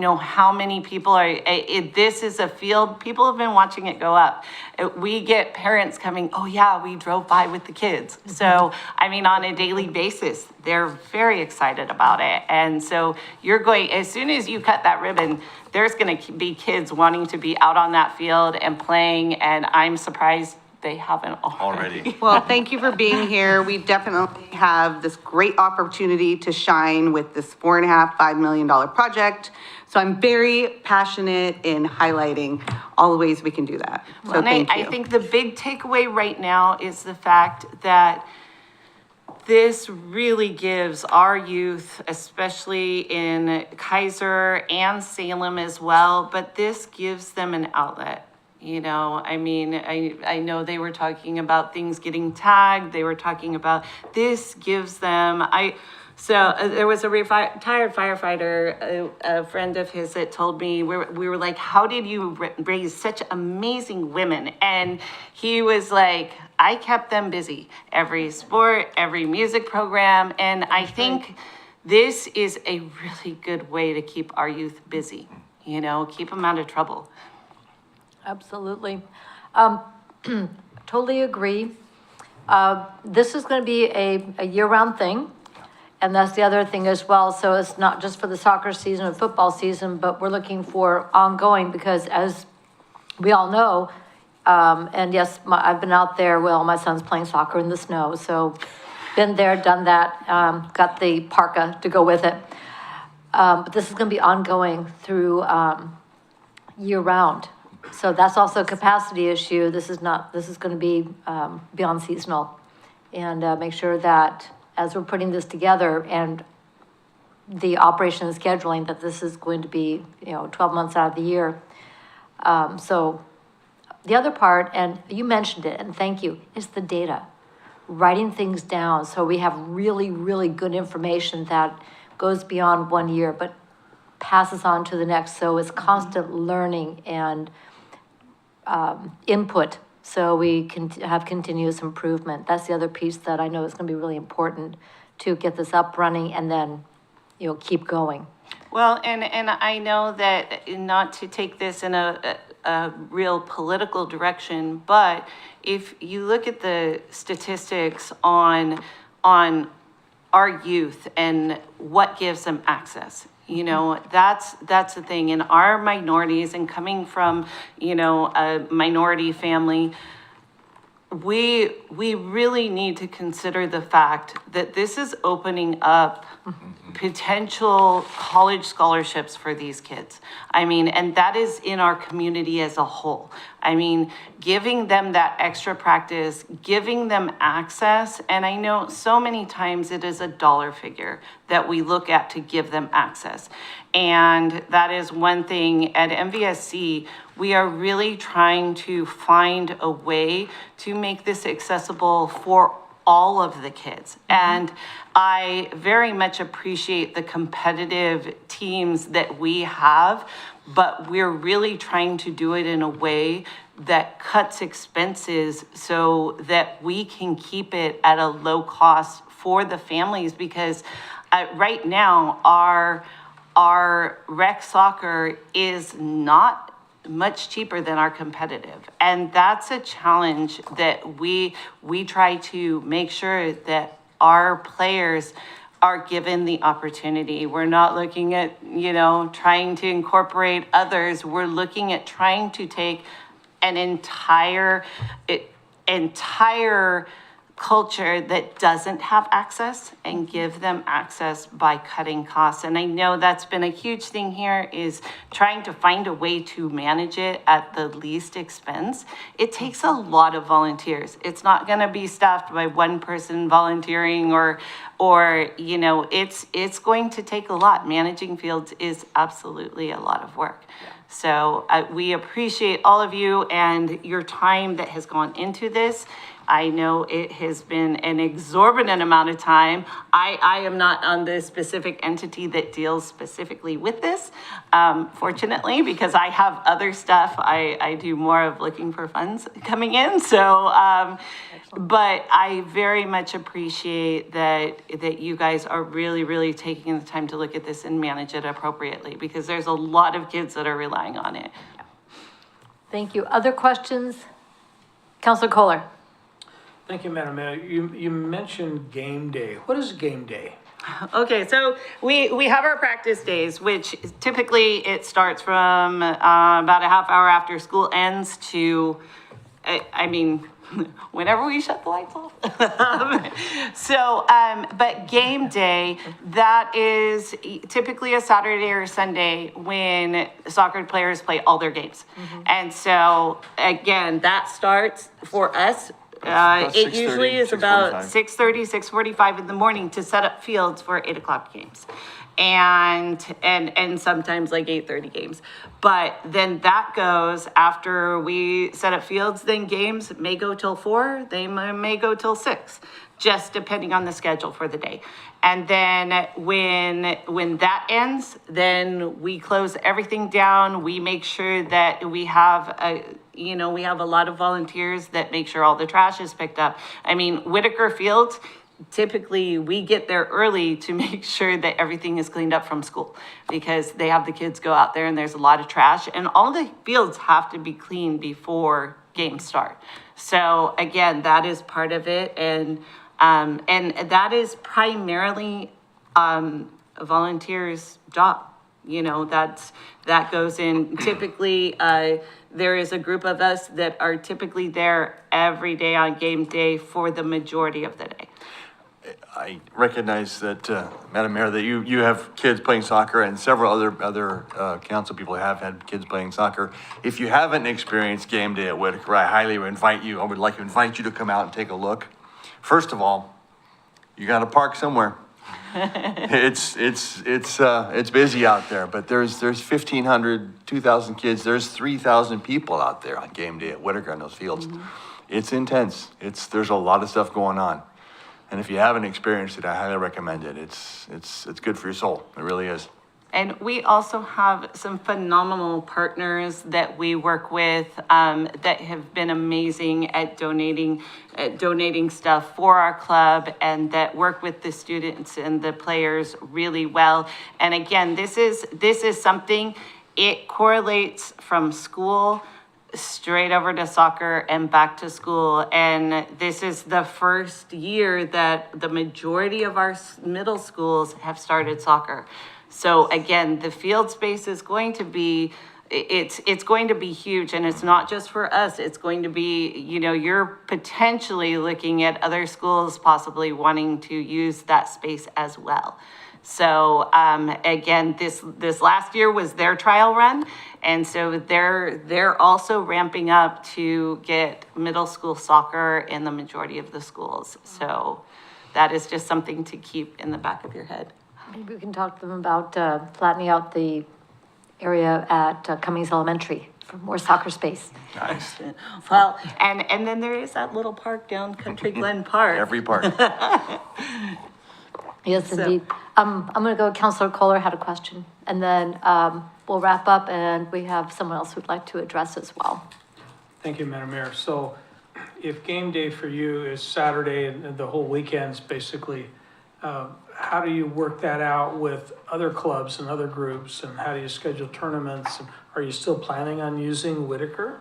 know how many people are, this is a field, people have been watching it go up. We get parents coming, oh yeah, we drove by with the kids. So, I mean, on a daily basis, they're very excited about it. And so as soon as you cut that ribbon, there's gonna be kids wanting to be out on that field and playing, and I'm surprised they haven't already. Well, thank you for being here. We definitely have this great opportunity to shine with this $4.5 million project. So I'm very passionate in highlighting all the ways we can do that. So Well, thank you. I think the big takeaway right now is the fact that this really gives our youth, especially in Keizer and Salem as well, but this gives them an outlet. I mean, I know they were talking about things getting tagged. They were talking about, this gives them, so there was a retired firefighter, a friend of his, that told me, we were like, how did you raise such amazing women? And he was like, I kept them busy. Every sport, every music program. And I think this is a really good way to keep our youth busy, keep them out of trouble. Absolutely. Totally agree. This is going to be a year-round thing, and that's the other thing as well. So it's not just for the soccer season or football season, but we're looking for ongoing, because as we all know, and yes, I've been out there, well, my son's playing soccer in the snow, so been there, done that, got the parka to go with it. But this is going to be ongoing through year-round. So that's also a capacity issue. This is going to be beyond seasonal. And make sure that as we're putting this together and the operation and scheduling, that this is going to be, 12 months out of the year. So the other part, and you mentioned it, and thank you, is the data. Writing things down so we have really, really good information that goes beyond 1 year, but passes on to the next. So it's constant learning and input, so we can have continuous improvement. That's the other piece that I know is going to be really important to get this up running and then keep going. Well, and I know that not to take this in a real political direction, but if you look at the statistics on our youth and what gives them access, that's the thing. In our minorities, and coming from, a minority family, we really need to consider the fact that this is opening up potential college scholarships for these kids. I mean, and that is in our community as a whole. I mean, giving them that extra practice, giving them access, and I know so many times it is a dollar figure that we look at to give them access. And that is one thing at MVSC, we are really trying to find a way to make this accessible for all of the kids. And I very much appreciate the competitive teams that we have, but we're really trying to do it in a way that cuts expenses so that we can keep it at a low cost for the families, because right now our rec soccer is not much cheaper than our competitive. And that's a challenge that we try to make sure that our players are given the opportunity. We're not looking at, trying to incorporate others. We're looking at trying to take an entire culture that doesn't have access and give them access by cutting costs. And I know that's been a huge thing here, is trying to find a way to manage it at the least expense. It takes a lot of volunteers. It's not going to be staffed by one person volunteering or it's going to take a lot. Managing fields is absolutely a lot of work. So we appreciate all of you and your time that has gone into this. I know it has been an exorbitant amount of time. I am not on the specific entity that deals specifically with this, fortunately, because I have other stuff. I do more of looking for funds coming in. So, but I very much appreciate that you guys are really, really taking the time to look at this and manage it appropriately, because there's a lot of kids that are relying on it. Thank you. Other questions? Councilor Kohler. Thank you, Madam Mayor. You mentioned game day. What is game day? Okay, so we have our practice days, which typically it starts from about a half hour after school ends to, whenever we shut the lights off. But game day, that is typically a Saturday or Sunday when soccer players play all their games. And so, again, that starts for us. It usually is about 6:30, 6:45 in the morning to set up fields for 8 o'clock games. And sometimes like 8:30 games. But then that goes after we set up fields, then games may go till 4, they may go till 6, just depending on the schedule for the day. And then when that ends, then we close everything down. We make sure that we have a lot of volunteers that make sure all the trash is picked up. I mean, Whitaker Fields, typically we get there early to make sure that everything is cleaned up from school, because they have the kids go out there and there's a lot of trash, and all the fields have to be cleaned before games start. So again, that is part of it. And that is primarily a volunteer's job. That goes in. Typically, there is a group of us that are typically there every day on game day for the majority of the day. I recognize that, Madam Mayor, that you have kids playing soccer, and several other council people have had kids playing soccer. If you haven't experienced game day at Whitaker, I would like to invite you to come out and take a look. First of all, you got to park somewhere. It's busy out there, but there's 1,500, 2,000 kids. There's 3,000 people out there on game day at Whitaker on those fields. Mm-hmm. It's intense. There's a lot of stuff going on. And if you haven't experienced it, I highly recommend it. It's good for your soul. It really is. And we also have some phenomenal partners that we work with that have been amazing at donating stuff for our club and that work with the students and the players really well. And again, this is something, it correlates from school straight over to soccer and back to school. And this is the first year that the majority of our middle schools have started soccer. So again, the field space is going to be, it's going to be huge, and it's not just for us. It's going to be, you know, you're potentially looking at other schools possibly wanting to use that space as well. So again, this last year was their trial run, and so they're also ramping up to get middle school soccer in the majority of the schools. So that is just something to keep in the back of your head. Maybe we can talk to them about flattening out the area at Cummings Elementary for more soccer space. Nice. Well, and then there is that little park down Country Glen Park. Every park. Yes, indeed. I'm going to go, Councilor Kohler had a question, and then we'll wrap up, and we have someone else who'd like to address as well. Thank you, Madam Mayor. So if game day for you is Saturday and the whole weekend's basically, how do you work that out with other clubs and other groups, and how do you schedule tournaments? Are you still planning on using Whitaker?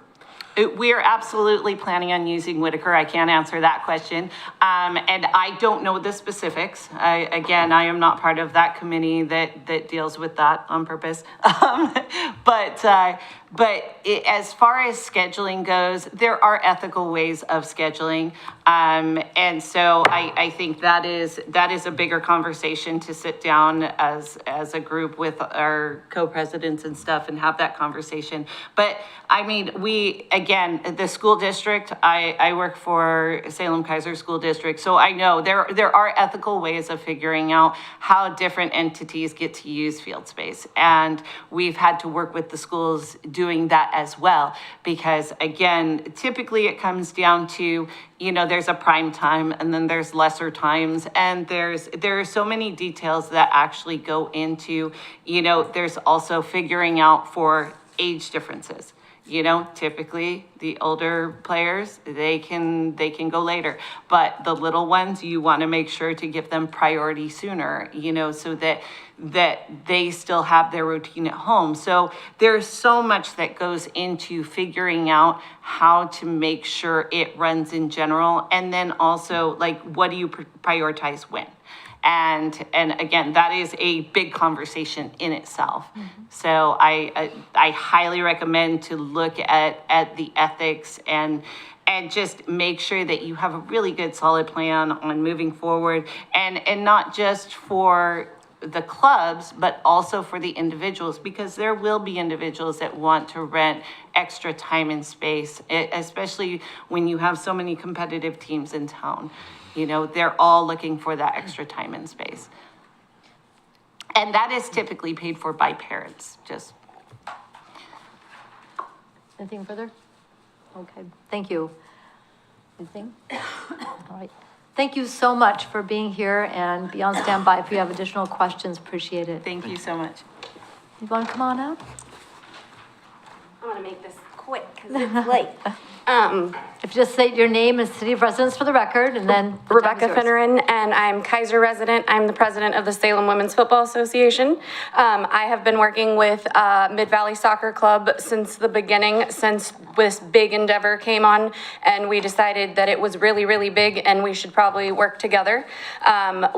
We are absolutely planning on using Whitaker. I can't answer that question. And I don't know the specifics. I am not part of that committee that deals with that on purpose. But as far as scheduling goes, there are ethical ways of scheduling. And so I think that is a bigger conversation to sit down as a group with our co-presidents and stuff and have that conversation. But I mean, again, the school district, I work for Salem Keizer School District, so I know there are ethical ways of figuring out how different entities get to use field space. And we've had to work with the schools doing that as well, because again, typically it comes down to, you know, there's a prime time and then there's lesser times, and there are so many details that actually go into, you know, there's also figuring out for age differences. You know, typically the older players, they can go later, but the little ones, you want to make sure to give them priority sooner, you know, so that they still have their routine at home. So there's so much that goes into figuring out how to make sure it runs in general. And then also, like, what do you prioritize when? And again, that is a big conversation in itself. Mm-hmm. So I highly recommend to look at the ethics and just make sure that you have a really good solid plan on moving forward, and not just for the clubs, but also for the individuals, because there will be individuals that want to rent extra time and space, especially when you have so many competitive teams in town. You know, they're all looking for that extra time and space. And that is typically paid for by parents, just. Anything further? Okay, thank you. Anything? All right. Thank you so much for being here, and be on standby if you have additional questions. Appreciate it. Thank you so much. You want to come on out? I'm gonna make this quick because it's late. If you just state your name and city of residence for the record, and then Rebecca Finneran, and I'm Keizer resident. I'm the president of the Salem Women's Football Association. I have been working with Mid-Valley Soccer Club since the beginning, since this big endeavor came on, and we decided that it was really, really big and we should probably work together.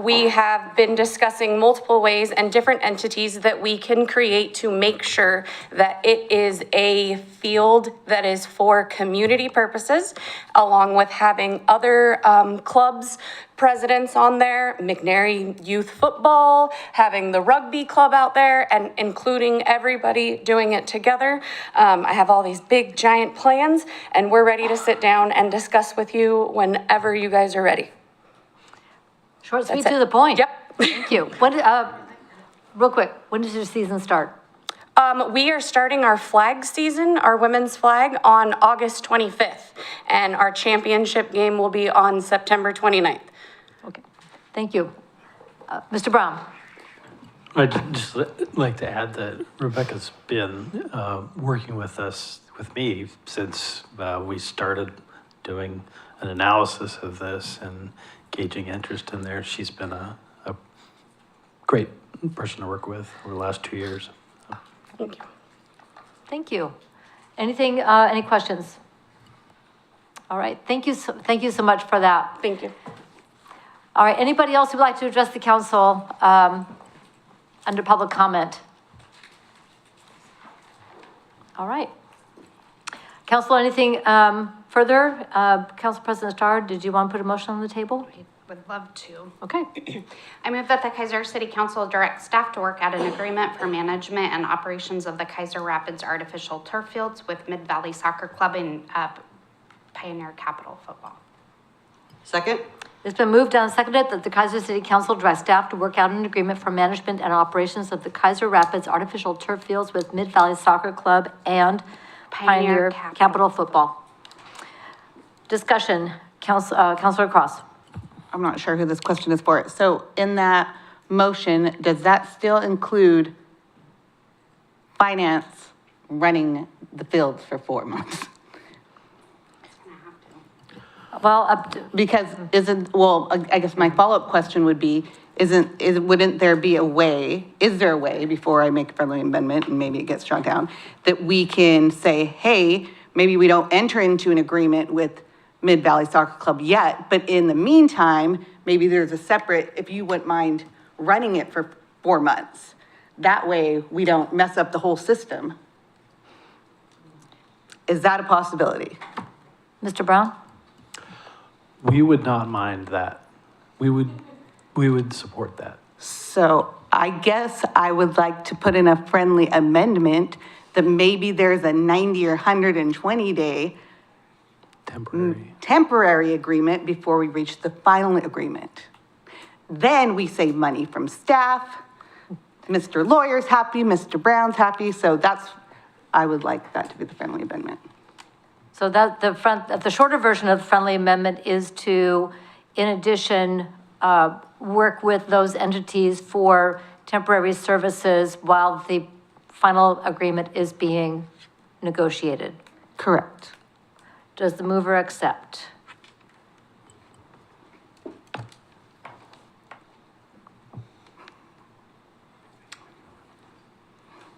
We have been discussing multiple ways and different entities that we can create to make sure that it is a field that is for community purposes, along with having other clubs, presidents on there, McNary Youth Football, having the rugby club out there, and including everybody doing it together. I have all these big giant plans, and we're ready to sit down and discuss with you whenever you guys are ready. Short, sweet, to the point. Yep. Thank you. Real quick, when does your season start? We are starting our flag season, our women's flag, on August 25th, and our championship game will be on September 29th. Okay, thank you. Mr. Brown. I'd just like to add that Rebecca's been working with me, since we started doing an analysis of this and gauging interest in there. She's been a great person to work with over the last 2 years. Thank you. Thank you. Anything, any questions? All right, thank you so much for that. Thank you. All right, anybody else who would like to address the council under public comment? All right. Council, anything further? Council President Starr, did you want to put a motion on the table? Would love to. Okay. I move that the Keizer City Council direct staff to work out an agreement for management and operations of the Keizer Rapids artificial turf fields with Mid-Valley Soccer Club and Pioneer Capital Football. Second? It's been moved and seconded that the Keizer City Council direct staff to work out an agreement for management and operations of the Keizer Rapids artificial turf fields with Mid-Valley Soccer Club and Pioneer Capital Football. Discussion, Councilor Cross. I'm not sure who this question is for. So in that motion, does that still include finance running the fields for 4 months? Well, because I guess my follow-up question would be, wouldn't there be a way, is there a way, before I make a friendly amendment and maybe it gets shot down, that we can say, hey, maybe we don't enter into an agreement with Mid-Valley Soccer Club yet, but in the meantime, maybe there's a separate, if you wouldn't mind running it for 4 months. That way we don't mess up the whole system. Is that a possibility? Mr. Brown? We would not mind that. We would support that. So I guess I would like to put in a friendly amendment that maybe there's a 90 or 120 day temporary agreement before we reach the final agreement. Then we save money from staff. Mr. Lawyer's happy, Mr. Brown's happy. So I would like that to be the friendly amendment. So that the shorter version of the friendly amendment is to, in addition, work with those entities for temporary services while the final agreement is being negotiated. Correct. Does the mover accept?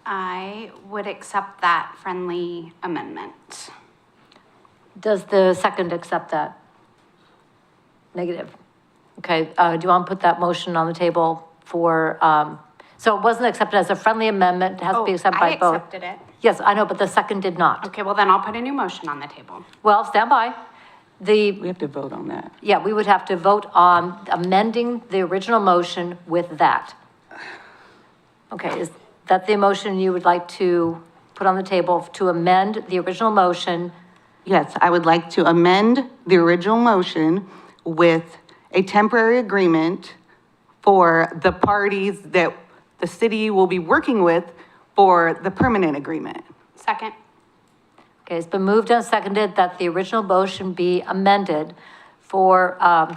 I would accept that friendly amendment. Does the second accept that? Negative. Okay, do you want to put that motion on the table for, so it wasn't accepted as a friendly amendment, it has to be accepted by both? I accepted it. Yes, I know, but the second did not. Okay, well then I'll put a new motion on the table. Well, stand by. We have to vote on that. Yeah, we would have to vote on amending the original motion with that. Okay, is that the motion you would like to put on the table to amend the original motion? Yes, I would like to amend the original motion with a temporary agreement for the parties that the city will be working with for the permanent agreement. Second. Okay, it's been moved and seconded that the original motion be amended for,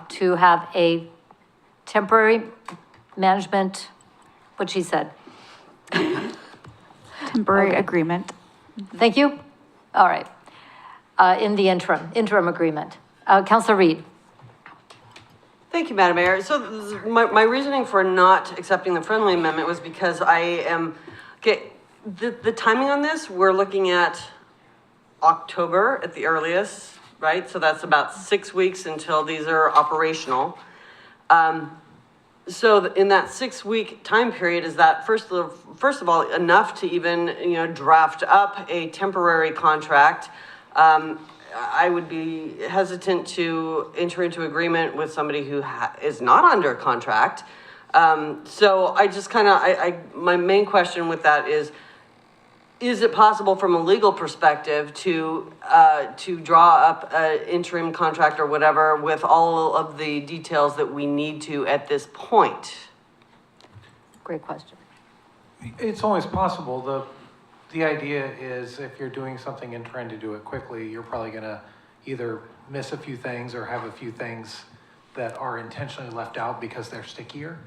to have a temporary management, what she said. Temporary agreement. Thank you. All right. In the interim agreement. Councilor Reed. Thank you, Madam Mayor. So my reasoning for not accepting the friendly amendment was because the timing on this, we're looking at October at the earliest, right? So that's about 6 weeks until these are operational. So in that 6 week time period, is that first of all, enough to even, draft up a temporary contract? I would be hesitant to enter into agreement with somebody who is not under contract. So I just my main question with that is it possible from a legal perspective to draw up an interim contract or whatever with all of the details that we need to at this point? Great question. It's always possible. The idea is if you're doing something and trying to do it quickly, you're probably going to either miss a few things or have a few things that are intentionally left out because they're stickier.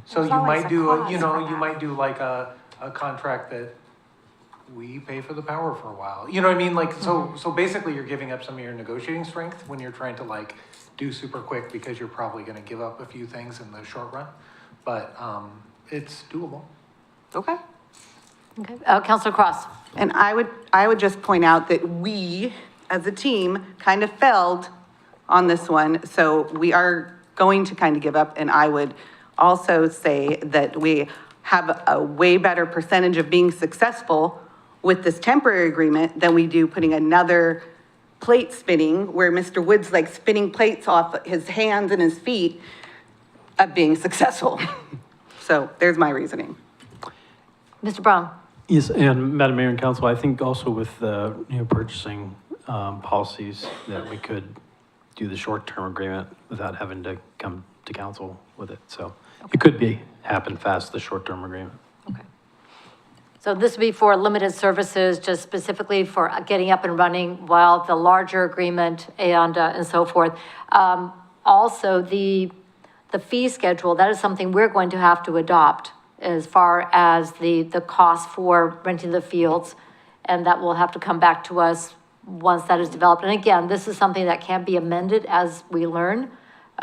So There's you always might a do, clause you for know, you that. might do like a contract that we pay for the power for a while. You know what I mean? Like, so basically you're giving up some of your negotiating strength when you're trying to like do super quick because you're probably gonna give up a few things in the short run. But, it's doable. Okay. Okay, Counselor Cross. And I would just point out that we, as a team, kind of failed on this one, so we are going to kind of give up, and I would also say that we have a way better percentage of being successful with this temporary agreement than we do putting another plate spinning, where Mr. Wood's like spinning plates off his hands and his feet of being successful. So there's my reasoning. Mr. Brown. Yes, and Madam Mayor and Council, I think also with the new purchasing policies that we could do the short-term agreement without having to come to council with it. So it could happen fast, the short-term agreement. Okay. So this would be for limited services, just specifically for getting up and running, while the larger agreement and so forth. Also, the fee schedule, that is something we're going to have to adopt as far as the cost for renting the fields. And that will have to come back to us once that is developed. And again, this is something that can be amended as we learn.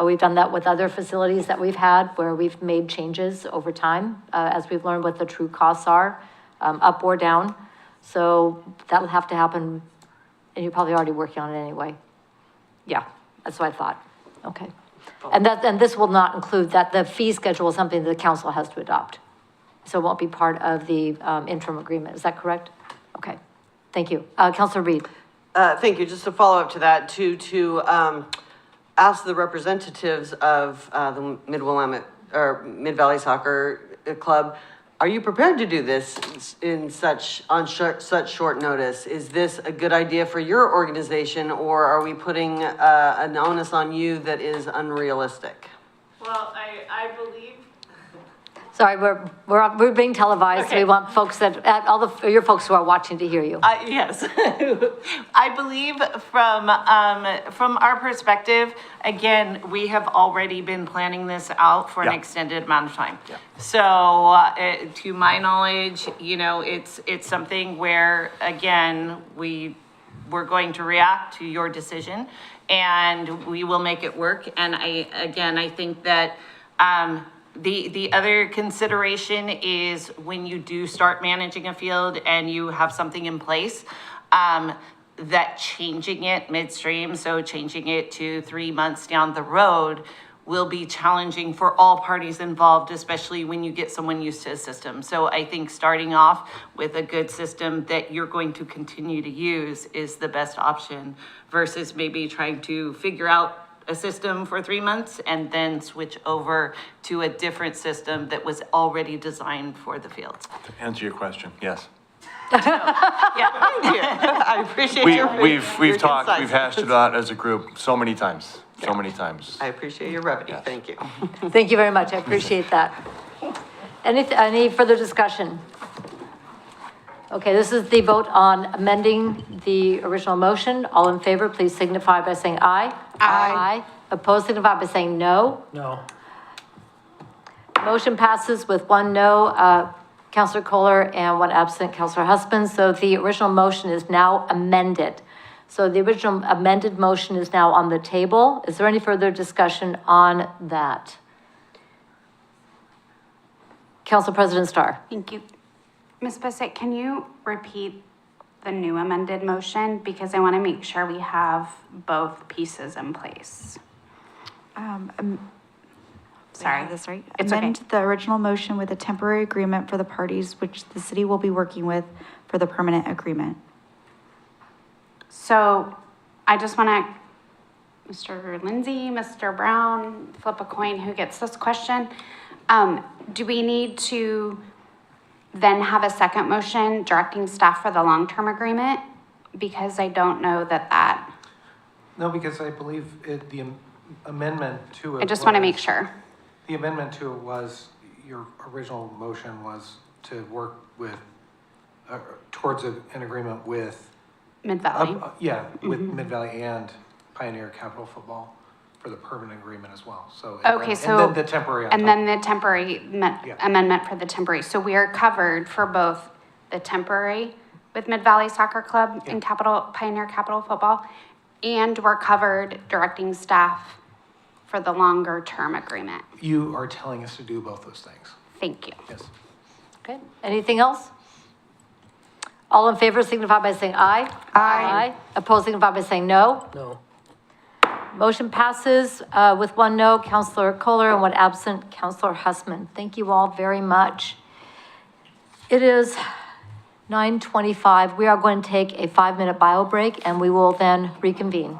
We've done that with other facilities that we've had where we've made changes over time as we've learned what the true costs are, up or down. So that'll have to happen, and you're probably already working on it anyway. Yeah, that's what I thought. Okay. And this will not include that, the fee schedule is something that the council has to adopt. So it won't be part of the interim agreement. Is that correct? Okay. Thank you. Councilor Reed. Thank you. Just to follow up to that, to ask the representatives of the Mid-Willamette or Mid-Valley Soccer Club, are you prepared to do this such short notice? Is this a good idea for your organization, or are we putting an onus on you that is unrealistic? Well, I believe. Sorry, we're being televised. Okay. We want folks your folks who are watching to hear you. Yes. I believe from our perspective, again, we have already been planning this out for an extended amount of time. Yeah. So, to my knowledge, it's something where, again, we're going to react to your decision and we will make it work. And I think that, the other consideration is when you do start managing a field and you have something in place, that changing it midstream, so changing it to 3 months down the road, will be challenging for all parties involved, especially when you get someone used to a system. So I think starting off with a good system that you're going to continue to use is the best option versus maybe trying to figure out a system for 3 months and then switch over to a different system that was already designed for the fields. To answer your question, yes. Yeah, thank you. I appreciate We've talked, we've hashed it out as a group so many times, so many times. I appreciate your brevity. Thank you. Thank you very much. I appreciate that. Any further discussion? Okay, this is the vote on amending the original motion. All in favor, please signify by saying aye. Aye. Opposed, signify by saying no. No. Motion passes with 1 no, Councilor Kohler, and 1 absent, Councilor Husband. So the original motion is now amended. So the original amended motion is now on the table. Is there any further discussion on that? Council President Starr. Thank you. Ms. Bissett, can you repeat the new amended motion? Because I want to make sure we have both pieces in place. Sorry. That's right. It's Amend the original motion with a temporary agreement for the parties which the city will be working with for the permanent agreement. So I just want to, Mr. Lindsay, Mr. Brown, flip a coin, who gets this question? Do we need to then have a second motion directing staff for the long-term agreement? Because I don't know that. No, because I believe the amendment to it. I just want to make sure. The amendment to it was, your original motion was to work with, towards an agreement with. Mid-Valley. With Mid-Valley and Pioneer Capital Football for the permanent agreement as well, so. Okay, so. And then the temporary on And top. then the temporary Yeah. amendment for the temporary. So we are covered for both the temporary with Mid-Valley Soccer Club and Pioneer Capital Football, and we're covered directing staff for the longer term agreement. You are telling us to do both those things. Thank you. Yes. Okay, anything else? All in favor signify by saying aye. Aye. Opposed signify by saying no. No. Motion passes with one no, Counselor Kohler, and one absent, Counselor Hussman. Thank you all very much. It is 9:25. We are going to take a 5-minute bio break, and we will then reconvene.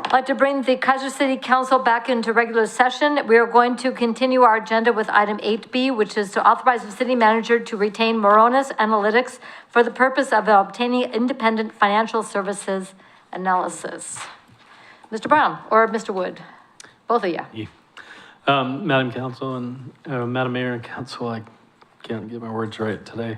I'd like to bring the Keizer City Council back into regular session. We are going to continue our agenda with item 8B, which is to authorize the city manager to retain Moronis Analytics for the purpose of obtaining independent financial services analysis. Mr. Brown or Mr. Wood, both of you. Madam Council and Madam Mayor and Council, I can't get my words right today.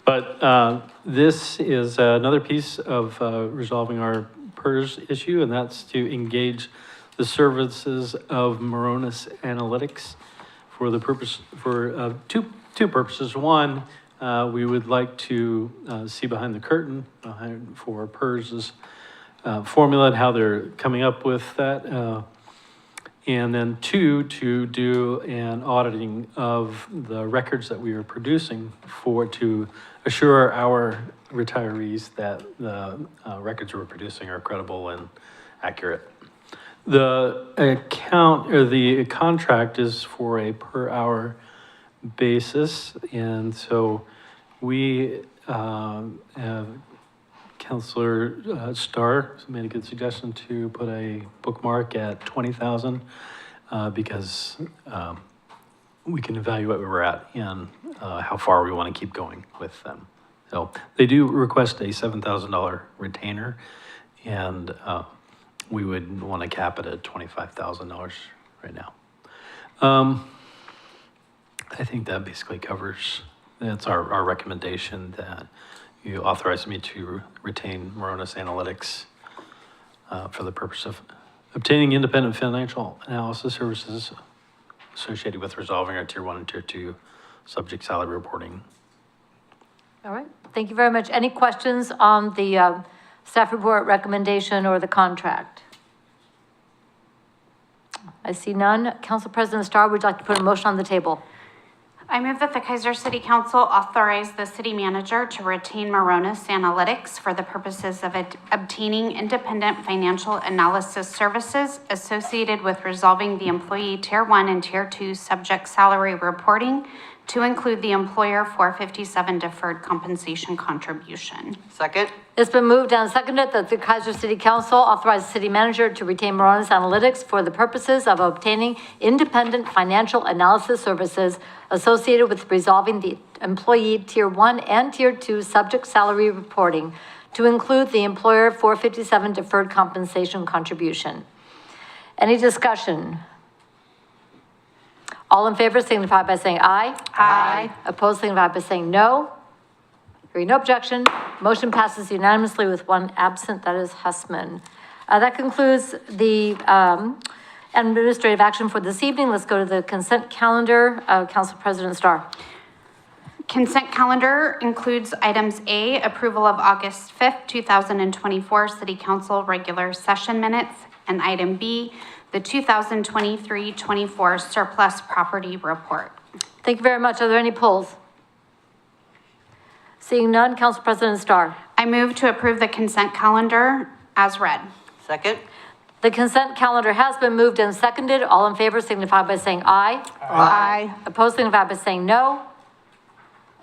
But this is another piece of resolving our PERS issue, and that's to engage the services of Moronis Analytics for the purpose, for two purposes. One, we would like to see behind the curtain for PERS's formula and how they're coming up with that. And then two, to do an auditing of the records that we are producing to assure our retirees that the records we're producing are credible and accurate. The account or the contract is for a per hour basis. And so we have Councilor Starr made a good suggestion to put a bookmark at 20,000 because we can evaluate where we're at and how far we want to keep going with them. So they do request a $7,000 retainer, and we would want to cap it at $25,000 right now. I think that basically covers, that's our recommendation, that you authorize me to retain Moronis Analytics for the purpose of obtaining independent financial analysis services associated with resolving our Tier 1 and Tier 2 subject salary reporting. All right, thank you very much. Any questions on the staff report recommendation or the contract? I see none. Council President Starr, would you like to put a motion on the table? I move that the Keizer City Council authorize the city manager to retain Moronis Analytics for the purposes of obtaining independent financial analysis services associated with resolving the employee Tier 1 and Tier 2 subject salary reporting to include the employer 457 deferred compensation contribution. Second. It's been moved and seconded that the Keizer City Council authorize the city manager to retain Moronis Analytics for the purposes of obtaining independent financial analysis services associated with resolving the employee Tier 1 and Tier 2 subject salary reporting to include the employer 457 deferred compensation contribution. Any discussion? All in favor signify by saying aye. Aye. Opposed signify by saying no. Hearing no objection, motion passes unanimously with one absent, that is Hussman. That concludes the administrative action for this evening. Let's go to the consent calendar. Council President Starr. Consent calendar includes items A, approval of August 5th, 2024 City Council regular session minutes, and item B, the 2023-24 surplus property report. Thank you very much. Are there any polls? Seeing none, Council President Starr. I move to approve the consent calendar as read. Second. The consent calendar has been moved and seconded. All in favor signify by saying aye. Aye. Opposed signify by saying no.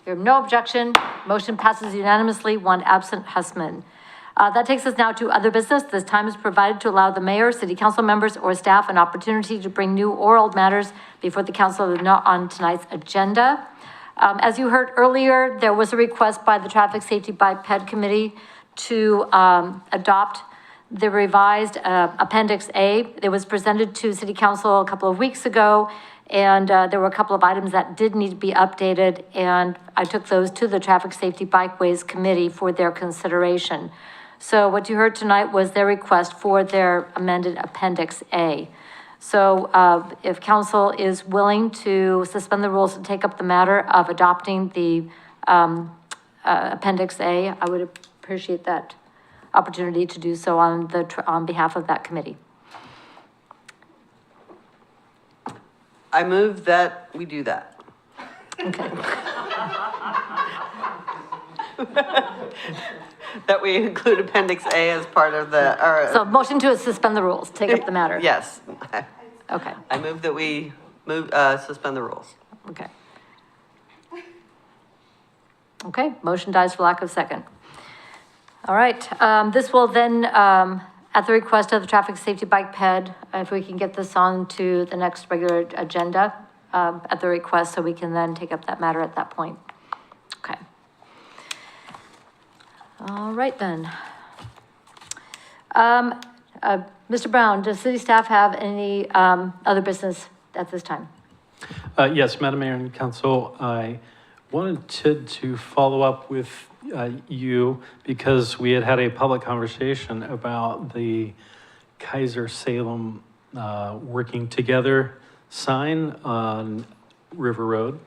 There no objection. Motion passes unanimously, one absent, Hussman. That takes us now to other business. This time is provided to allow the mayor, city council members, or staff an opportunity to bring new or old matters before the council that are not on tonight's agenda. As you heard earlier, there was a request by the Traffic Safety Biped Committee to adopt the revised Appendix A. It was presented to City Council a couple of weeks ago, and there were a couple of items that did need to be updated, and I took those to the Traffic Safety Bikeways Committee for their consideration. So what you heard tonight was their request for their amended Appendix A. So if council is willing to suspend the rules and take up the matter of adopting the Appendix A, I would appreciate that opportunity to do so on behalf of that committee. I move that we do that. Okay. That we include Appendix A as part of the, So motion to suspend the rules, take up the matter. Yes. Okay. I move that we suspend the rules. Okay. Okay, motion dies for lack of second. All right, this will then At the request of the Traffic Safety Bike Ped, if we can get this on to the next regular agenda, at the request, so we can then take up that matter at that point. Okay. All right then. Mr. Brown, does city staff have any, other business at this time? Yes, Madam Mayor and Council, I wanted to follow up with you because we had a public conversation about the Keizer Salem working together sign on River Road.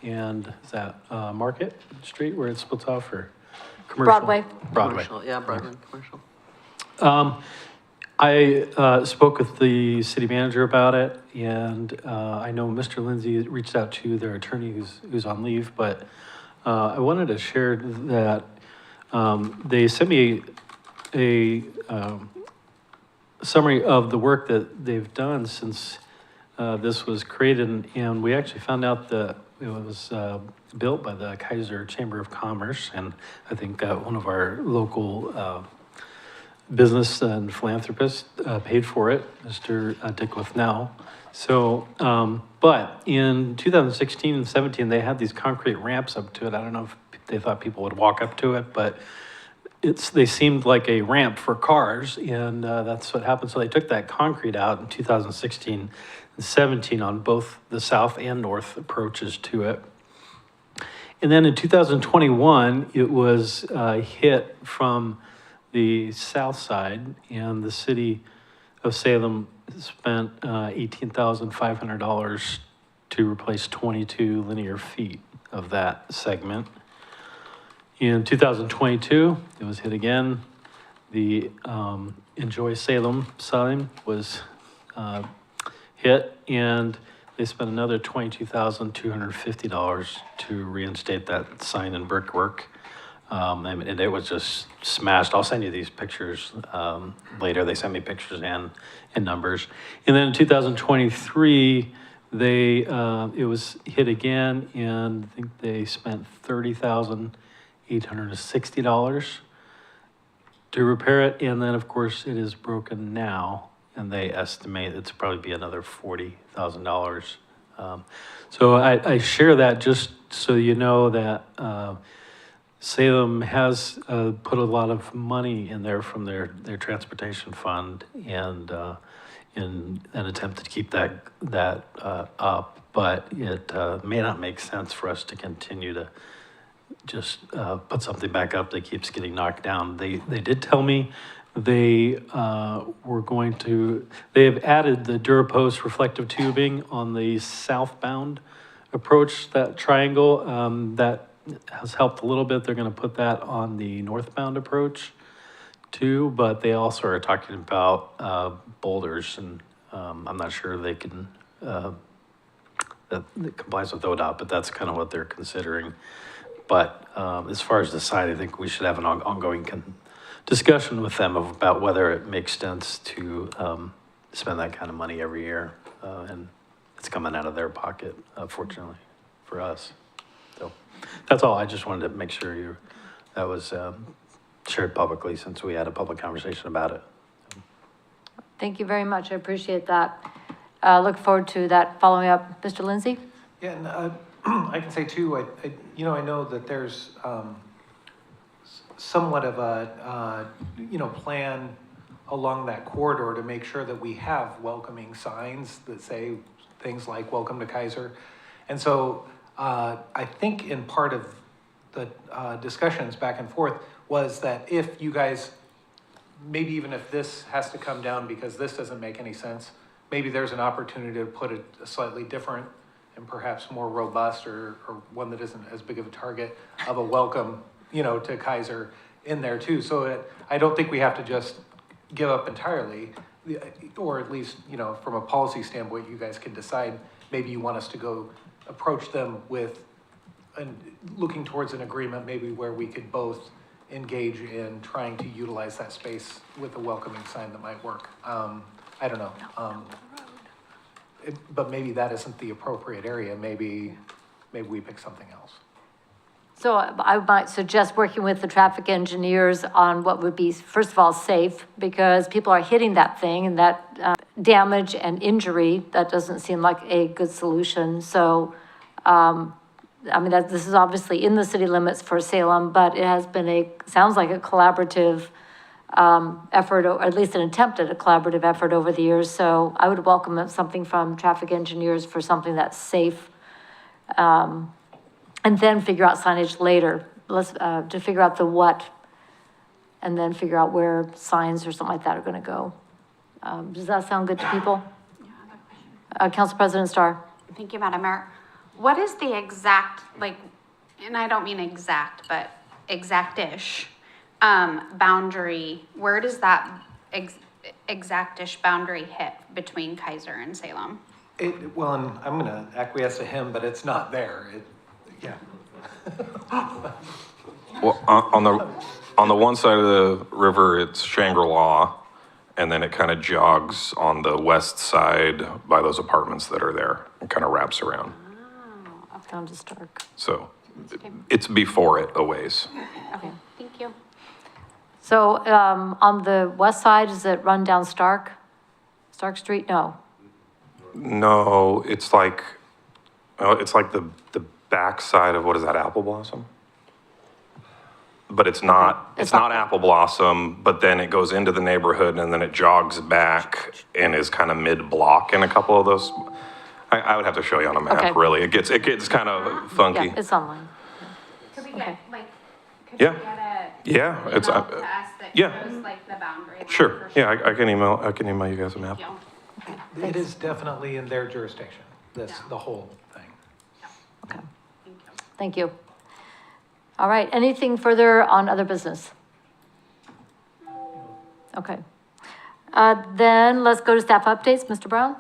And is that Market Street where it splits off, or commercial? Broadway. Commercial, yeah, Broadway commercial. I spoke with the city manager about it, and I know Mr. Lindsay reached out to their attorney who's on leave, but I wanted to share that they sent me a summary of the work that they've done since this was created, and we actually found out that it was built by the Keizer Chamber of Commerce, and I think one of our local business and philanthropist paid for it, Mr. Dick Withnell. So, but in 2016 and 17, they had these concrete ramps up to it. I don't know if they thought people would walk up to it, but they seemed like a ramp for cars, and that's what happened. So they took that concrete out in 2016 and 17 on both the south and north approaches to it. And then in 2021, it was hit from the south side, and the city of Salem spent $18,500 to replace 22 linear feet of that segment. In 2022, it was hit again. The Enjoy Salem sign was hit, and they spent another $22,250 to reinstate that sign and brickwork. And it was just smashed. I'll send you these pictures later. They sent me pictures and numbers. And then in 2023, it was hit again, and I think they spent $30,860 to repair it. And then, of course, it is broken now, and they estimate it's probably be another $40,000. So I share that just so you know that Salem has put a lot of money in there from their transportation fund, and in an attempt to keep that up, but it may not make sense for us to continue to just put something back up that keeps getting knocked down. They did tell me they have added the DuraPost reflective tubing on the southbound approach, that triangle, that has helped a little bit. They're going to put that on the northbound approach too, but they also are talking about boulders, and I'm not sure they can, that complies with ODOT, but that's kind of what they're considering. But as far as the site, I think we should have an ongoing discussion with them about whether it makes sense to spend that kind of money every year. And it's coming out of their pocket, fortunately, for us. So that's all. I just wanted to make sure that was shared publicly, since we had a public conversation about it. Thank you very much. I appreciate that. Look forward to that following up. Mr. Lindsay? Yeah, and I can say too, I know that there's somewhat of a, plan along that corridor to make sure that we have welcoming signs that say things like "Welcome to Keizer." And so I think in part of the discussions back and forth was that if you guys, maybe even if this has to come down because this doesn't make any sense, maybe there's an opportunity to put a slightly different and perhaps more robust, or one that isn't as big of a target of a welcome, to Keizer in there too. So I don't think we have to just give up entirely, or at least, from a policy standpoint, you guys can decide, maybe you want us to go approach them with, and looking towards an agreement, maybe where we could both engage in trying to utilize that space with a welcoming sign that might work. I don't know. But maybe that isn't the appropriate area. Maybe we pick something else. So I might suggest working with the traffic engineers on what would be, first of all, safe, because people are hitting that thing and that damage and injury, that doesn't seem like a good solution. So, I mean, this is obviously in the city limits for Salem, but it has been sounds like a collaborative effort, or at least an attempt at a collaborative effort over the years. So I would welcome something from traffic engineers for something that's safe. And then figure out signage later. Let's, to figure out the what, and then figure out where signs or something like that are gonna go. Does that sound good to people? Council President Starr. Thank you, Madam Mayor. What is the exact, like, and I don't mean exact, but exact-ish, boundary, where does that exact-ish boundary hit between Keizer and Salem? Well, and I'm gonna acquiesce to him, but it's not there. Yeah. Well, on the one side of the river, it's Shangri-La, and then it kind of jogs on the west side by those apartments that are there. It kind of wraps around. Oh, down to Stark. So it's before it a ways. Okay, thank you. So, on the west side, does it run down Stark Street? No. No, it's like the back side of, what is that, Apple Blossom? But it's not, it's not Apple Blossom, but then it goes into the neighborhood and then it jogs back and is kind of mid-block in a couple of those. I would have to show you on a map, Okay. really. It gets kind of funky. Yeah, it's online. Could we get, like, could Yeah. we get Yeah, a it's, email to us that yeah. shows, like, the boundary? line Sure, for yeah, I can email you guys a map. Thank you. It is definitely in their jurisdiction, the whole thing. Okay. Thank you. All right, anything further on other business? Okay. Then let's go to staff updates. Mr. Brown?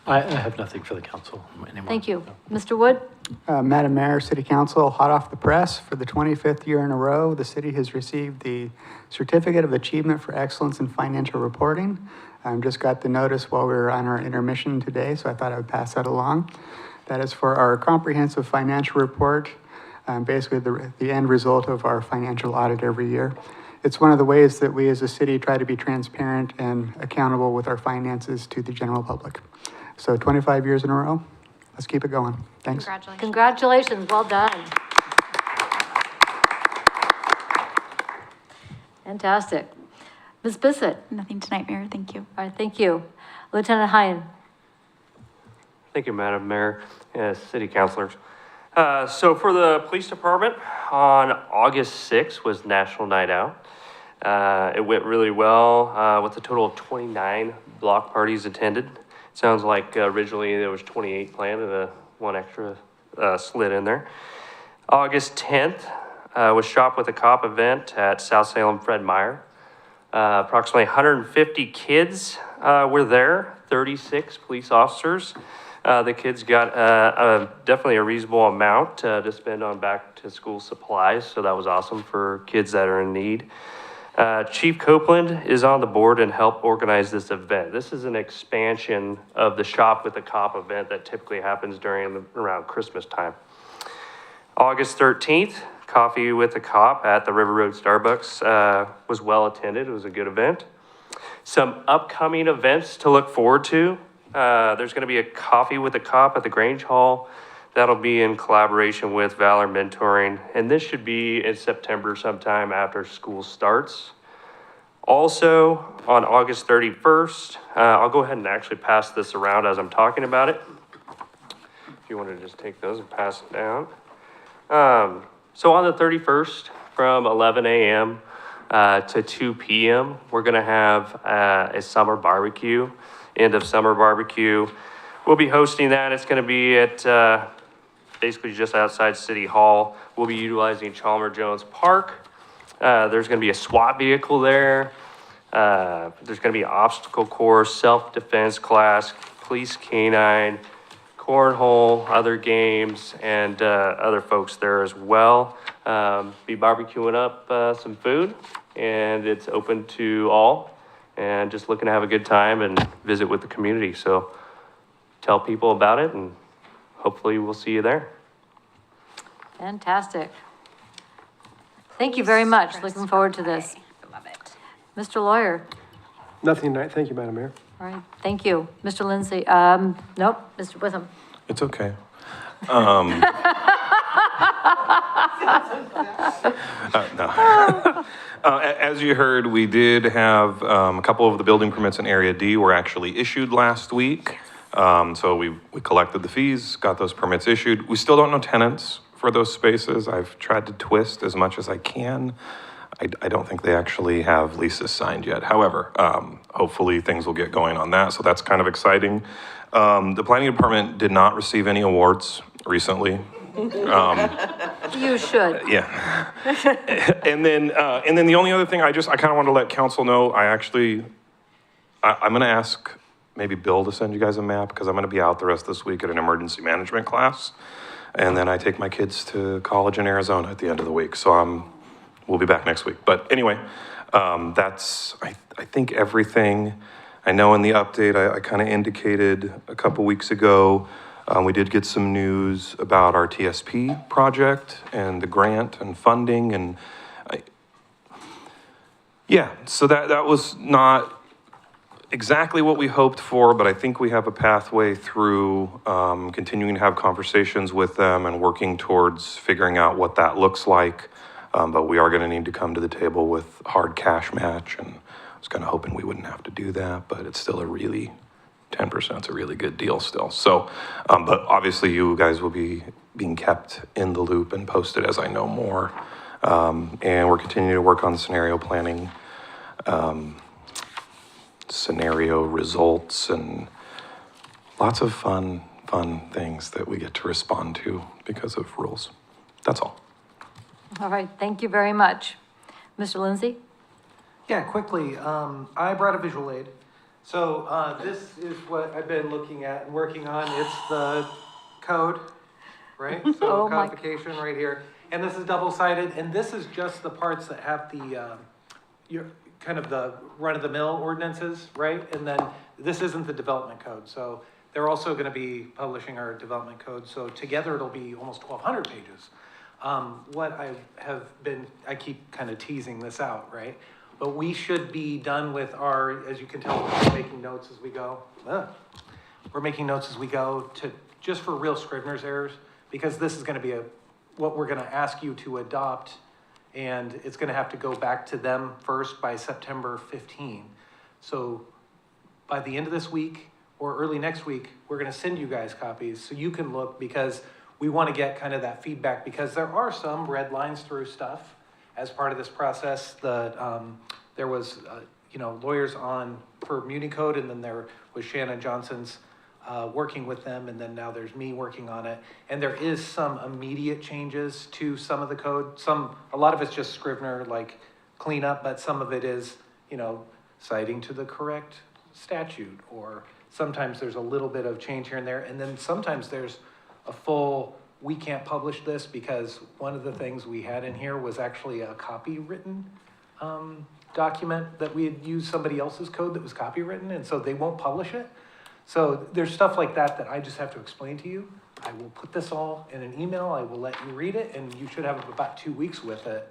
I have nothing for the council anymore. Thank you. Mr. Wood? Madam Mayor, City Council, hot off the press, for the 25th year in a row, the city has received the Certificate of Achievement for Excellence in Financial Reporting. Just got the notice while we were on our intermission today, so I thought I would pass that along. That is for our comprehensive financial report, basically the end result of our financial audit every year. It's one of the ways that we as a city try to be transparent and accountable with our finances to the general public. So 25 years in a row, let's keep it going. Thanks. Congratulations. Congratulations, well done. Fantastic. Ms. Bissett? Nothing tonight, Mayor, thank you. All right, thank you. Lieutenant Hine? Thank you, Madam Mayor, City Councilors. So for the police department, on August 6th was National Night Out. It went really well with a total of 29 block parties attended. Sounds like originally there was 28 planned and one extra slid in there. August 10th was Shop with a Cop event at South Salem Fred Meyer. Approximately 150 kids were there, 36 police officers. The kids got definitely a reasonable amount to spend on back to school supplies, so that was awesome for kids that are in need. Chief Copeland is on the board and helped organize this event. This is an expansion of the Shop with a Cop event that typically happens around Christmas time. August 13th, Coffee with a Cop at the River Road Starbucks was well attended. It was a good event. Some upcoming events to look forward to. There's going to be a Coffee with a Cop at the Grange Hall. That'll be in collaboration with Valor Mentoring, and this should be in September sometime after school starts. Also, on August 31st, I'll go ahead and actually pass this around as I'm talking about it. If you want to just take those and pass it down. So on the 31st, from 11 a.m. To 2 p.m., we're going to have a summer barbecue, end of summer barbecue. We'll be hosting that. It's going to be at basically just outside City Hall. We'll be utilizing Chalmer Jones Park. There's going to be a SWAT vehicle there. There's going to be an obstacle course, self-defense class, police canine, cornhole, other games, and other folks there as well. Be barbecuing up some food, and it's open to all, and just looking to have a good time and visit with the community. So tell people about it, and hopefully we'll see you there. Fantastic. Thank you very much. Looking forward to this. Love it. Mr. Lawyer. Nothing tonight. Thank you, Madam Mayor. All right, thank you. Mr. Lindsay, nope, Mr. Witham. It's okay. No. As you heard, we did have a couple of the building permits in Area D were actually issued last week. So we collected the fees, got those permits issued. We still don't know tenants for those spaces. I've tried to twist as much as I can. I don't think they actually have leases signed yet. However, hopefully things will get going on that. So that's kind of exciting. The planning department did not receive any awards recently. You should. Yeah. And then the only other thing I kind of want to let council know, I'm going to ask maybe Bill to send you guys a map because I'm going to be out the rest of this week at an emergency management class. And then I take my kids to college in Arizona at the end of the week. So we'll be back next week. But anyway, that's, I think everything. I know in the update, I kind of indicated a couple weeks ago, we did get some news about our TSP project and the grant and funding. And so that was not exactly what we hoped for, but I think we have a pathway through continuing to have conversations with them and working towards figuring out what that looks like. But we are going to need to come to the table with hard cash match, and I was kind of hoping we wouldn't have to do that, but it's still 10% is a really good deal still. So, but obviously you guys will be being kept in the loop and posted as I know more. And we're continuing to work on scenario planning, scenario results, and lots of fun things that we get to respond to because of rules. That's all. All right, thank you very much. Mr. Lindsay? Yeah, quickly, I brought a visual aid. So this is what I've been looking at and working on. It's the code, right? So codification right here. And this is double-sided, and this is just the parts that have the, your kind of the run-of-the-mill ordinances, right? And then this isn't the development code. So they're also going to be publishing our development code. So together it'll be almost 1,200 pages. What I keep kind of teasing this out, right? But we should be done with our, as you can tell, we're making notes as we go. We're making notes as we go just for real Scrivener's errors, because this is going to be what we're going to ask you to adopt, and it's going to have to go back to them first by September 15. So by the end of this week or early next week, we're going to send you guys copies so you can look, because we want to get kind of that feedback, because there are some red lines through stuff as part of this process. There was, lawyers on for Muni Code, and then there was Shannon Johnson's working with them, and then now there's me working on it. And there is some immediate changes to some of the code. A lot of it's just Scrivener, like cleanup, but some of it is, citing to the correct statute, or sometimes there's a little bit of change here and there. And then sometimes there's a full, we can't publish this because one of the things we had in here was actually a copywritten document that we had used somebody else's code that was copywritten, and so they won't publish it. So there's stuff like that I just have to explain to you. I will put this all in an email, I will let you read it, and you should have about 2 weeks with it.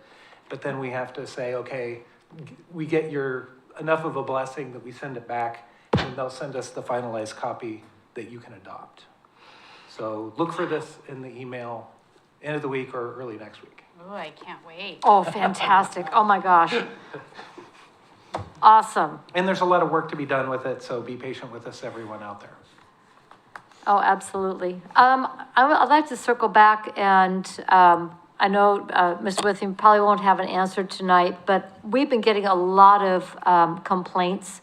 But then we have to say, okay, we get enough of a blessing that we send it back, and they'll send us the finalized copy that you can adopt. So look for this in the email, end of the week or early next week. Oh, I can't wait. Oh, fantastic. Oh, my gosh. Awesome. And there's a lot of work to be done with it, so be patient with us, everyone out there. Oh, absolutely. I'd like to circle back, and I know Mr. Witham probably won't have an answer tonight, but we've been getting a lot of complaints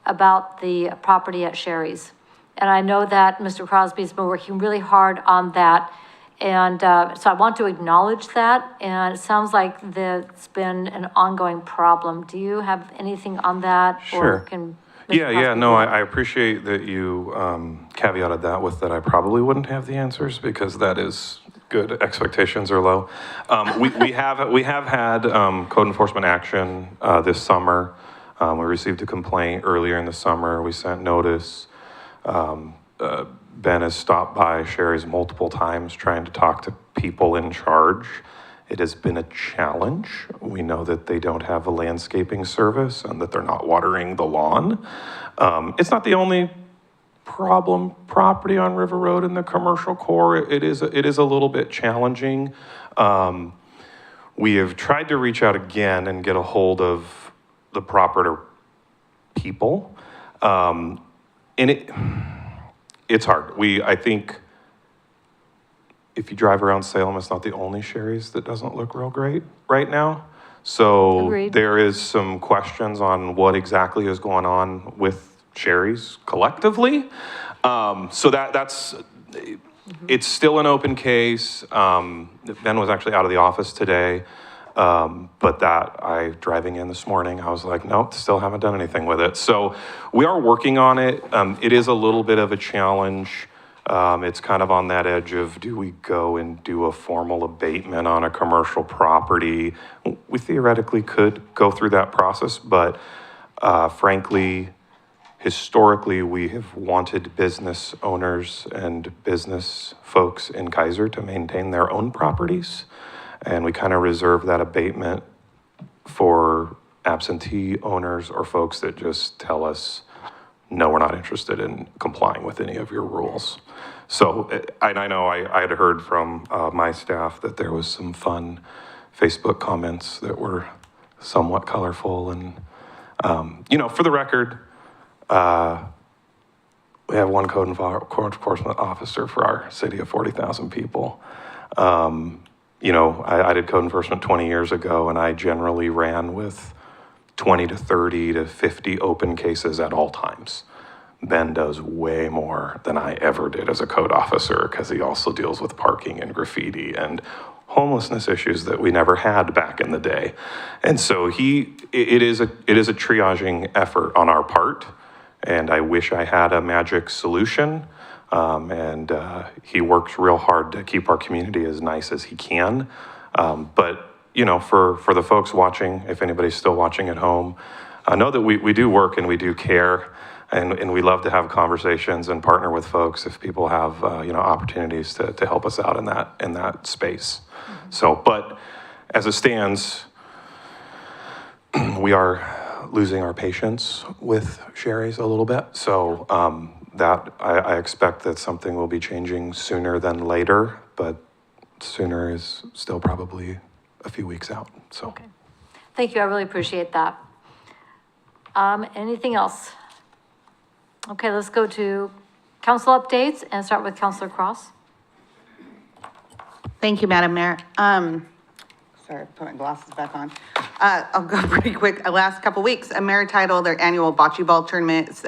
about the property at Sherry's. And I know that Mr. Crosby's been working really hard on that. And so I want to acknowledge that. And it sounds like it's been an ongoing problem. Do you have anything on that? Sure. Or can No, I appreciate that you caveated that with that I probably wouldn't have the answers, because that is good. Expectations are low. We have had code enforcement action this summer. We received a complaint earlier in the summer. We sent notice. Ben has stopped by Sherry's multiple times trying to talk to people in charge. It has been a challenge. We know that they don't have a landscaping service and that they're not watering the lawn. It's not the only problem property on River Road in the commercial core. It is a little bit challenging. We have tried to reach out again and get a hold of the proper people. And it's hard. I think if you drive around Salem, it's not the only Sherry's that doesn't look real great right now. So Agreed. there is some questions on what exactly is going on with Sherry's collectively. So that's, it's still an open case. Ben was actually out of the office today. But driving in this morning, I was like, nope, still haven't done anything with it. So we are working on it. It is a little bit of a challenge. It's kind of on that edge of, do we go and do a formal abatement on a commercial property? We theoretically could go through that process, but frankly, historically, we have wanted business owners and business folks in Keizer to maintain their own properties. And we kind of reserve that abatement for absentee owners or folks that just tell us, no, we're not interested in complying with any of your rules. So, and I know I had heard from my staff that there was some fun Facebook comments that were somewhat colorful. And, for the record, we have one code enforcement officer for our city of 40,000 people. I did code enforcement 20 years ago, and I generally ran with 20 to 30 to 50 open cases at all times. Ben does way more than I ever did as a code officer because he also deals with parking and graffiti and homelessness issues that we never had back in the day. And so it is a triaging effort on our part, and I wish I had a magic solution. He works real hard to keep our community as nice as he can. But for the folks watching, if anybody's still watching at home, know that we do work and we do care, and we love to have conversations and partner with folks if people have opportunities to help us out in that space. So, but as it stands, we are losing our patience with Sherry's a little bit. So that I expect that something will be changing sooner than later, but sooner is still probably a few weeks out. So. Okay. Thank you. I really appreciate that. Anything else? Okay, let's go to council updates and start with Councilor Cross. Thank you, Madam Mayor. Sorry, put my glasses back on. I'll go pretty quick. Last couple weeks, Mayor titled their annual bocce ball tournament. It's,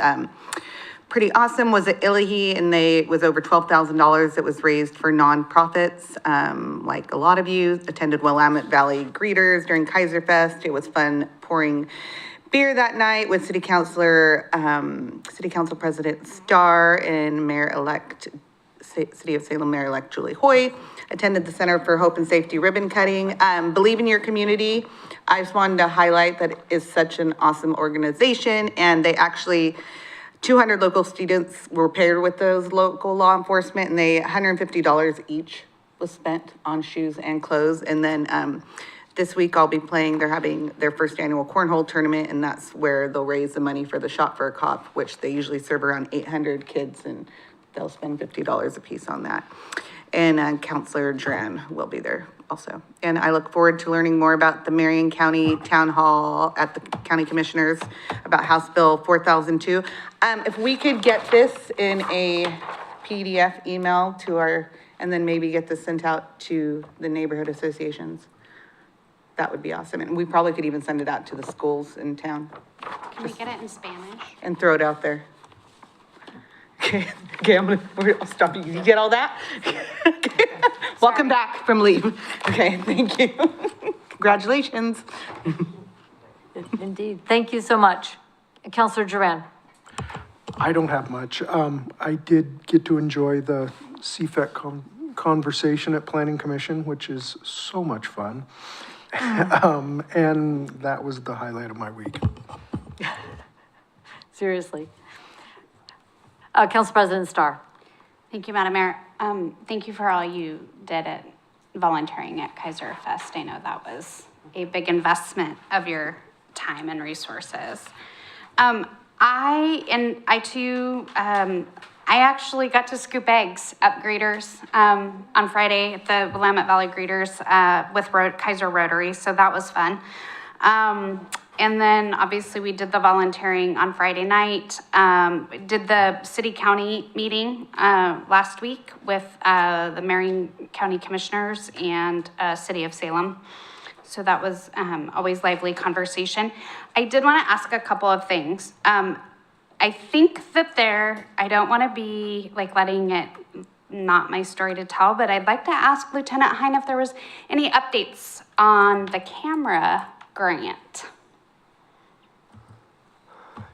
pretty awesome. Was at Illahee, and it was over $12,000 that was raised for nonprofits. Like a lot of you attended Willamette Valley Greeters during Keizer Fest. It was fun pouring beer that night with City Council President Starr and Mayor-elect, City of Salem Mayor-elect Julie Hoy. Attended the Center for Hope and Safety ribbon cutting. Believe in your community. I just wanted to highlight that it is such an awesome organization, and they actually 200 local students were paired with those local law enforcement, and $150 each was spent on shoes and clothes. And then this week I'll be playing, they're having their first annual cornhole tournament, and that's where they'll raise the money for the Shop for a Cop, which they usually serve around 800 kids, and they'll spend $50 a piece on that. And Councilor Duran will be there also. And I look forward to learning more about the Marion County Town Hall at the County Commissioners about House Bill 4002. If we could get this in a PDF email to and then maybe get this sent out to the neighborhood associations, that would be awesome. And we probably could even send it out to the schools in town. Can we get it in Spanish? And throw it out there. Okay, I'll stop you. You get all that? Okay. Welcome back from leave. Okay, thank you. Congratulations. Indeed. Thank you so much. Councilor Duran. I don't have much. I did get to enjoy the CFEC conversation at Planning Commission, which is so much fun. And that was the highlight of my week. Seriously. Council President Starr. Thank you, Madam Mayor. Thank you for all you did at volunteering at Keizer Fest. I know that was a big investment of your time and resources. I too, I actually got to scoop eggs at Greeters on Friday at the Willamette Valley Greeters with Keizer Rotary, so that was fun. And then obviously we did the volunteering on Friday night. Did the city county meeting last week with the Marion County Commissioners and City of Salem. So that was always lively conversation. I did want to ask a couple of things. I think that I don't want to be like letting it not my story to tell, but I'd like to ask Lieutenant Hine if there was any updates on the camera grant.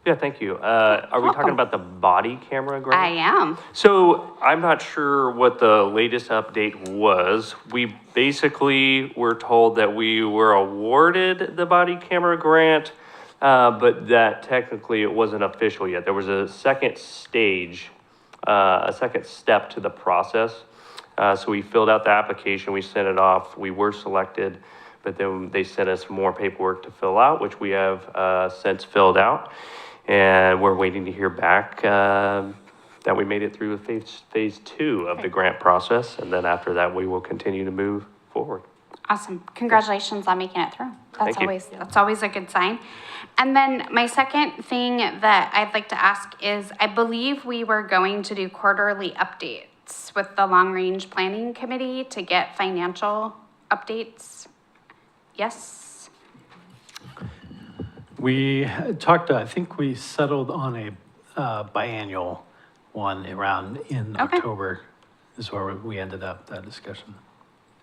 Yeah, thank you. Are we talking about the body camera grant? I am. So I'm not sure what the latest update was. We basically were told that we were awarded the body camera grant, but that technically it wasn't official yet. There was a second stage, a second step to the process. So we filled out the application, we sent it off, we were selected, but then they sent us more paperwork to fill out, which we have since filled out. And we're waiting to hear back that we made it through phase 2 of the grant process. And then after that, we will continue to move forward. Awesome. Congratulations on making it through. Thank you. That's always a good sign. And then my second thing that I'd like to ask is, I believe we were going to do quarterly updates with the Long Range Planning Committee to get financial updates. Yes? We talked, I think we settled on a biannual one around in October is where we ended up that discussion.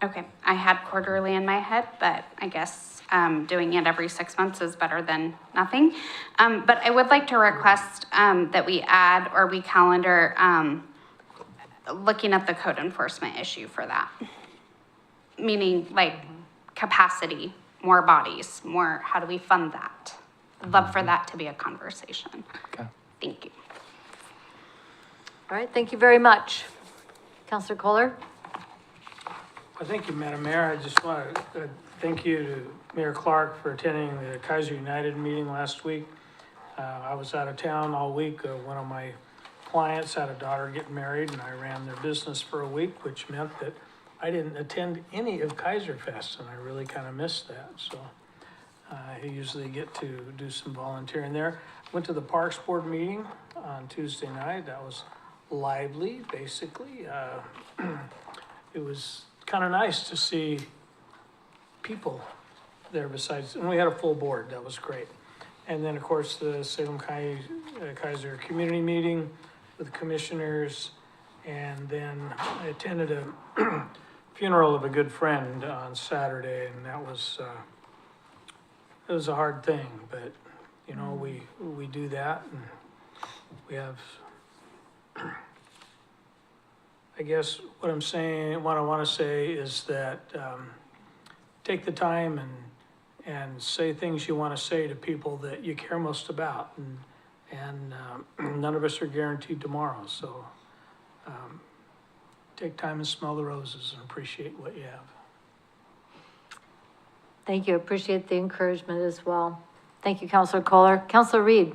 Okay. I had quarterly in my head, but I guess doing it every 6 months is better than nothing. But I would like to request that we add or we calendar looking at the code enforcement issue for that. Meaning like capacity, more bodies, more, how do we fund that? I'd love for that to be a conversation. Okay. Thank you. All right, thank you very much. Councilor Kohler? Well, thank you, Madam Mayor. I just want to thank you to Mayor Clark for attending the Keizer United meeting last week. I was out of town all week. One of my clients had a daughter get married, and I ran their business for a week, which meant that I didn't attend any of Keizer Fest, and I really kind of missed that. So I usually get to do some volunteering there. Went to the Parks Board meeting on Tuesday night. That was lively, basically. It was kind of nice to see people there besides, and we had a full board. That was great. And then, of course, the Salem Keizer community meeting with the commissioners. And then I attended a funeral of a good friend on Saturday, and that was, it was a hard thing, but, you know, we do that, and we have, I guess what I'm saying, what I want to say is that take the time and say things you want to say to people that you care most about, and none of us are guaranteed tomorrow, so take time and smell the roses and appreciate what you have. Thank you. Appreciate the encouragement as well. Thank you, Councilor Kohler. Councilor Reed.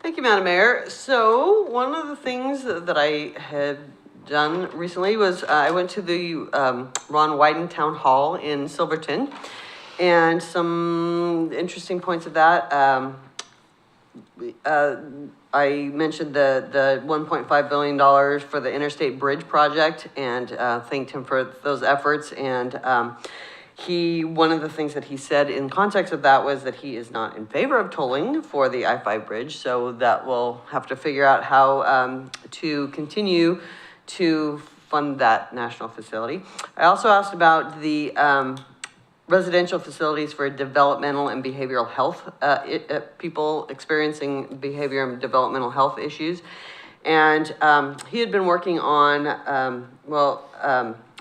Thank you, Madam Mayor. So one of the things that I had done recently was I went to the Ron Wyden Town Hall in Silverton, and some interesting points of that. I mentioned the $1.5 billion for the Interstate Bridge project, and thanked him for those efforts. And one of the things that he said in context of that was that he is not in favor of tolling for the I-5 bridge. So that we'll have to figure out how to continue to fund that national facility. I also asked about the residential facilities for developmental and behavioral health, people experiencing behavior and developmental health issues. And he had been working on,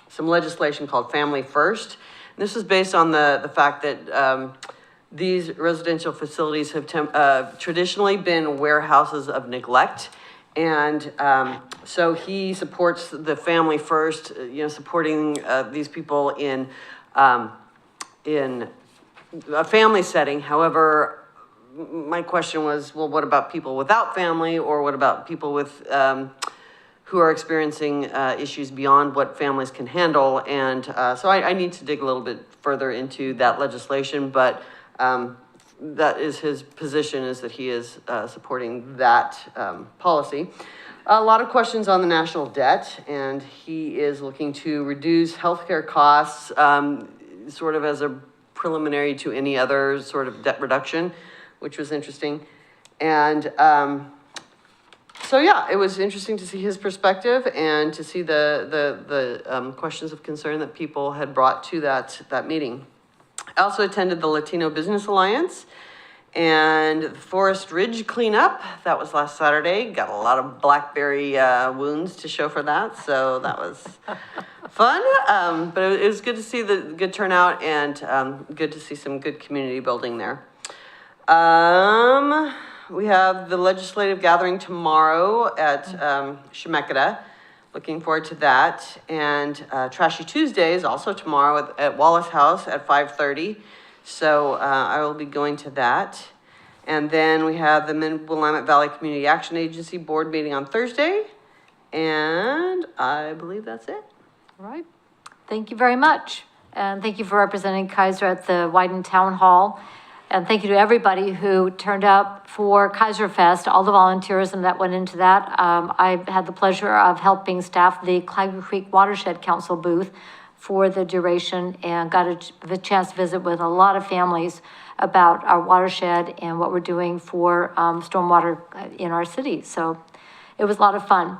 some legislation called Family First. This is based on the fact that these residential facilities have traditionally been warehouses of neglect. And So he supports the family first, supporting these people in a family setting. However, my question was, well, what about people without family, or what about people with who are experiencing issues beyond what families can handle? And so I need to dig a little bit further into that legislation, but that is his position, is that he is supporting that policy. A lot of questions on the national debt, and he is looking to reduce healthcare costs, sort of as a preliminary to any other sort of debt reduction, which was interesting. And so yeah, it was interesting to see his perspective and to see the questions of concern that people had brought to that meeting. I also attended the Latino Business Alliance and Forest Ridge cleanup. That was last Saturday. Got a lot of blackberry wounds to show for that, so that was fun. But it was good to see the good turnout, and good to see some good community building there. We have the legislative gathering tomorrow at Chemeketa. Looking forward to that. And Trashy Tuesday is also tomorrow at Wallace House at 5:30. So I will be going to that. And then we have the Willamette Valley Community Action Agency board meeting on Thursday. And I believe that's it. All right. Thank you very much. And thank you for representing Keizer at the Wyden Town Hall. And thank you to everybody who turned out for Keizer Fest, all the volunteerism that went into that. I had the pleasure of helping staff the Clyde Creek Watershed Council booth for the duration, and got a chance to visit with a lot of families about our watershed and what we're doing for stormwater in our city. So it was a lot of fun.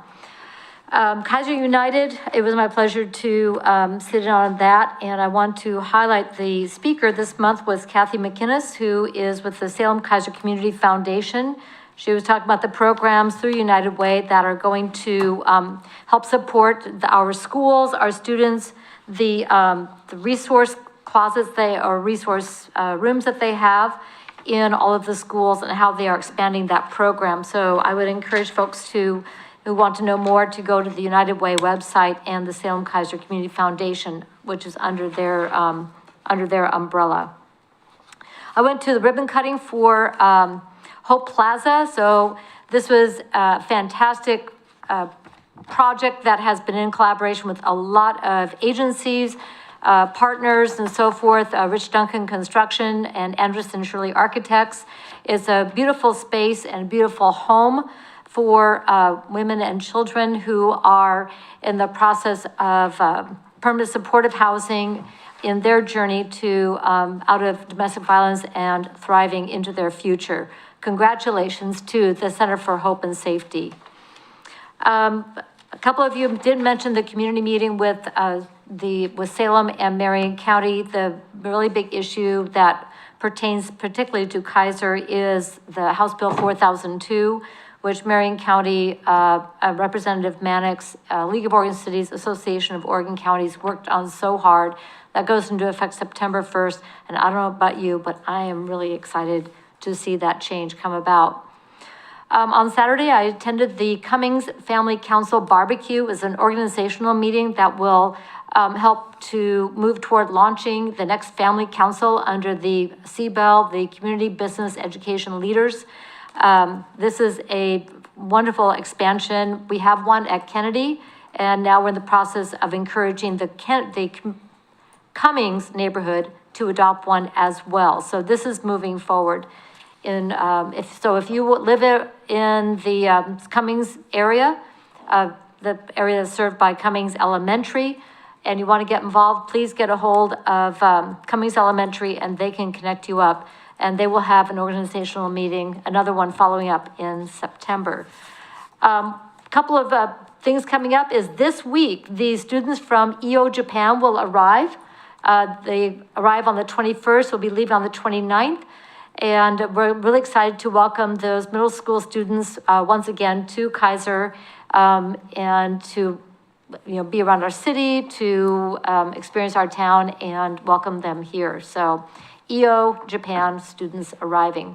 Keizer United, it was my pleasure to sit in on that, and I want to highlight the speaker this month was Kathy McInnes, who is with the Salem Keizer Community Foundation. She was talking about the programs through United Way that are going to help support our schools, our students, the resource closets or resource rooms that they have in all of the schools, and how they are expanding that program. So I would encourage folks who want to know more to go to the United Way website and the Salem Keizer Community Foundation, which is under their umbrella. I went to the ribbon cutting for Hope Plaza. So this was a fantastic project that has been in collaboration with a lot of agencies, partners and so forth, Rich Duncan Construction and Anderson Shirley Architects. It's a beautiful space and a beautiful home for women and children who are in the process of permanent supportive housing in their journey to out of domestic violence and thriving into their future. Congratulations to the Center for Hope and Safety. A couple of you did mention the community meeting with Salem and Marion County. The really big issue that pertains particularly to Keizer is the House Bill 4002, which Marion County Representative Mannix, League of Oregon Cities, Association of Oregon Counties worked on so hard. That goes into effect September 1st. And I don't know about you, but I am really excited to see that change come about. On Saturday, I attended the Cummings Family Council Barbecue. It's an organizational meeting that will help to move toward launching the next family council under the CBEL, the Community Business Education Leaders. This is a wonderful expansion. We have one at Kennedy, and now we're in the process of encouraging the Cummings neighborhood to adopt one as well. So this is moving forward. If you live in the Cummings area, the area that's served by Cummings Elementary, and you want to get involved, please get a hold of Cummings Elementary, and they can connect you up. And they will have an organizational meeting, another one following up in September. A couple of things coming up is this week, the students from EO Japan will arrive. They arrive on the 21st, will be leaving on the 29th. And we're really excited to welcome those middle school students once again to Keizer and to be around our city, to experience our town and welcome them here. So EO Japan students arriving.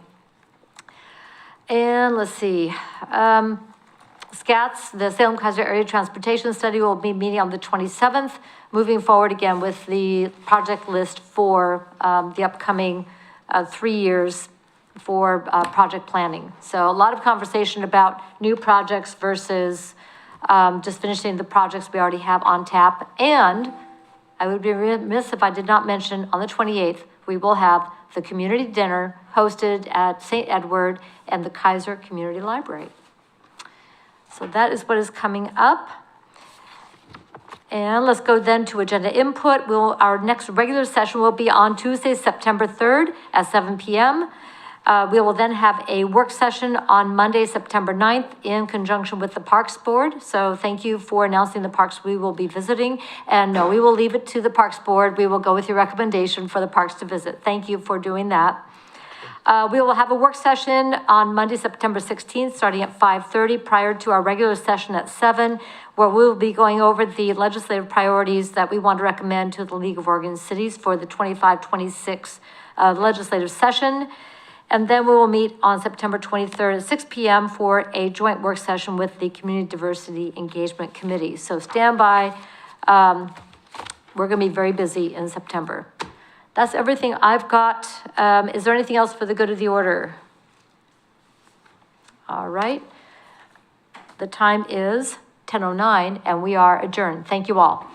And let's see. SCATS, the Salem Keizer Area Transportation Study, will be meeting on the 27th, moving forward again with the project list for the upcoming 3 years for project planning. So a lot of conversation about new projects versus just finishing the projects we already have on tap. And I would be remiss if I did not mention on the 28th, we will have the community dinner hosted at St. Edward and the Keizer Community Library. So that is what is coming up. And let's go then to agenda input. Our next regular session will be on Tuesday, September 3rd at 7 p.m. We will then have a work session on Monday, September 9th in conjunction with the Parks Board. So thank you for announcing the parks we will be visiting. And no, we will leave it to the Parks Board. We will go with your recommendation for the parks to visit. Thank you for doing that. We will have a work session on Monday, September 16th, starting at 5:30 prior to our regular session at 7, where we'll be going over the legislative priorities that we want to recommend to the League of Oregon Cities for the 25-26 legislative session. And then we will meet on September 23rd at 6 p.m. for a joint work session with the Community Diversity Engagement Committee. So stand by. We're going to be very busy in September. That's everything I've got. Is there anything else for the good of the order? All right. The time is 10:09 and we are adjourned. Thank you all.